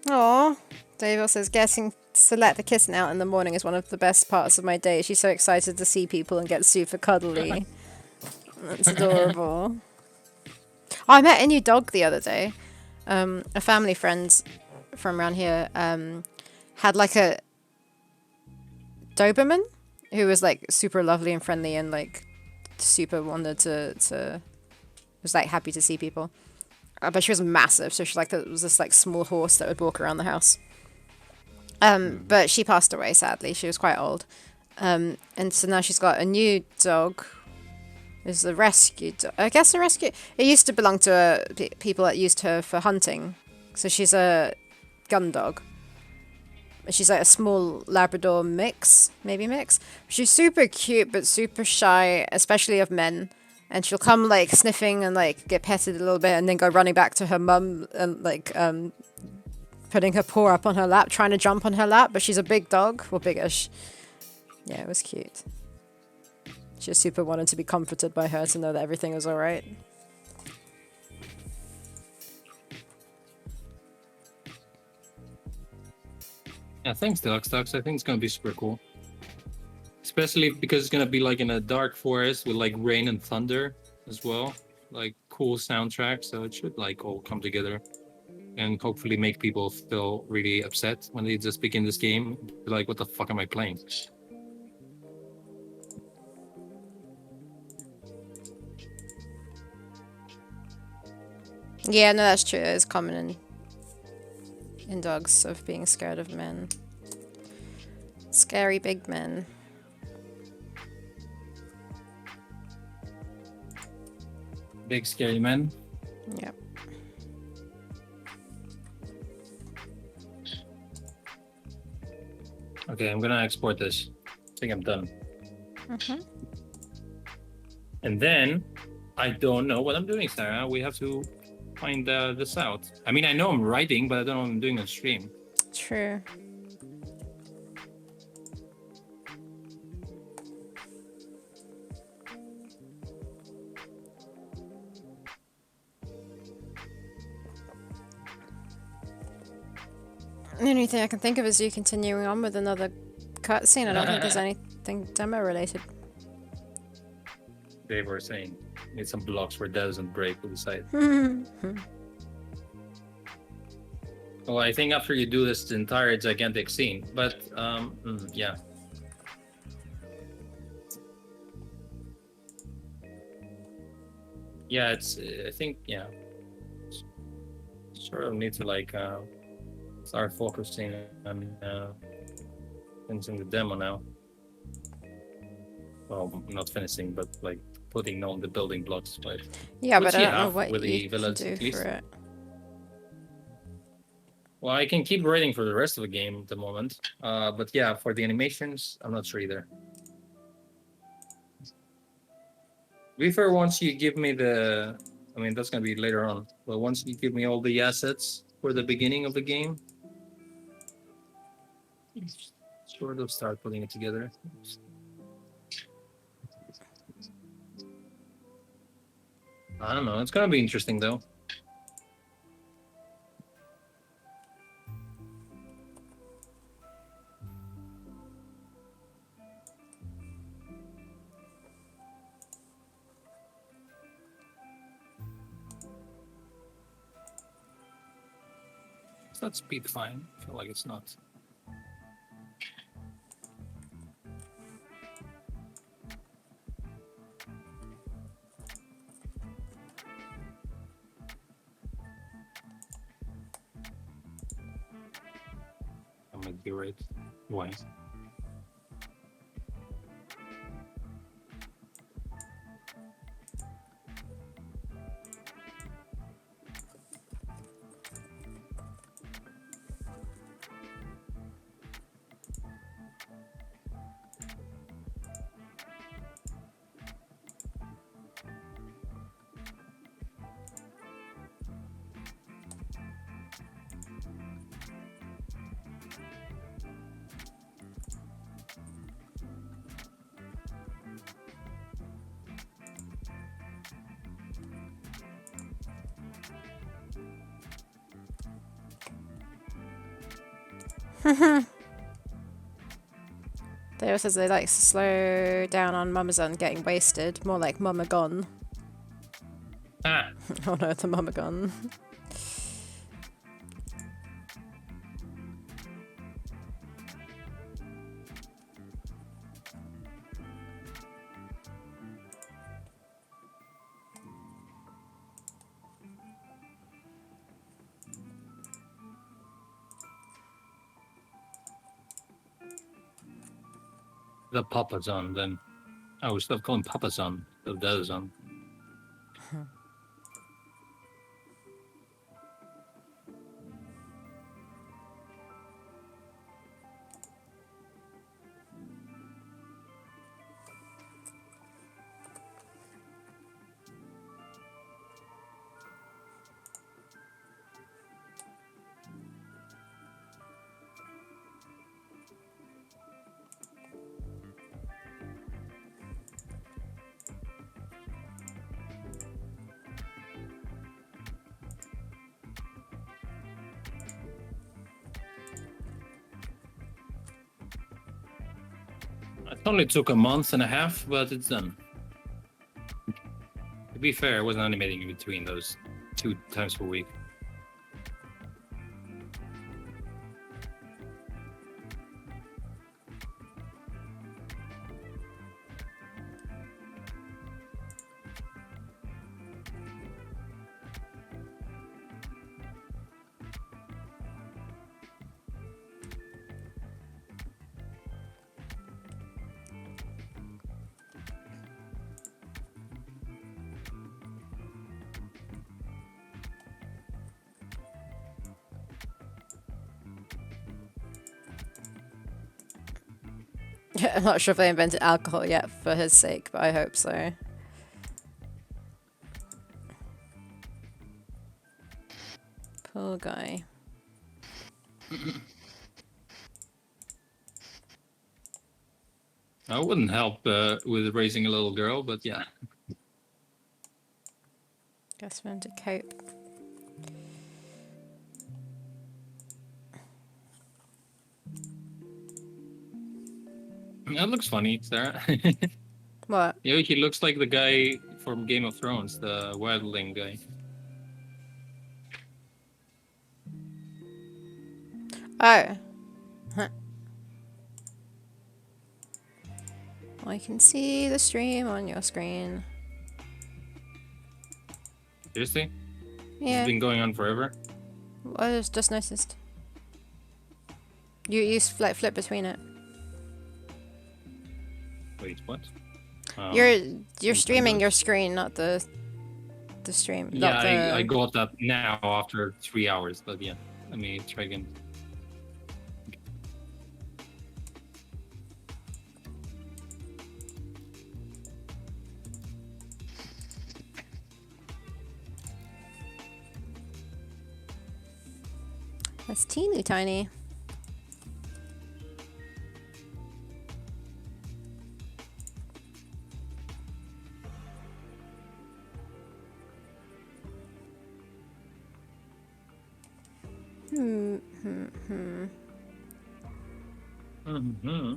Aw. Dave says, getting to let the kitten out in the morning is one of the best parts of my day. She's so excited to see people and get super cuddly. That's adorable. Oh, I met a new dog the other day. A family friend from around here had like a Doberman who was like super lovely and friendly and like super wanted to was like happy to see people. But she was massive, so she like it was this like small horse that would walk around the house. But she passed away sadly. She was quite old. And so now she's got a new dog. It's a rescue dog. I guess a rescue. It used to belong to people that used her for hunting. So she's a gun dog. She's like a small Labrador mix, maybe mix. She's super cute, but super shy, especially of men. And she'll come like sniffing and like get petted a little bit and then go running back to her mum and like putting her paw up on her lap, trying to jump on her lap. But she's a big dog, or biggish. Yeah, it was cute. She just super wanted to be comforted by her to know that everything was alright. Yeah, thanks, Deluxe Ducks. I think it's gonna be super cool. Especially because it's gonna be like in a dark forest with like rain and thunder as well. Like cool soundtrack, so it should like all come together and hopefully make people feel really upset when they just begin this game. Like, what the fuck am I playing? Yeah, no, that's true. It's common in dogs of being scared of men. Scary big men. Big scary men. Yep. Okay, I'm gonna export this. I think I'm done. And then I don't know what I'm doing, Sarah. We have to find this out. I mean, I know I'm writing, but I don't know what I'm doing on stream. True. The only thing I can think of is you continuing on with another cutscene. I don't think there's anything demo related. They were saying need some blocks where that doesn't break with the side. Well, I think after you do this entire gigantic scene, but yeah. Yeah, it's. I think yeah. Sort of need to like start focusing on finishing the demo now. Well, not finishing, but like putting on the building blocks. But yeah, but I you don't know have what with you the can village, do at least? for it. Well, I can keep writing for the rest of the game at the moment. But yeah, for the animations, I'm not sure either. To be fair, once you give me the, I mean, that's gonna be later on. But once you give me all the assets for the beginning of the game, sort of start putting it together. I don't know. It's gonna be interesting though. Is that speed fine? I feel like it's not. I might be right. Why? Theo says they like to slow down on Mumazon getting wasted. More like Mama gone. Ah. Oh no, the Mama gone. The Papa's on then. Oh, we still call him Papa's on. The dad is on. It only took a month and a half, but it's done. To be fair, I wasn't animating in between those 2 times per week. I'm not sure if they invented alcohol yet for his sake, but I hope so. Poor guy. I wouldn't help with raising a little girl, but yeah. Guess we're to cope. That looks funny, Sarah. What? You know, he looks like the guy from Game of Thrones, the wildling guy. Oh. Huh. I can see the stream on your screen. Seriously? Yeah. It's been going on forever? I just noticed. You like flip between it. Wait, what? You're streaming your screen, not the stream. Yeah, not the... I got that now after 3 hours, but yeah. Let me try again. That's teeny tiny. Mm-hmm.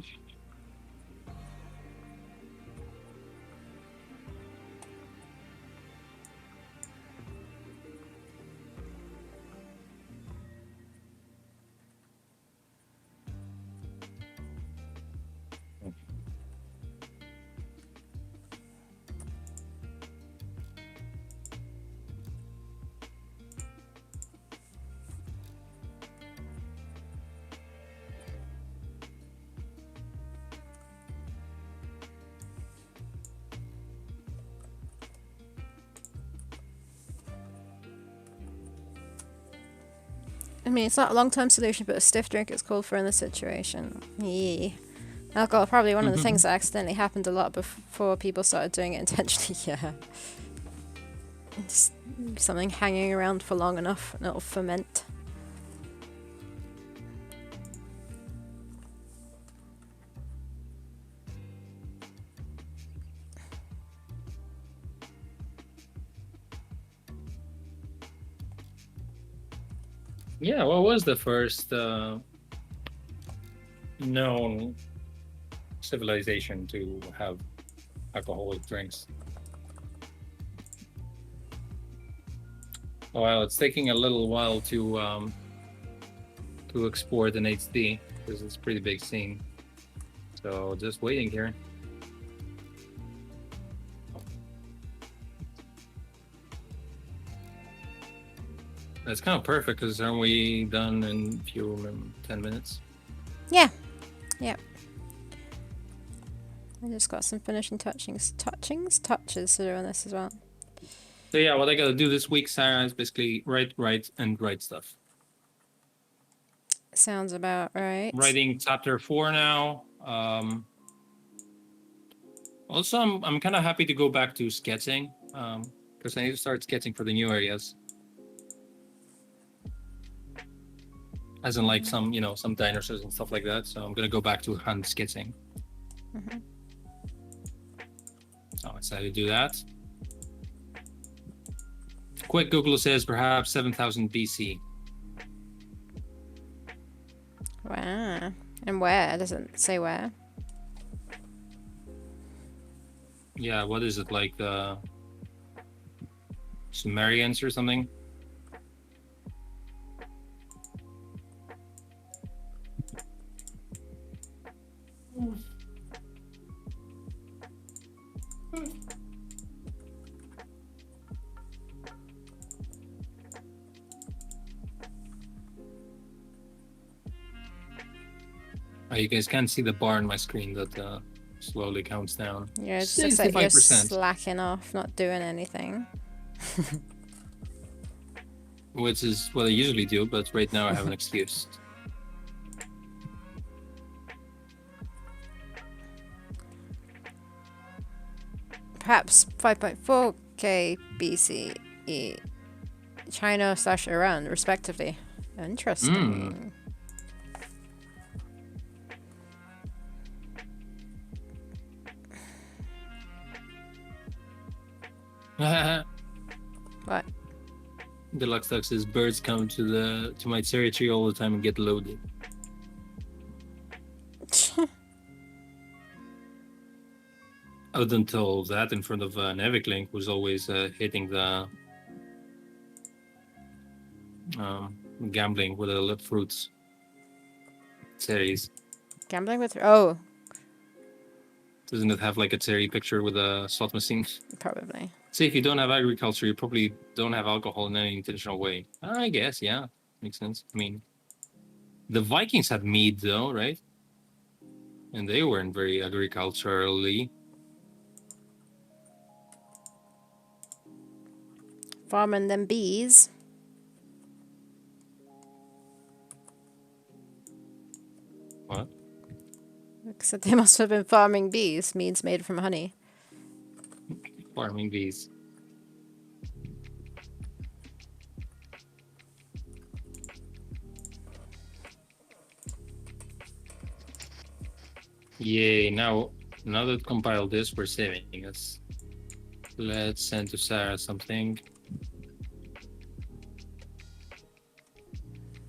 I mean, it's not a long-term solution, but a stiff drink is called for in this situation. Yeah. Alcohol, probably one of the things that accidentally happened a lot before people started doing it intentionally. Yeah. Just something hanging around for long enough and it'll ferment. Yeah, what was the first known civilization to have alcoholic drinks? Well, it's taking a little while to export an HD because it's a pretty big scene. So just waiting here. That's kind of perfect because aren't we done in a few 10 minutes? Yeah. Yep. I just got some finishing touches to do on this as well. So yeah, what I gotta do this week, Sarah, is basically write stuff. Sounds about right. Writing chapter 4 now. Also, I'm kind of happy to go back to sketching because I need to start sketching for the new areas. As in like some dinosaurs and stuff like that. So I'm gonna go back to hand sketching. So I'm excited to do that. Quick Google says perhaps 7,000 BC. Wow. And where? It doesn't say where. Yeah, what is it, like the Sumerians or something? Oh, you guys can't see the bar on my screen that slowly counts down. Yeah, it just looks like you're 65%. slacking off, not doing anything. Which is what I usually do, but right now I have an excuse. Perhaps 5.4k BCE. China/Iran, respectively. Interesting. What? Deluxe Duck says birds come to my territory all the time and get loaded. Up until that, in front of Neviklink was always hitting the gambling with the fruits. Cherries. Gambling with... Oh, Doesn't it have like a cherry picture with a slot machine? probably. See, if you don't have agriculture, you probably don't have alcohol in any intentional way. I guess, yeah. Makes sense. I mean, the Vikings had mead though, right? And they weren't very agriculturally. Farming them bees. What? Except they must have been farming bees, meads made from honey. Farming bees. Yay, now that compiled this, we're saving us. Let's send to Sarah something.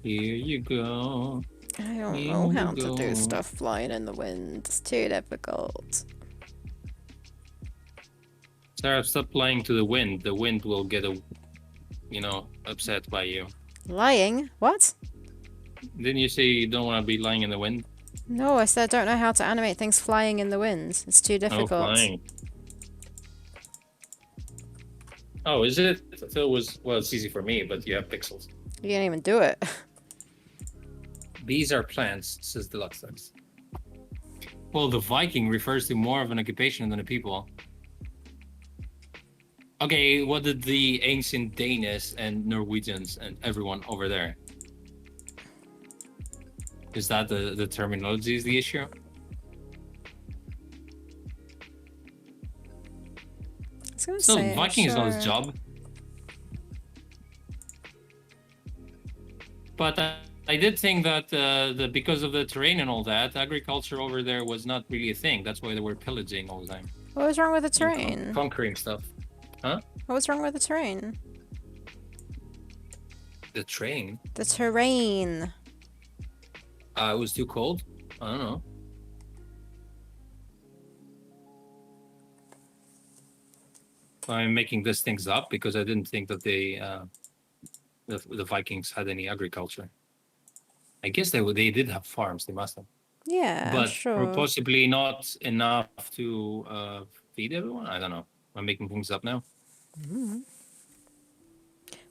Here you go. I don't know how to do stuff flying in the wind. It's too difficult. Sarah, stop flying to the wind. The wind will get upset by you. Lying? What? Didn't you say you don't want to be lying in the wind? No, I said I don't know how to animate things flying in the wind. It's too difficult. Oh, flying. Oh, is it? I thought it was, well, it's easy for me, but you have pixels. You can't even do it. Bees are plants, says Deluxe. Well, the Viking refers to more of an occupation than a people. Okay, what did the ancient Danish and Norwegians and everyone over there? Is that the terminology is the issue? So Viking is not his job. But I did think that because of the terrain and all that, agriculture over there was not really a thing. That's why they were pillaging all the time. What was wrong with the terrain? Conquering stuff. Huh? What was wrong with the terrain? The train? The terrain. It was too cold? I don't know. I'm making these things up because I didn't think that the Vikings had any agriculture. I guess they did have farms. They must have. Yeah, but sure. Possibly not enough to feed everyone. I don't know. I'm making things up now. Mm.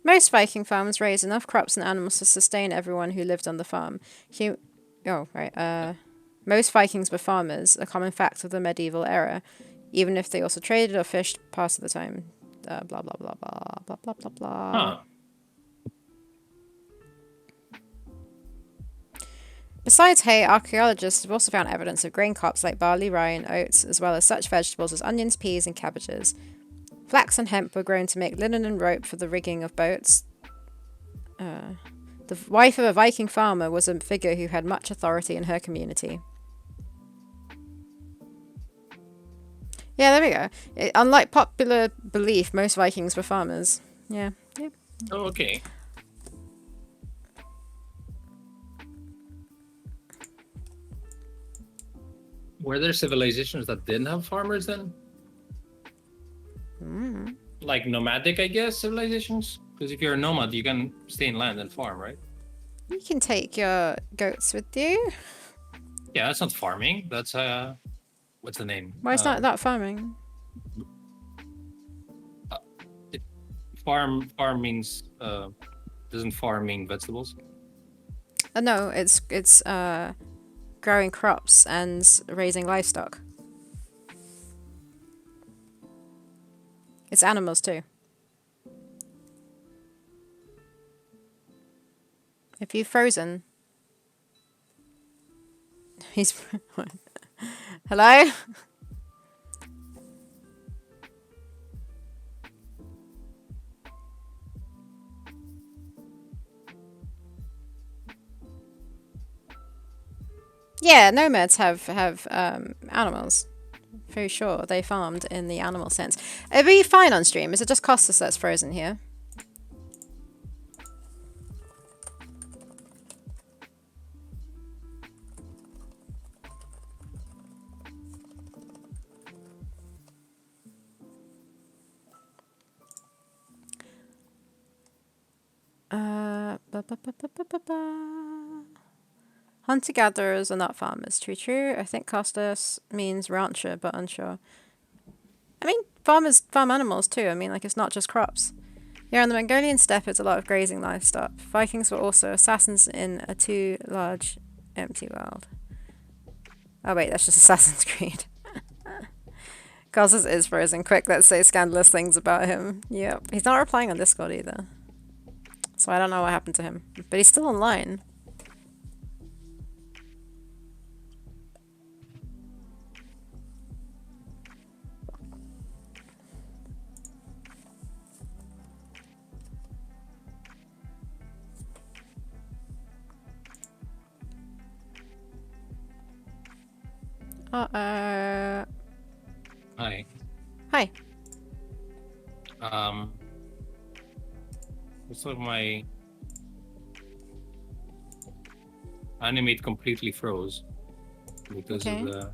Most Viking farms raised enough crops and animals to sustain everyone who lived on the farm. Most Vikings were farmers, a common fact of the medieval era, even if they also traded or fished part of the time. Blah, blah, blah, blah, blah, blah, blah, blah. Huh. Besides hay, archaeologists have also found evidence of grain crops like barley, rye, and oats, as well as such vegetables as onions, peas, and cabbages. Flax and hemp were grown to make linen and rope for the rigging of boats. The wife of a Viking farmer was a figure who had much authority in her community. Yeah, there we go. Unlike popular belief, most Vikings were farmers. Yeah. Yep. Oh, okay. Were there civilizations that didn't have farmers then? Mm. Like nomadic, I guess, civilizations? Because if you're a nomad, you can stay in land and farm, right? You can take your goats with you. Yeah, that's not farming. That's, what's the name? Why is that farming? Farm means, doesn't farm mean vegetables? No, it's growing crops and raising livestock. It's animals too. If you've frozen, he's. Hello? Yeah, nomads have animals. For sure, they farmed in the animal sense. It'd be fine on stream. Is it just Costas that's frozen here? Hunter-gatherers are not farmers. True. I think Costas means rancher, but unsure. I mean, farmers farm animals too. I mean, like, it's not just crops. Here on the Mongolian steppe, it's a lot of grazing livestock. Vikings were also assassins in a too large, empty world. Oh wait, that's just Assassin's Creed. Costas is frozen. Quick, let's say scandalous things about him. Yep. He's not replying on Discord either. So I don't know what happened to him. But he's still online. Uh-oh. Hi. Hi. Looks like my animate completely froze because Okay. of the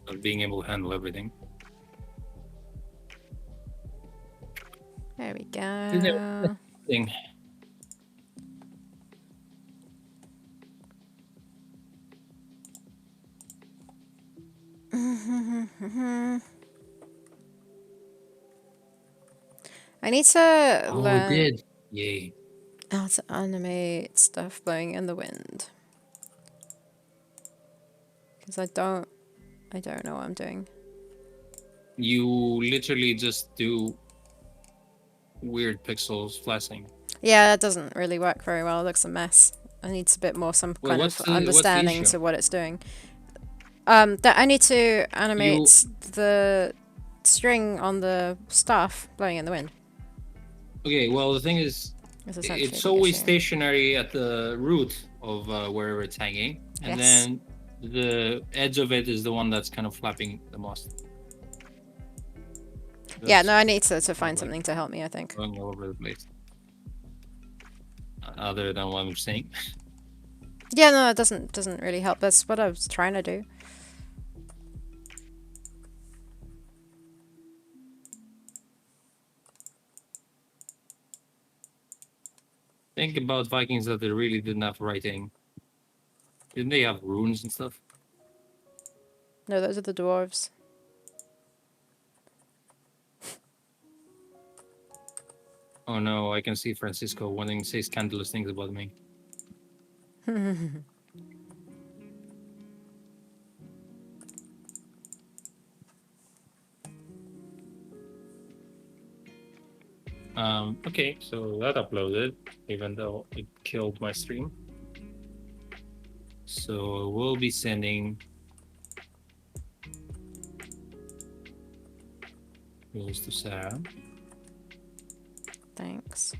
of being able to handle everything. There we Isn't it go. thing? I need to Oh, it learn did. Yay. how to animate stuff blowing in the wind. Because I don't know what I'm doing. You literally just do weird pixels flashing. Yeah, it doesn't really work very well. It looks a mess. I need a bit more some Wait, kind of what's the understanding issue? to what it's doing. That I need to animate the string on the staff blowing in the wind. Okay, well the thing is, Is essentially it's the always issue. stationary at the root of wherever it's hanging, and Yes. then the edge of it is the one that's kind of flapping the most. Yeah, That's no, I need to kind find of like something to help me, I think. going all over the place. Other than what I'm saying. Yeah, no, it doesn't really help. That's what I was trying to do. Think about Vikings that they really didn't have writing. Didn't they have runes and stuff? No, those are the dwarves. Oh no, I can see Francisco wanting to say scandalous things about me. Okay, so that uploaded, even though it killed my stream. So we'll be sending those to Sarah. Thanks.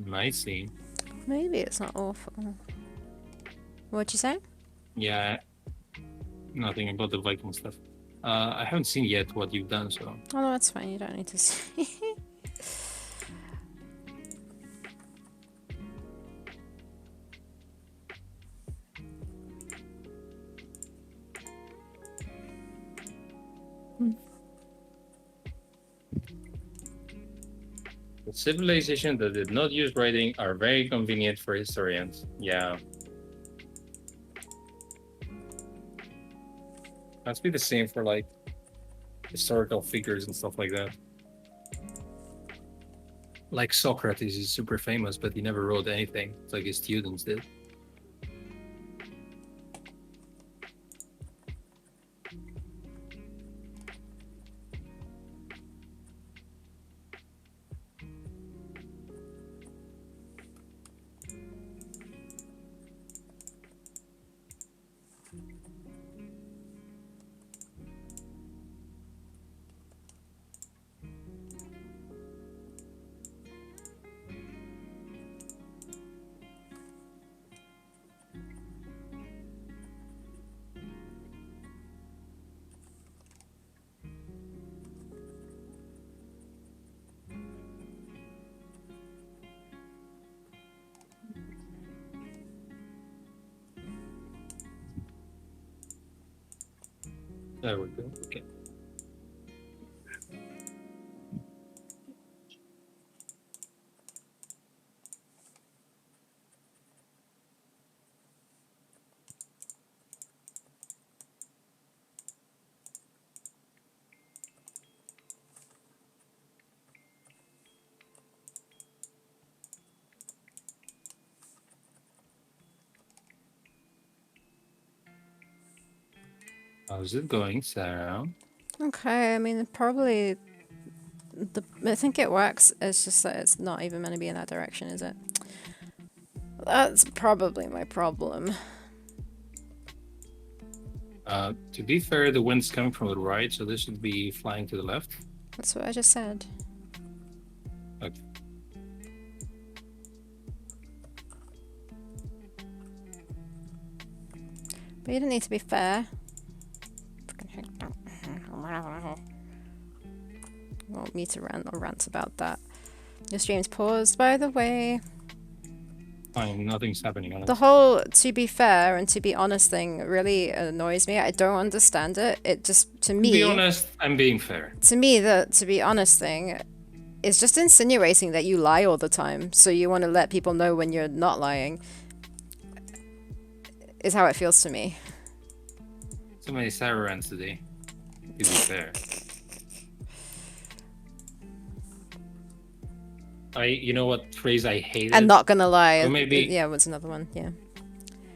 Nicely. Maybe it's not awful. What'd you say? Yeah, nothing about the Viking stuff. I haven't seen yet what you've done, so Oh, no, that's fine. You don't need to see. the civilizations that did not use writing are very convenient for historians. Yeah. Must be the same for like historical figures and stuff like that. Like Socrates is super famous, but he never wrote anything. It's like his students did. There we go. Okay. How's it going, Sarah? Okay, I mean, probably. I think it works. It's just that it's not even meant to be in that direction, is it? That's probably my problem. To be fair, the wind's coming from the right, so this should be flying to the left. That's what I just said. Okay. But you don't need to be fair. Want me to rant about that. Your stream's paused, by the way. Fine, nothing's happening on it. The whole to be fair and to be honest thing really annoys me. I don't understand it. It just, to me... To be honest, I'm being fair. To me, the to be honest thing is just insinuating that you lie all the time. So you want to let people know when you're not lying. Is how it feels to me. So many cyber rants today. To be fair. You know what phrase I hated? And not gonna lie. Or maybe, yeah, what's another one? Yeah.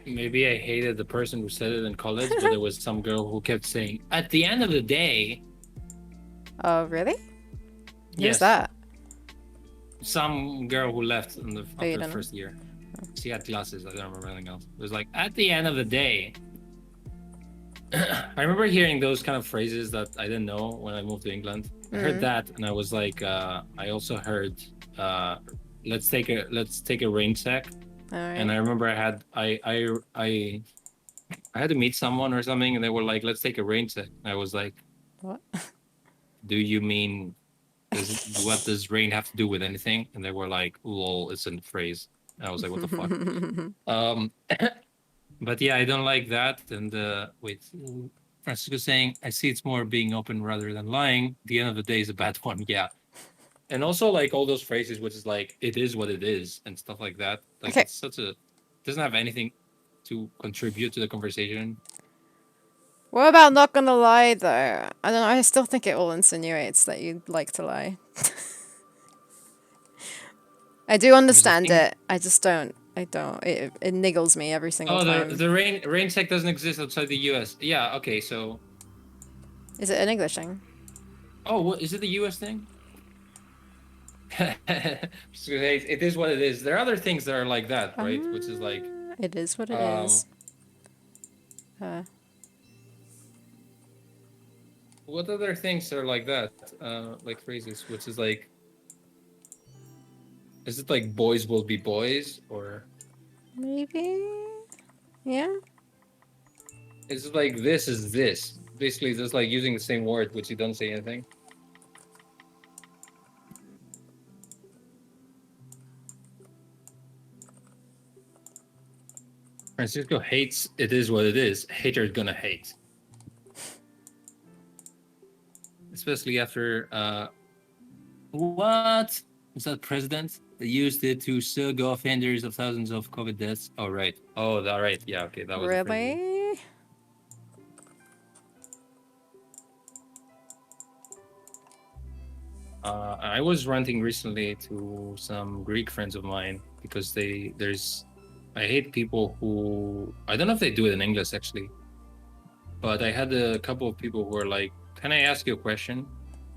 Maybe I hated the person who said it in college, but there was some girl who kept saying, at the end of the day... Oh, really? Yes. Who's that? Some girl who left in after the know? first year. She had glasses, I don't remember anything else. It was like, at the end of the day... I remember hearing those kind of phrases that I didn't know when I moved to England. I heard that, and I was like, I also heard, let's take a rain check. All right. And I remember I had to meet someone or something, and they were like, let's take a rain check. And I was like, what? Do you mean, what does rain have to do with anything? And they were like, lol, it's a phrase. And I was like, what the fuck? But yeah, I don't like that. And wait, Francisco's saying, I see it's more being open rather than lying. The end of the day is a bad one. Yeah. And also like all those phrases, which is like, it is what it is and stuff like that. Like Okay. it's doesn't have anything to contribute to the conversation. What about not gonna lie though? I don't know, I still think it all insinuates that you like to lie. I do understand it. I just don't. It niggles me every single time. Oh, the rain check doesn't exist outside the US. Yeah, okay, so... Is it an English thing? Oh, what, is it the US thing? It is what it is. There are other things that are like that, right? Which is like... It is what it is. What other things are like that? Like phrases, which is like... Is it like boys will be boys, or... Maybe? Yeah? Is it like this is this? Basically, it's just like using the same word, which you don't say anything. Francisco hates it is what it is. Hater gonna hate. Especially after... What? Was that president? They used it to still go offenders of thousands of COVID deaths. Oh, right. Oh, that right. Yeah, okay. That was really? I was ranting recently to some Greek friends of mine because I hate people who... I don't know if they do it in English, actually. But I had a couple of people who were like, can I ask you a question?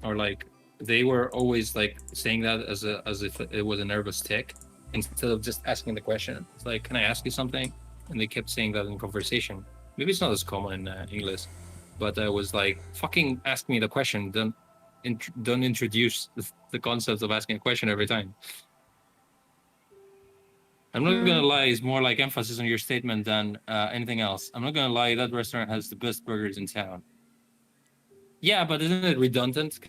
Or like... They were always like saying that as if it was a nervous tick instead of just asking the question. It's like, can I ask you something? And they kept saying that in conversation. Maybe it's not as common in English, but I was like, fucking ask me the question. Don't introduce the concept of asking a question every time. I'm not gonna lie, it's more like emphasis on your statement than anything else. I'm not gonna lie, that restaurant has the best burgers in town. Yeah, but isn't it redundant?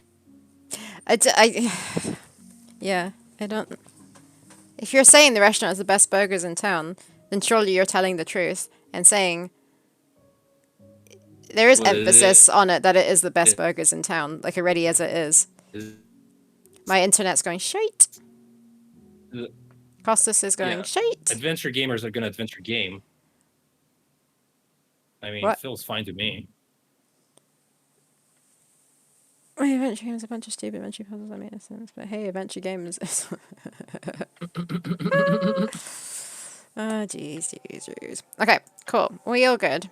Yeah, I don't... If you're saying the restaurant has the best burgers in town, then surely you're telling the truth and saying there is emphasis on it that it is the best burgers in town, like already as it is. My internet's going shite. Costas is going shite. Adventure gamers are gonna adventure game. I mean, it feels fine to me. My adventure game is a bunch of stupid adventure puzzles that make no sense, but hey, adventure games. Jeez. Okay, cool. We all good.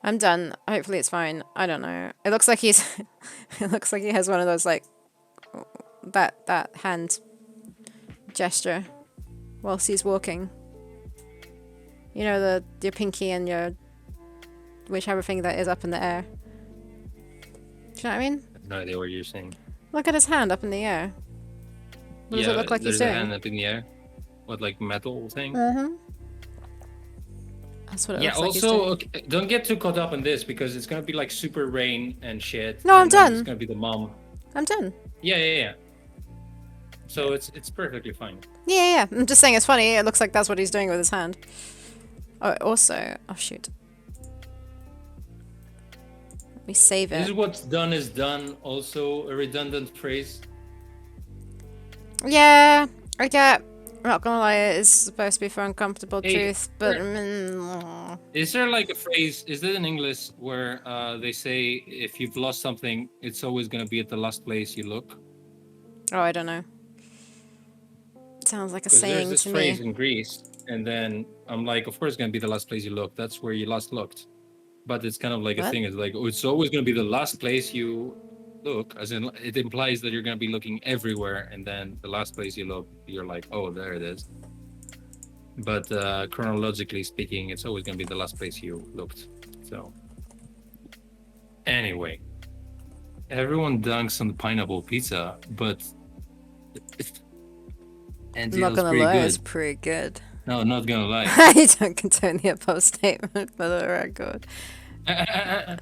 I'm done. Hopefully it's fine. I don't know. It looks like he's... it looks like he has one of those, like... That hand gesture whilst he's walking. You know, your pinky and your... whichever thing that is up in the air. Do you know what I mean? I have no idea what you're saying. Look at his hand up in the air. What does it look like he's there's a doing? hand up in the air. What, like metal thing? Mm-hmm. That's what it Yeah, looks like he's also, doing. okay, don't get too caught up in this because it's gonna be like super rain and shit. No, I'm and then done. It's gonna be the mom. I'm done. Yeah. So it's perfectly fine. Yeah. I'm just saying it's funny. It looks like that's what he's doing with his hand. Oh, also... Oh, shoot. Let me save This is it. what's done is done. Also a redundant phrase. Yeah, I get... I'm not gonna lie, it is supposed to be for uncomfortable Hey, truth, but... Is there like a phrase, is it in English where they say if you've lost something, it's always gonna be at the last place you look? Oh, I don't know. Sounds like a Because there's saying this to phrase me. in Greece, and then I'm like, of course it's gonna be the last place you look. That's where you last looked. But it's kind of like a What? thing. It's like, oh, it's always gonna be the last place you look, as in it implies that you're gonna be looking everywhere, and then the last place you look, you're like, oh, there it is. But chronologically speaking, it's always gonna be the last place you looked. So anyway, everyone dunks on the pineapple pizza, but I'm NTL's not gonna pretty lie, good. it's pretty good. No, not gonna lie. I don't condone the opposed statement for the record. I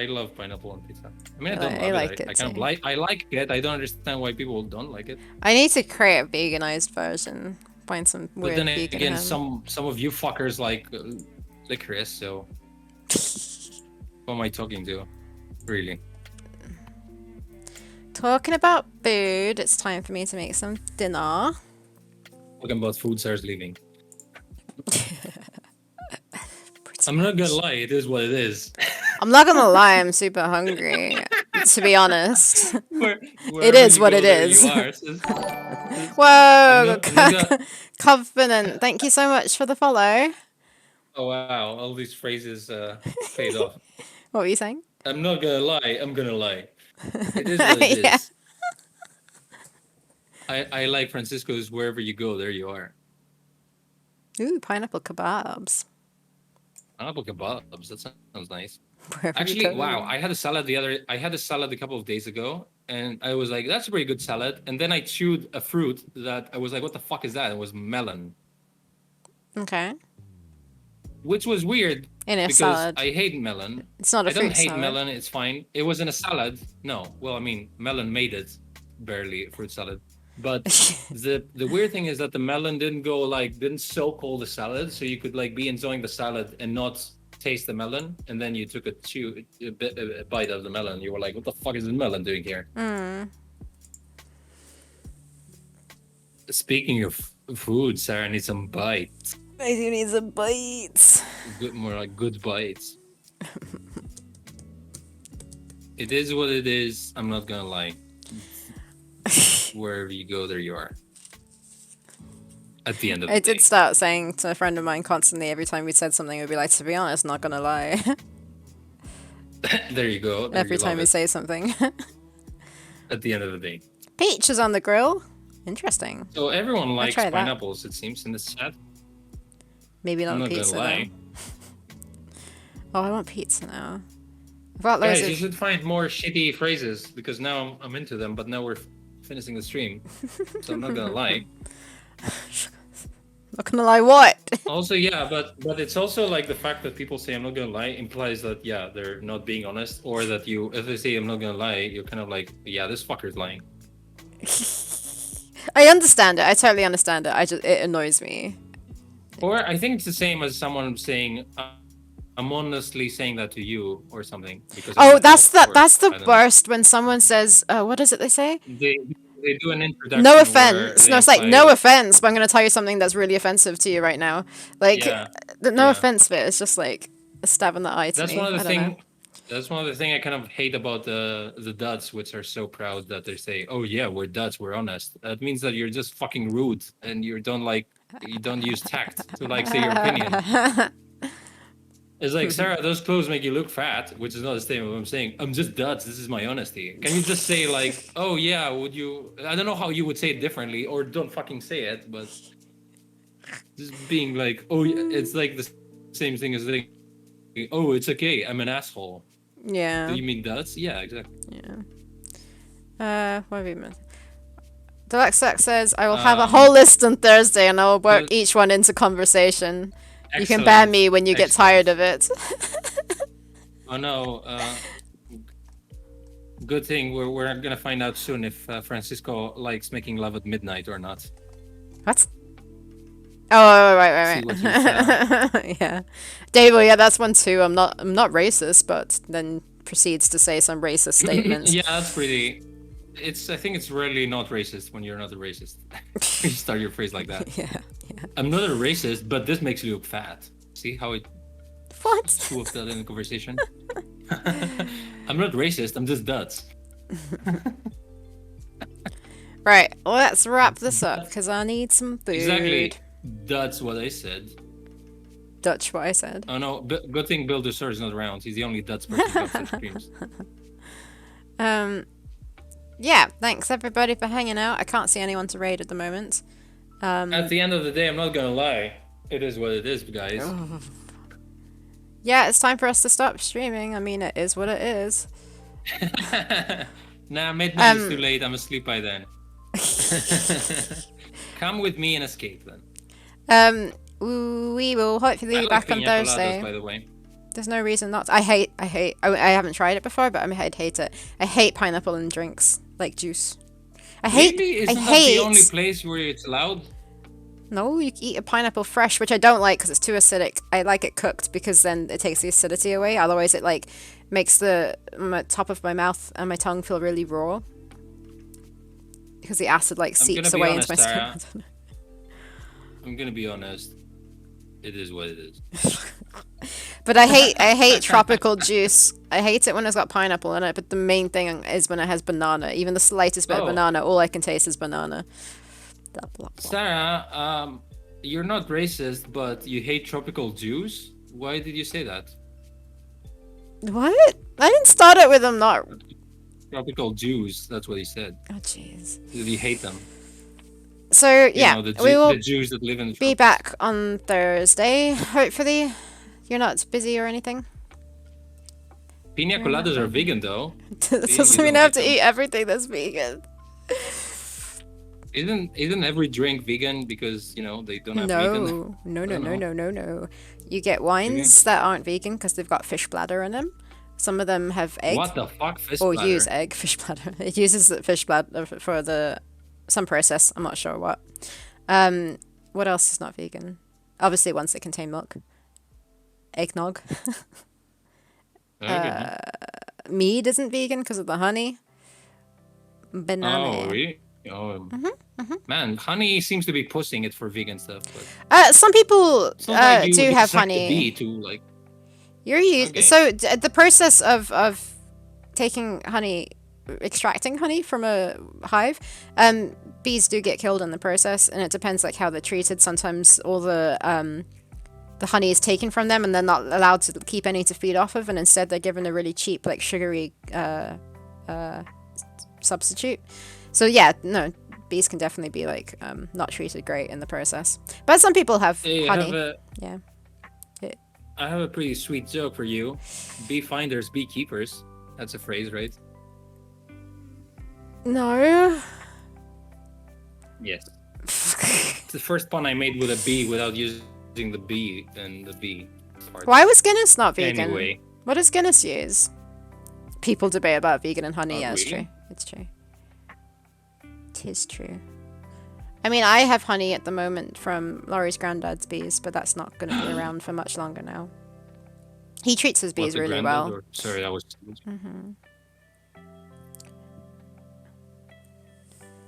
love pineapple on pizza. I mean, I don't I love like it. it I kind of too. I like it. I don't understand why people don't like it. I need to create a veganized version. Find some But weird then vegan again, ham. some of you fuckers like licorice. So who am I talking to? Really? Talking about food, it's time for me to make some dinner. Talking about food stars leaving. I'm not gonna lie, it is what it is. I'm not gonna lie, I'm super hungry. To be honest. It is what it is. Whoa, Covenant. Thank you so much for the follow. Oh wow, all these phrases paid off. What were you saying? I'm not gonna lie, I'm gonna lie. It is what it Yeah. is. I like Francisco's wherever you go, there you are. Ooh, pineapple kebabs. Pineapple kebabs, that sounds nice. Wherever you Actually, go. wow, I had a salad a couple of days ago, and I was like, that's a pretty good salad. And then I chewed a fruit that I was like, what the fuck is that? It was melon. Okay. Which was weird In a because salad. I hate melon. It's not a I don't fruit hate salad. melon, it's fine. It was in a salad. No, well, I mean, melon made it barely a fruit salad. But the weird thing is that the melon didn't soak all the salad, so you could like be enjoying the salad and not taste the melon, and then you took a bite of the melon. You were like, what the fuck is the melon doing here? Speaking of food, Sarah needs some bites. I do need some bites. More like good bites. It is what it is. I'm not gonna lie. Wherever you go, there you are. At the end of the I day. did start saying to a friend of mine constantly every time we said something, we'd be like, to be honest, not gonna lie. There you go. There Every you time love we it. say something. At the end of the day. Peach is on the grill. Interesting. So everyone likes try that. pineapples, it seems, in this chat. Maybe I'm not not pizza gonna lie. though. Oh, I want pizza now. I've got Guys, loads you of... should find more shitty phrases because now I'm into them, but now we're finishing the stream. So I'm not gonna lie. Not gonna lie, what? Also, yeah, but it's also like the fact that people say I'm not gonna lie implies that yeah, they're not being honest, or that if they say I'm not gonna lie, you're kind of like, yeah, this fucker's lying. I understand it. I totally understand it. It annoys me. Or I think it's the same as someone saying, I'm honestly saying that to you or something. Because Oh, that's the I don't know. worst when someone says, what is it they say? They do an introduction. No where offense. they No, it's like, imply- no offense, but I'm going to tell you something that's really offensive to you right now. Like, Yeah, the no yeah. offense bit is just like a stab in the eye to That's me. one of the I don't know. thing. That's one of the thing I kind of hate about the Dutch, which are so proud that they say, "Oh yeah, we're Dutch, we're honest." That means that you're just fucking rude and you don't use tact to like say your opinion. It's like, Sarah, those clothes make you look fat, which is not a statement. I'm saying, I'm just Dutch. This is my honesty. Can you just say like, oh yeah, would you? I don't know how you would say it differently, or don't fucking say it, but just being like, oh, yeah, it's like the same thing as like, oh, it's okay. I'm an asshole. Yeah. Do you mean duds? Yeah, exactly. Yeah. What have you meant? Deluxe Duck says, I will have a Um, whole list on Thursday and I will work good- each one into conversation. You can Excellent. ban me when you get tired Excellent. of it. Oh no. Good thing we're gonna find out soon if Francisco likes making love at midnight or not. What? Oh, right. See what you Yeah. Dave, yeah, that's one too. I'm not racist, but then proceeds to say some racist statements. Yeah, that's pretty. I think it's really not racist when you're not a racist. You start your phrase like that. Yeah. I'm not a racist, but this makes you look fat. See how it What? swooped that in the conversation? I'm not racist, I'm just duds. Right, let's wrap this up because I need some food. Exactly. That's what I said. Dutch, what I said. Oh no, good thing Bill Dusser is not around. He's the only Dutch person who comes to streams. Yeah, thanks everybody for hanging out. I can't see anyone to raid at the moment. At the end of the day, I'm not gonna lie. It is what it is, guys. Yeah, it's time for us to stop streaming. I mean, it is what it is. Nah, midnight is too late. I'm asleep by then. Come with me and escape then. We will hopefully be back on piña Thursday. coladas, by the way. There's no reason not to. I haven't tried it before, but I'd hate it. I hate pineapple in drinks, like juice. Really? Isn't that the only place where it's allowed? No, you can eat a pineapple fresh, which I don't like because it's too acidic. I like it cooked because then it takes the acidity away. Otherwise, it like makes the top of my mouth and my tongue feel really raw because the acid like seeps away into my skin. I'm gonna be honest. It is what it is. But I hate tropical juice. I hate it when it's got pineapple in it. But the main thing is when it has banana. Even the slightest bit of banana, all I can taste is banana. Blah, blah, blah. Sarah, you're not racist, but you hate tropical juice. Why did you say that? What? I didn't start it with them not. Tropical juice. That's what he said. Oh jeez. Did you hate them? So yeah, we will the Jews that live in the be back on Thursday. Hopefully, you're not busy or anything. Pina coladas are vegan though. Doesn't mean I have to eat everything that's vegan. Isn't every drink vegan because they don't have meat in them? No. You get wines that aren't vegan because they've got fish bladder in them. Some of them have egg. What the fuck, fish or bladder? use egg fish bladder. It uses the fish bladder for some process. I'm not sure what. What else is not vegan? Obviously, ones that contain milk. Eggnog. Mead isn't vegan because of the honey. Banana. Oh, really? Oh, man, honey seems to be pushing it for vegan stuff. But some people it's not like you do have extract honey. the bee to like. So the process of taking honey, extracting honey from a hive, bees do get killed in the process, and it depends like how they're treated. Sometimes all the honey is taken from them, and they're not allowed to keep any to feed off of, and instead they're given a really cheap, like sugary substitute. So yeah, no, bees can definitely be like not treated great in the process. But some people have honey. I have a pretty sweet joke for you. Bee finders, beekeepers. That's a phrase, right? No. Yes. It's the first pun I made with a bee without using the bee and the bee part. Why was Guinness not vegan? Anyway. What does Guinness use? People debate about vegan and honey. Yeah, it's really? true. It's true. It is true. I mean, I have honey at the moment from Laurie's granddad's bees, but that's not going to be around for much longer now. He treats his bees really well. Sorry, that was... I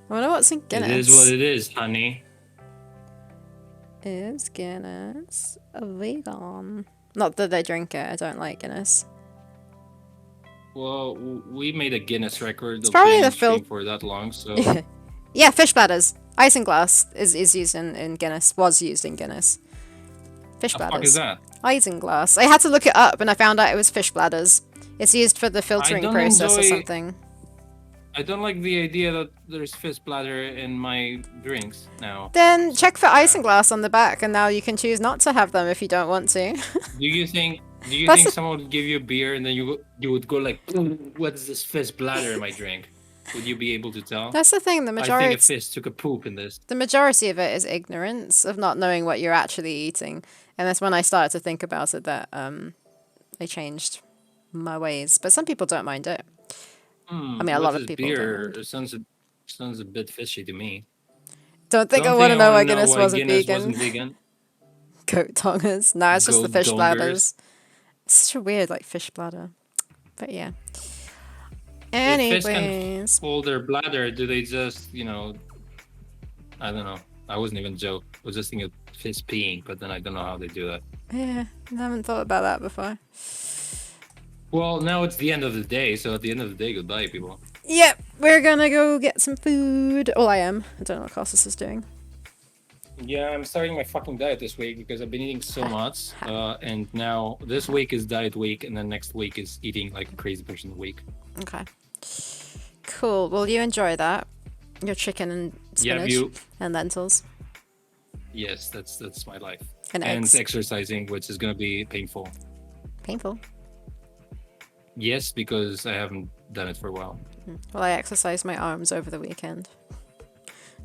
wonder what's in Guinness. It is what it is, honey. Is Guinness vegan? Not that I drink it. I don't like Guinness. Well, we made a Guinness record. It's probably the for that long, so... Yeah, fish bladders. Isinglass is used in Guinness. Was used in Guinness. Fish bladders. What the fuck is that? Isinglass. I had to look it up, and I found out it was fish bladders. It's used for the filtering process or something. I don't like the idea that there's fish bladder in my drinks now. Then check for isinglass on the back, and now you can choose not to have them if you don't want to. Do you think Do you That's think the, someone would give you a beer and then you would go like, what is this fish bladder in my drink? Would you be able to tell? that's the thing. The I think a majority, fish took a poop in this. the majority of it is ignorance of not knowing what you're actually eating, and that's when I started to think about it that I changed my ways. But some people don't mind it. I mean, a What's lot of this people don't beer? mind. It sounds a bit fishy to me. Don't think I Don't want think to I know want why to know Guinness why wasn't Guinness vegan. wasn't vegan. Goat tonguers. No, it's just the Goat fish dongers. bladders. It's such a weird like fish bladder. But yeah. If fish can Anyways, hold their bladder, do they just, I don't know. I wasn't even joke. I was just thinking of fish peeing, but then I don't know how they do that. yeah, I haven't thought about that before. Well, now it's the end of the day, so at the end of the day, goodbye, people. Yep, we're gonna go get some food. Well, I am. I don't know what Costas is doing. Yeah, I'm starting my fucking diet this week because I've been eating so much, and now this week is diet week, and then next week is eating like a crazy person week. Okay. Cool. Well, you enjoy that. Your chicken and Yeah, spinach and lentils Yes, that's my life. and And eggs. exercising, which is gonna be painful. Painful. Yes, because I haven't done it for a while. Well, I exercised my arms over the weekend.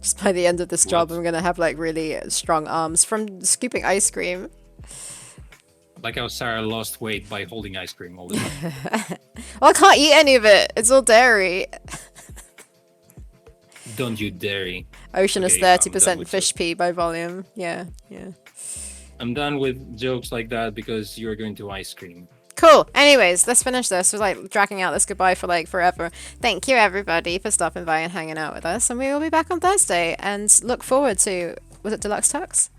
Just by the end of this job, What? I'm gonna have like really strong arms from scooping ice cream. Like how Sarah lost weight by holding ice cream all the time. Well, I can't eat any of it. It's all dairy. Don't you dare. Ocean is Okay, I'm done 30% with fish pee by volume. Yeah, yeah. I'm done with jokes like that because you're going to ice cream. Cool. Anyways, let's finish this. We're like dragging out this goodbye for like forever. Thank you everybody for stopping by and hanging out with us, and we will be back on Thursday. And look forward to, was it Deluxe Tux?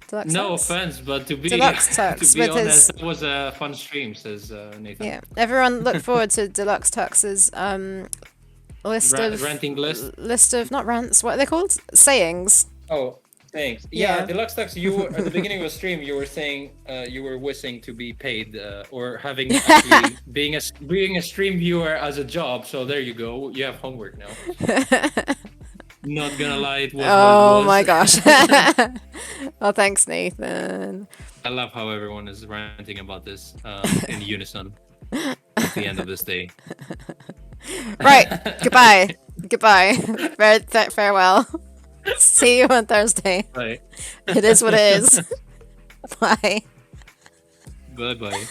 Deluxe No Tux? offense, but to be Deluxe Tux to be with honest, his, that was a fun stream, says Nathan. yeah. Everyone look forward to Deluxe Tux's list of Ranting list. list of not rants. What are they called? Sayings. Oh, thanks. Yeah. Yeah, Deluxe Tux, you were at the beginning of the stream. You were saying you were wishing to be paid or having actually being a stream viewer as a job. So there you go. You have homework now. Not gonna lie, it was. Oh what it was. my gosh. Well, thanks, Nathan. I love how everyone is ranting about this in unison at the end of this day. Right. Goodbye. Goodbye. Farewell. See you on Thursday. Bye. It is what it is. Bye. Bye bye.